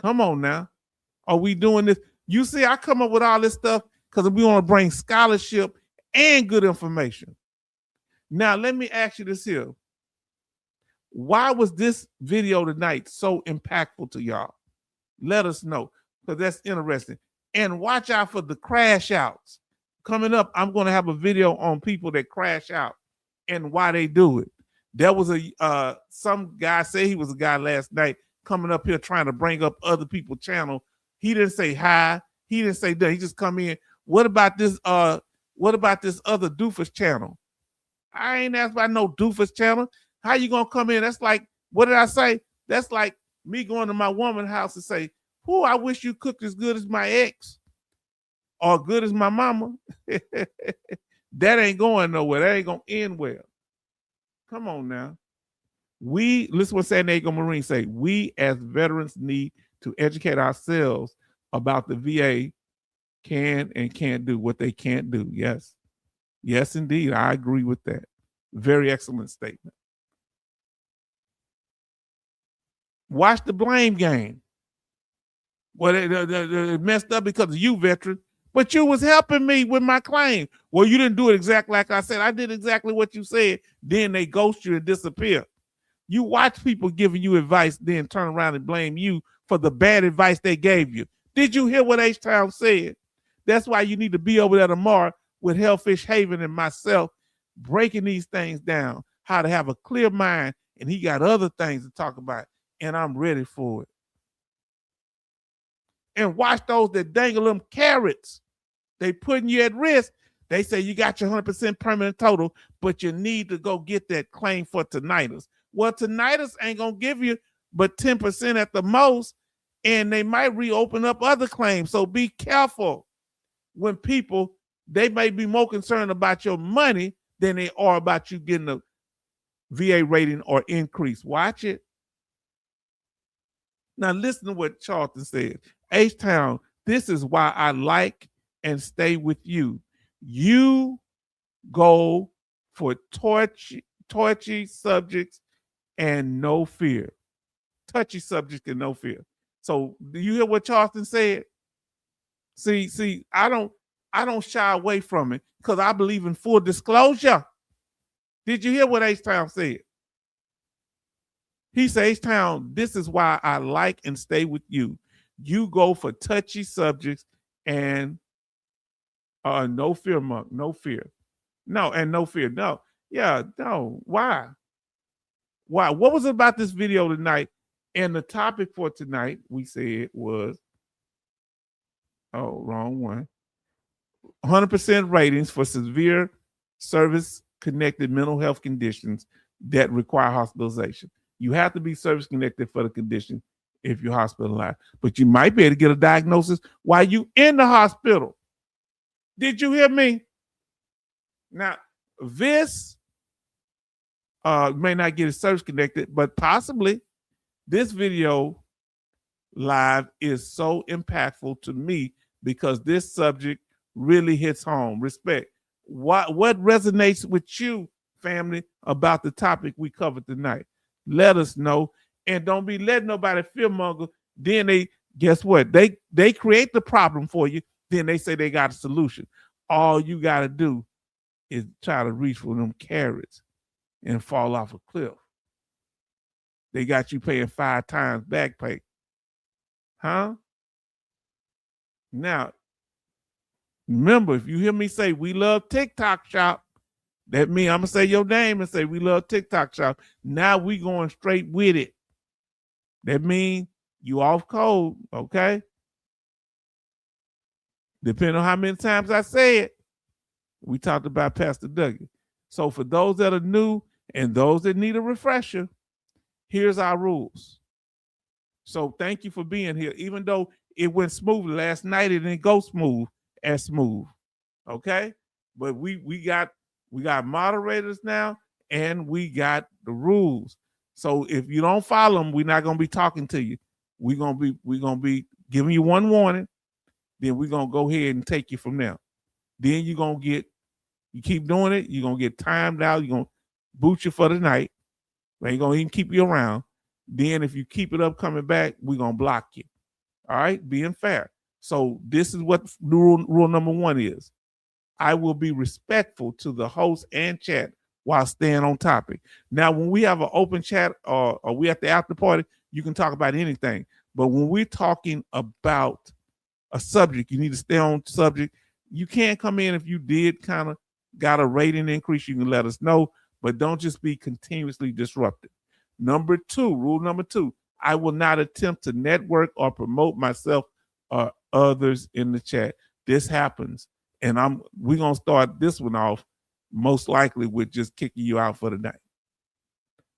Come on now. Are we doing this? You see, I come up with all this stuff because we want to bring scholarship and good information. Now, let me ask you this here. Why was this video tonight so impactful to y'all? Let us know, because that's interesting. And watch out for the crash outs. Coming up, I'm going to have a video on people that crash out and why they do it. There was some guy, say he was a guy last night, coming up here trying to bring up other people's channel. He didn't say hi. He didn't say that. He just come in. What about this other doofus channel? I ain't asked about no doofus channel. How you gonna come in? That's like, what did I say? That's like me going to my woman's house and say, "Who, I wish you cooked as good as my ex or good as my mama." That ain't going nowhere. That ain't gonna end well. Come on now. Listen what San Diego Marine say. We as veterans need to educate ourselves about the VA can and can't do, what they can't do. Yes. Yes, indeed. I agree with that. Very excellent statement. Watch the blame game. Well, they messed up because of you, veteran. But you was helping me with my claim. Well, you didn't do it exactly like I said. I did exactly what you said. Then they ghost you and disappear. You watch people giving you advice, then turn around and blame you for the bad advice they gave you. Did you hear what H-Town said? That's why you need to be over there tomorrow with Hellfish Haven and myself, breaking these things down, how to have a clear mind, and he got other things to talk about, and I'm ready for it. And watch those that dangle them carrots. They putting you at risk. They say you got your 100% permanent total, but you need to go get that claim for tinnitus. Well, tinnitus ain't going to give you but 10% at the most, and they might reopen up other claims. So be careful when people, they may be more concerned about your money than they are about you getting a VA rating or increase. Watch it. Now listen to what Charlton said. H-Town, this is why I like and stay with you. You go for touchy subjects and no fear. Touchy subjects and no fear. So do you hear what Charlton said? See, I don't shy away from it because I believe in full disclosure. Did you hear what H-Town said? He says, H-Town, this is why I like and stay with you. You go for touchy subjects and no fear, Monk. No fear. No, and no fear. No. Yeah, no. Why? Why? What was it about this video tonight? And the topic for tonight, we said was, wrong one. 100% ratings for severe service-connected mental health conditions that require hospitalization. You have to be service-connected for the condition if you're hospitalized. But you might be able to get a diagnosis while you're in the hospital. Did you hear me? Now, this may not get it service-connected, but possibly this video live is so impactful to me because this subject really hits home. Respect. What resonates with you, family, about the topic we covered tonight? Let us know. And don't be letting nobody fearmonger. Then they, guess what? They create the problem for you. Then they say they got a solution. All you got to do is try to reach for them carrots and fall off a cliff. They got you paying 5 times back pay. Huh? Now, remember, if you hear me say we love TikTok shop, that means I'm going to say your name and say we love TikTok shop. Now we going straight with it. That means you off code, okay? Depending on how many times I say it, we talked about Pastor Dougie. So for those that are new and those that need a refresher, here's our rules. So thank you for being here. Even though it went smoothly last night, it didn't go smooth, okay? But we got moderators now, and we got the rules. So if you don't follow them, we're not gonna be talking to you. We're gonna be giving you one warning. Then we're gonna go ahead and take you from there. Then you keep doing it, you're gonna get timed out, you're gonna boot you for the night. We ain't gonna even keep you around. Then if you keep it up coming back, we're gonna block you. All right, being fair. So this is what rule number 1 is. I will be respectful to the host and chat while staying on topic. Now, when we have an open chat or we at the after party, you can talk about anything. But when we're talking about a subject, you need to stay on subject. You can't come in if you did kind of got a rating increase, you can let us know, but don't just be continuously disrupted. Rule number 2, I will not attempt to network or promote myself or others in the chat. This happens, and we're gonna start this one off most likely with just kicking you out for the night.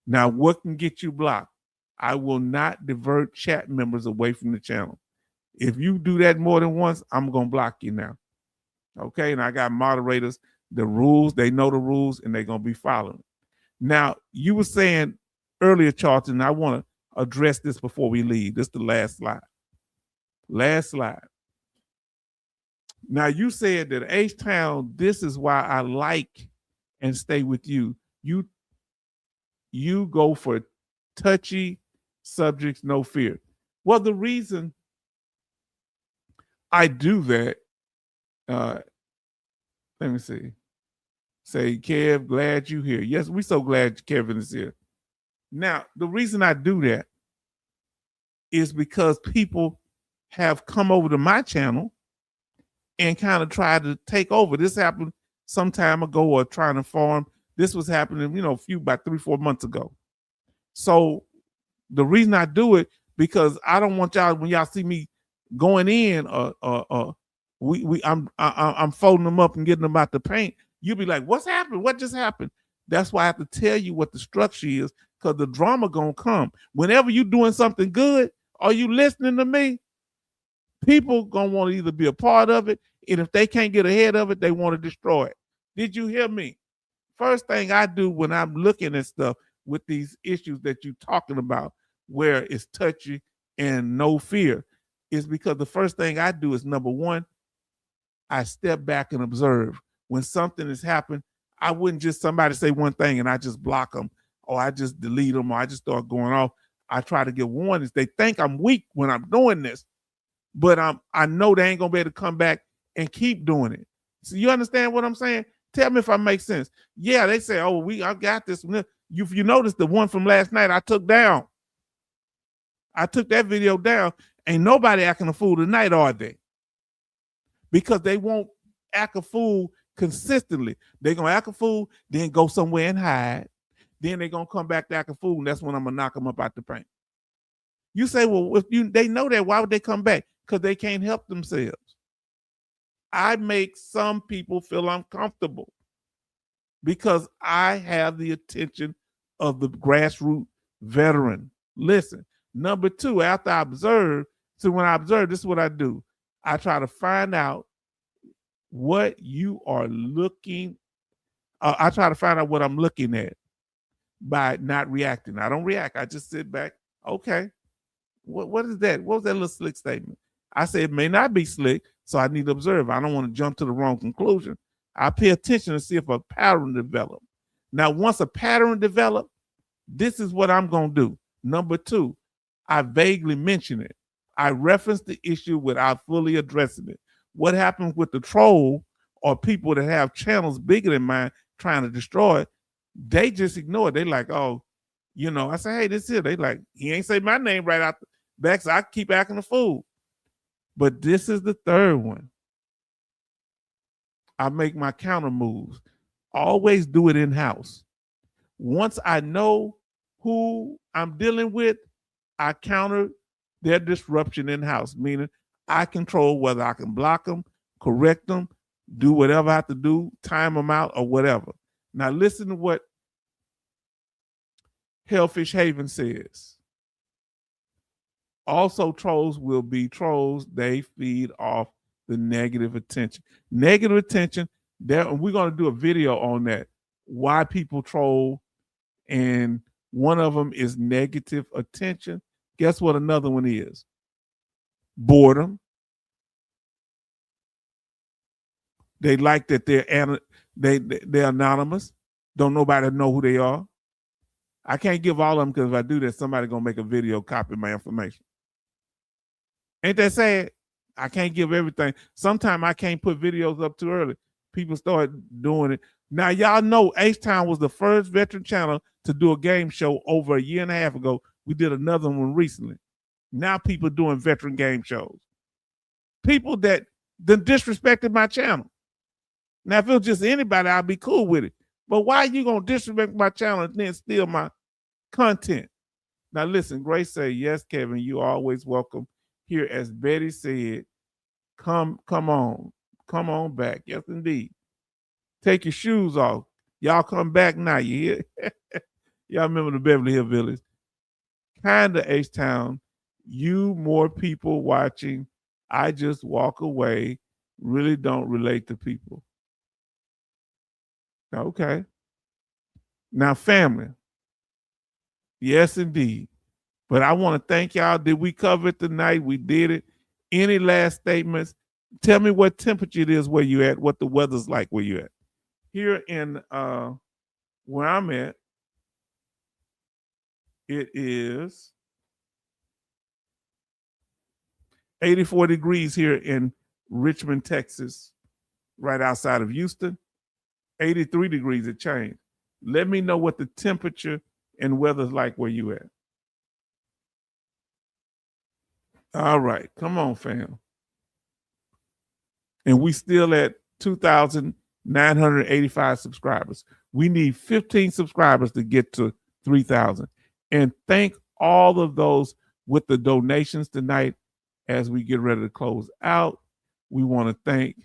Now, what can get you blocked? I will not divert chat members away from the channel. If you do that more than once, I'm gonna block you now. Okay, and I got moderators, the rules, they know the rules, and they're gonna be following. Now, you were saying earlier, Charlton, I want to address this before we leave. This is the last slide. Last slide. Now, you said that H-Town, this is why I like and stay with you. You go for touchy subjects, no fear. Well, the reason I do that, let me see. Say, Kev, glad you here. Yes, we're so glad Kevin is here. Now, the reason I do that is because people have come over to my channel and kind of tried to take over. This happened some time ago, or trying to farm. This was happening, about 3-4 months ago. So the reason I do it, because I don't want y'all, when y'all see me going in, I'm folding them up and getting them out the paint, you'll be like, what's happened? What just happened? That's why I have to tell you what the structure is, because the drama gonna come. Whenever you doing something good, are you listening to me? People gonna want to either be a part of it, and if they can't get ahead of it, they want to destroy it. Did you hear me? first thing I do when I'm looking at stuff with these issues that you're talking about, where it's touchy and no fear, is because the first thing I do is, number one, I step back and observe. When something has happened, I wouldn't just somebody say one thing and I just block them, or I just delete them, or I just start going off. I try to give warnings. They think I'm weak when I'm doing this, but I know they ain't gonna be able to come back and keep doing it. So you understand what I'm saying? Tell me if I make sense. Yeah, they say, "Oh, I got this." You notice the one from last night I took down. I took that video down. Ain't nobody acting a fool tonight, are they? Because they won't act a fool consistently. They're gonna act a fool, then go somewhere and hide. Then they're gonna come back to act a fool, and that's when I'm gonna knock them up out the paint. You say, well, if they know that, why would they come back? Because they can't help themselves. I make some people feel uncomfortable because I have the attention of the grassroots veteran. Listen, number two, after I observe, so when I observe, this is what I do. I try to find out what you are looking. I try to find out what I'm looking at by not reacting. I don't react. I just sit back. Okay. What is that? What was that little slick statement? I say it may not be slick, so I need to observe. I don't want to jump to the wrong conclusion. I pay attention to see if a pattern develops. Now, once a pattern develops, this is what I'm going to do. Number two, I vaguely mention it. I reference the issue without fully addressing it. What happens with the troll or people that have channels bigger than mine trying to destroy it, they just ignore it. They like, oh, I say, hey, this here. They like, he ain't say my name right out the back, so I keep acting a fool. But this is the third one. I make my counter moves. Always do it in-house. Once I know who I'm dealing with, I counter their disruption in-house, meaning I control whether I can block them, correct them, do whatever I have to do, time them out, or whatever. Now listen to what Hellfish Haven says. Also, trolls will be trolls. They feed off the negative attention. Negative attention, we're going to do a video on that, why people troll, and one of them is negative attention. Guess what another one is? Boredom. They like that they're anonymous. Don't nobody know who they are. I can't give all of them because if I do that, somebody going to make a video copy my information. Ain't that sad? I can't give everything. Sometimes I can't put videos up too early. People start doing it. Now, y'all know H-Town was the first veteran channel to do a game show over a year and a half ago. We did another one recently. Now people doing veteran game shows. People that disrespected my channel. Now, if it was just anybody, I'd be cool with it. But why are you going to disrespect my channel and then steal my content? Now, listen, Grace say, yes, Kevin, you are always welcome here. As Betty said, come on back. Yes, indeed. Take your shoes off. Y'all come back now. You hear? Y'all remember the Beverly Hills Village? Kinda H-Town. You more people watching. I just walk away. Really don't relate to people. Okay. Now, family. Yes, indeed. But I want to thank y'all. Did we cover it tonight? We did it. Any last statements? Tell me what temperature it is where you at, what the weather's like where you at. Here in where I'm at, it is 84 degrees here in Richmond, Texas, right outside of Houston. 83 degrees, it changed. Let me know what the temperature and weather's like where you at. All right, come on, fam. And we still at 2,985 subscribers. We need 15 subscribers to get to 3,000. And thank all of those with the donations tonight as we get ready to close out. We want to thank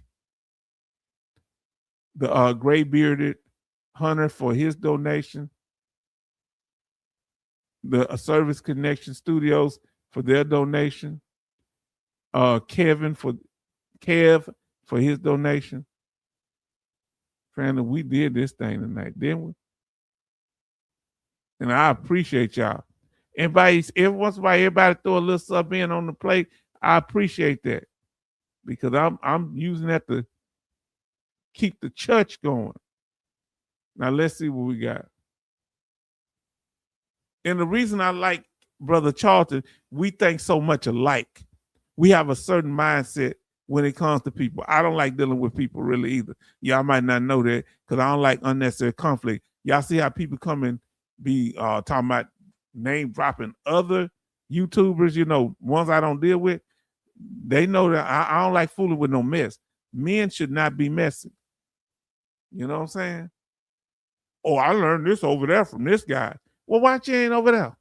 the gray-bearded Hunter for his donation, the Service Connection Studios for their donation, Kev for his donation, Family, we did this thing tonight, didn't we? And I appreciate y'all. Every once in a while, everybody throw a little sub in on the plate. I appreciate that because I'm using that to keep the church going. Now let's see what we got. And the reason I like Brother Charlton, we think so much alike. We have a certain mindset when it comes to people. I don't like dealing with people really either. Y'all might not know that because I don't like unnecessary conflict. Y'all see how people come and be talking about name dropping other YouTubers, ones I don't deal with. They know that I don't like fooling with no mess. Men should not be messy. You know what I'm saying? Oh, I learned this over there from this guy. Well, why you ain't over there?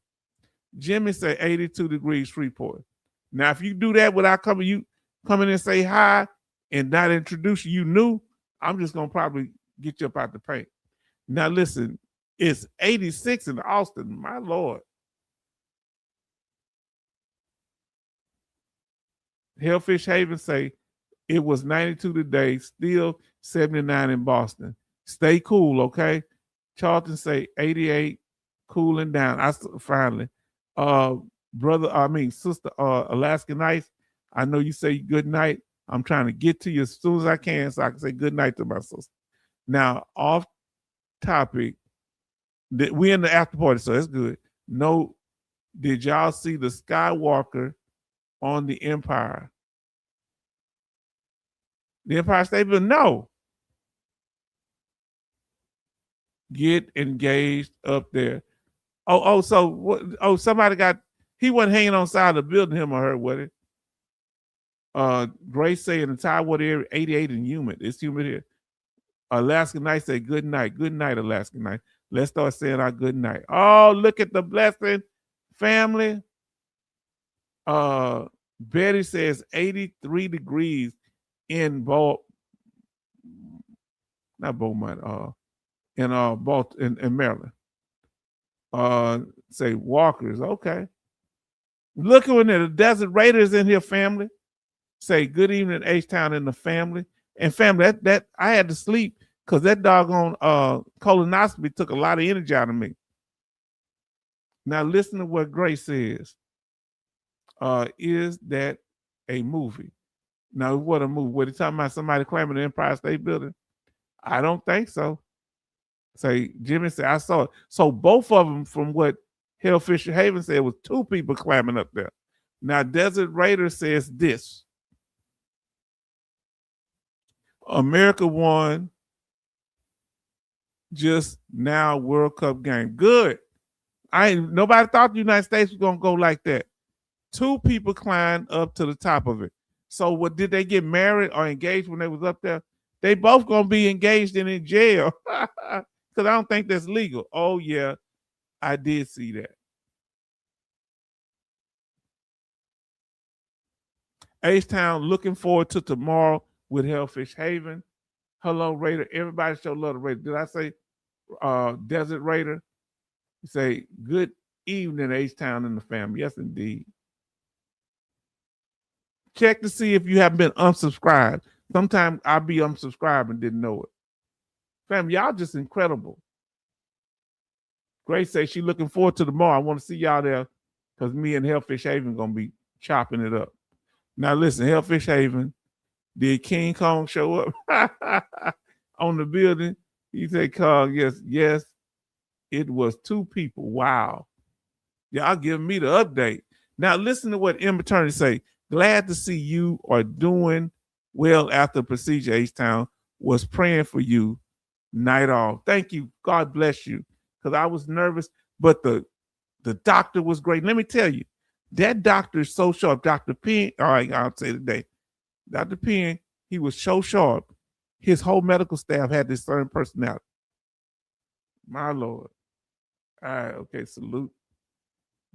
Jimmy said 82 degrees Freeport. Now, if you do that without come in and say hi and not introduce you new, I'm just gonna probably get you up out the paint. Now, listen, it's 86 in Austin. My Lord. Hellfish Haven say it was 92 today, still 79 in Boston. Stay cool, okay? Charlton say 88, cooling down. Finally, sister, Alaska Nights. I know you say good night. I'm trying to get to you as soon as I can so I can say good night to my sister. Now, off topic, we in the after party, so that's good. No, did y'all see the Skywalker on the Empire? The Empire State Building? No. Get engaged up there. So what? Oh, somebody he wasn't hanging on side of the building, him or her, was it? Grace say in the Taiwan area, 88 and humid. It's humid here. Alaska Night say good night. Good night, Alaska Night. Let's start saying our good night. Oh, look at the blessing, family. Betty says 83 degrees in Beaumont, in Maryland. Say Walkers, okay. Look at the Desert Raiders in here, family. Say good evening, H-Town and the family. And family, that I had to sleep because that doggone colonoscopy took a lot of energy out of me. Now listen to what Grace says. Is that a movie? Now, what a movie? What, he talking about somebody claiming the Empire State Building? I don't think so. Say, Jimmy said, I saw it. So both of them, from what Hellfish Haven said, was two people climbing up there. Now, Desert Raider says this. America won just now World Cup game. Good. Nobody thought the United States was going to go like that. Two people climbed up to the top of it. So what, did they get married or engaged when they was up there? They both going to be engaged and in jail because I don't think that's legal. Oh, yeah, I did see that. H-Town looking forward to tomorrow with Hellfish Haven. Hello, Raider. Everybody show love to Raider. Did I say Desert Raider? You say good evening, H-Town and the family. Yes, indeed. Check to see if you haven't been unsubscribed. Sometimes I'll be unsubscribed and didn't know it. Fam, y'all just incredible. Grace says she looking forward to tomorrow. I want to see y'all there because me and Hellfish Haven going to be chopping it up. Now listen, Hellfish Haven, did King Kong show up on the building? He said, Kong, yes, it was two people. Wow. Y'all giving me the update. Now listen to what M. Attorney say. Glad to see you are doing well after procedure, H-Town. Was praying for you night off. Thank you. God bless you. Because I was nervous, but the doctor was great. Let me tell you, that doctor is so sharp. Dr. Penn, all right, I'll say today. Dr. Penn, he was so sharp. His whole medical staff had this certain personality. My Lord. All right, okay, salute.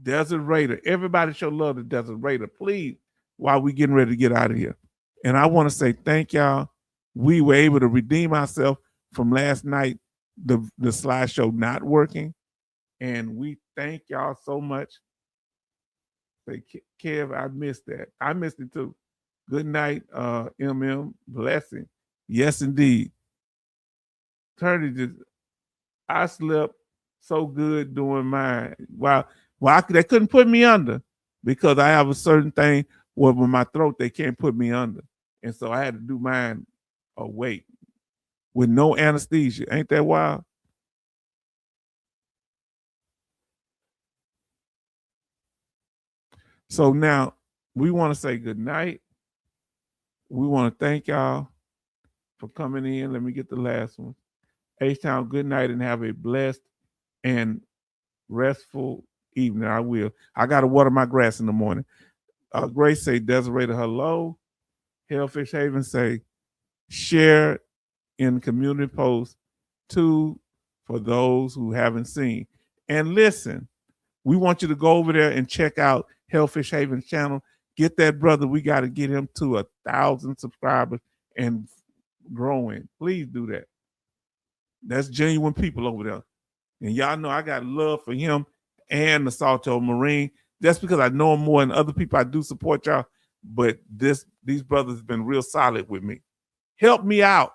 Desert Raider. Everybody show love to Desert Raider, please, while we getting ready to get out of here. And I want to say thank y'all. We were able to redeem ourselves from last night, the slideshow not working. And we thank y'all so much. Say, Kev, I missed that. I missed it too. Good night, MM. Blessing. Yes, indeed. Attorney just, I slept so good doing mine. They couldn't put me under because I have a certain thing where with my throat they can't put me under, and so I had to do mine awake with no anesthesia. Ain't that wild? So now we want to say good night. We want to thank y'all for coming in. Let me get the last one. H-Town, good night and have a blessed and restful evening. I will. I got to water my grass in the morning. Grace say, Desiree, hello. Hellfish Haven say, share in community posts too for those who haven't seen. And listen, we want you to go over there and check out Hellfish Haven's channel. Get that brother. We got to get him to 1,000 subscribers and growing. Please do that. That's genuine people over there. And y'all know I got love for him and the Salto Marine. Just because I know him more than other people, I do support y'all. But these brothers have been real solid with me. Help me out.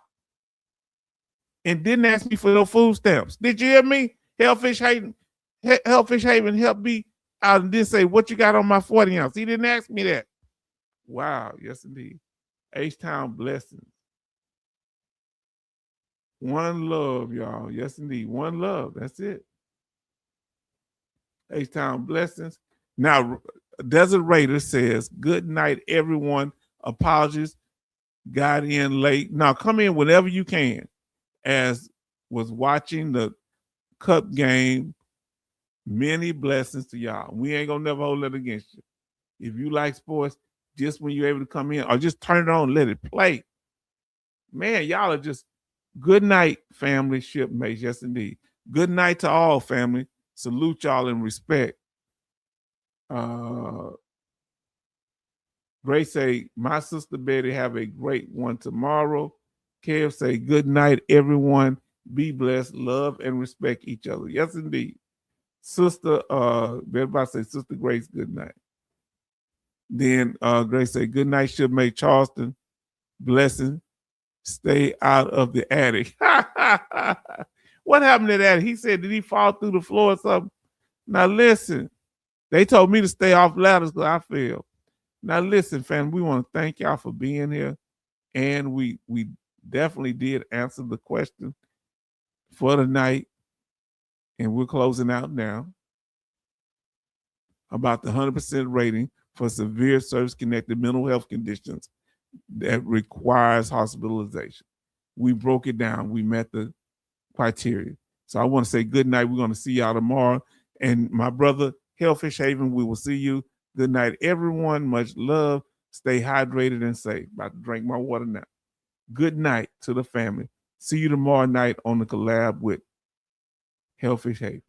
And didn't ask me for no food stamps. Did you hear me? Hellfish Haven helped me out and didn't say, what you got on my 40 ounce? He didn't ask me that. Wow. Yes, indeed. H-Town blessings. One love, y'all. Yes, indeed. One love. That's it. H-Town blessings. Now, Desert Raider says, good night, everyone. Apologies. Got in late. Now, come in whenever you can. As was watching the Cup game, many blessings to y'all. We ain't gonna never hold it against you. If you like sports, just when you're able to come in, or just turn it on, let it play. Man, y'all are just good night, family, shipmates. Yes, indeed. Good night to all, family. Salute y'all in respect. Grace say, my sister Betty, have a great one tomorrow. Kev say, good night, everyone. Be blessed, love, and respect each other. Yes, indeed. Sister, everybody say, Sister Grace, good night. Then Grace say, good night, shipmate Charleston. Blessing. Stay out of the attic. What happened to that? He said, did he fall through the floor or something? Now listen, they told me to stay off ladders because I fell. Now listen, fam, we want to thank y'all for being here. And we definitely did answer the question for the night. And we're closing out now about the 100% rating for severe service-connected mental health conditions that requires hospitalization. We broke it down. We met the criteria. So I want to say good night. We're going to see y'all tomorrow. And my brother, Hellfish Haven, we will see you. Good night, everyone. Much love. Stay hydrated and safe. About to drink my water now. Good night to the family. See you tomorrow night on the collab with Hellfish Haven.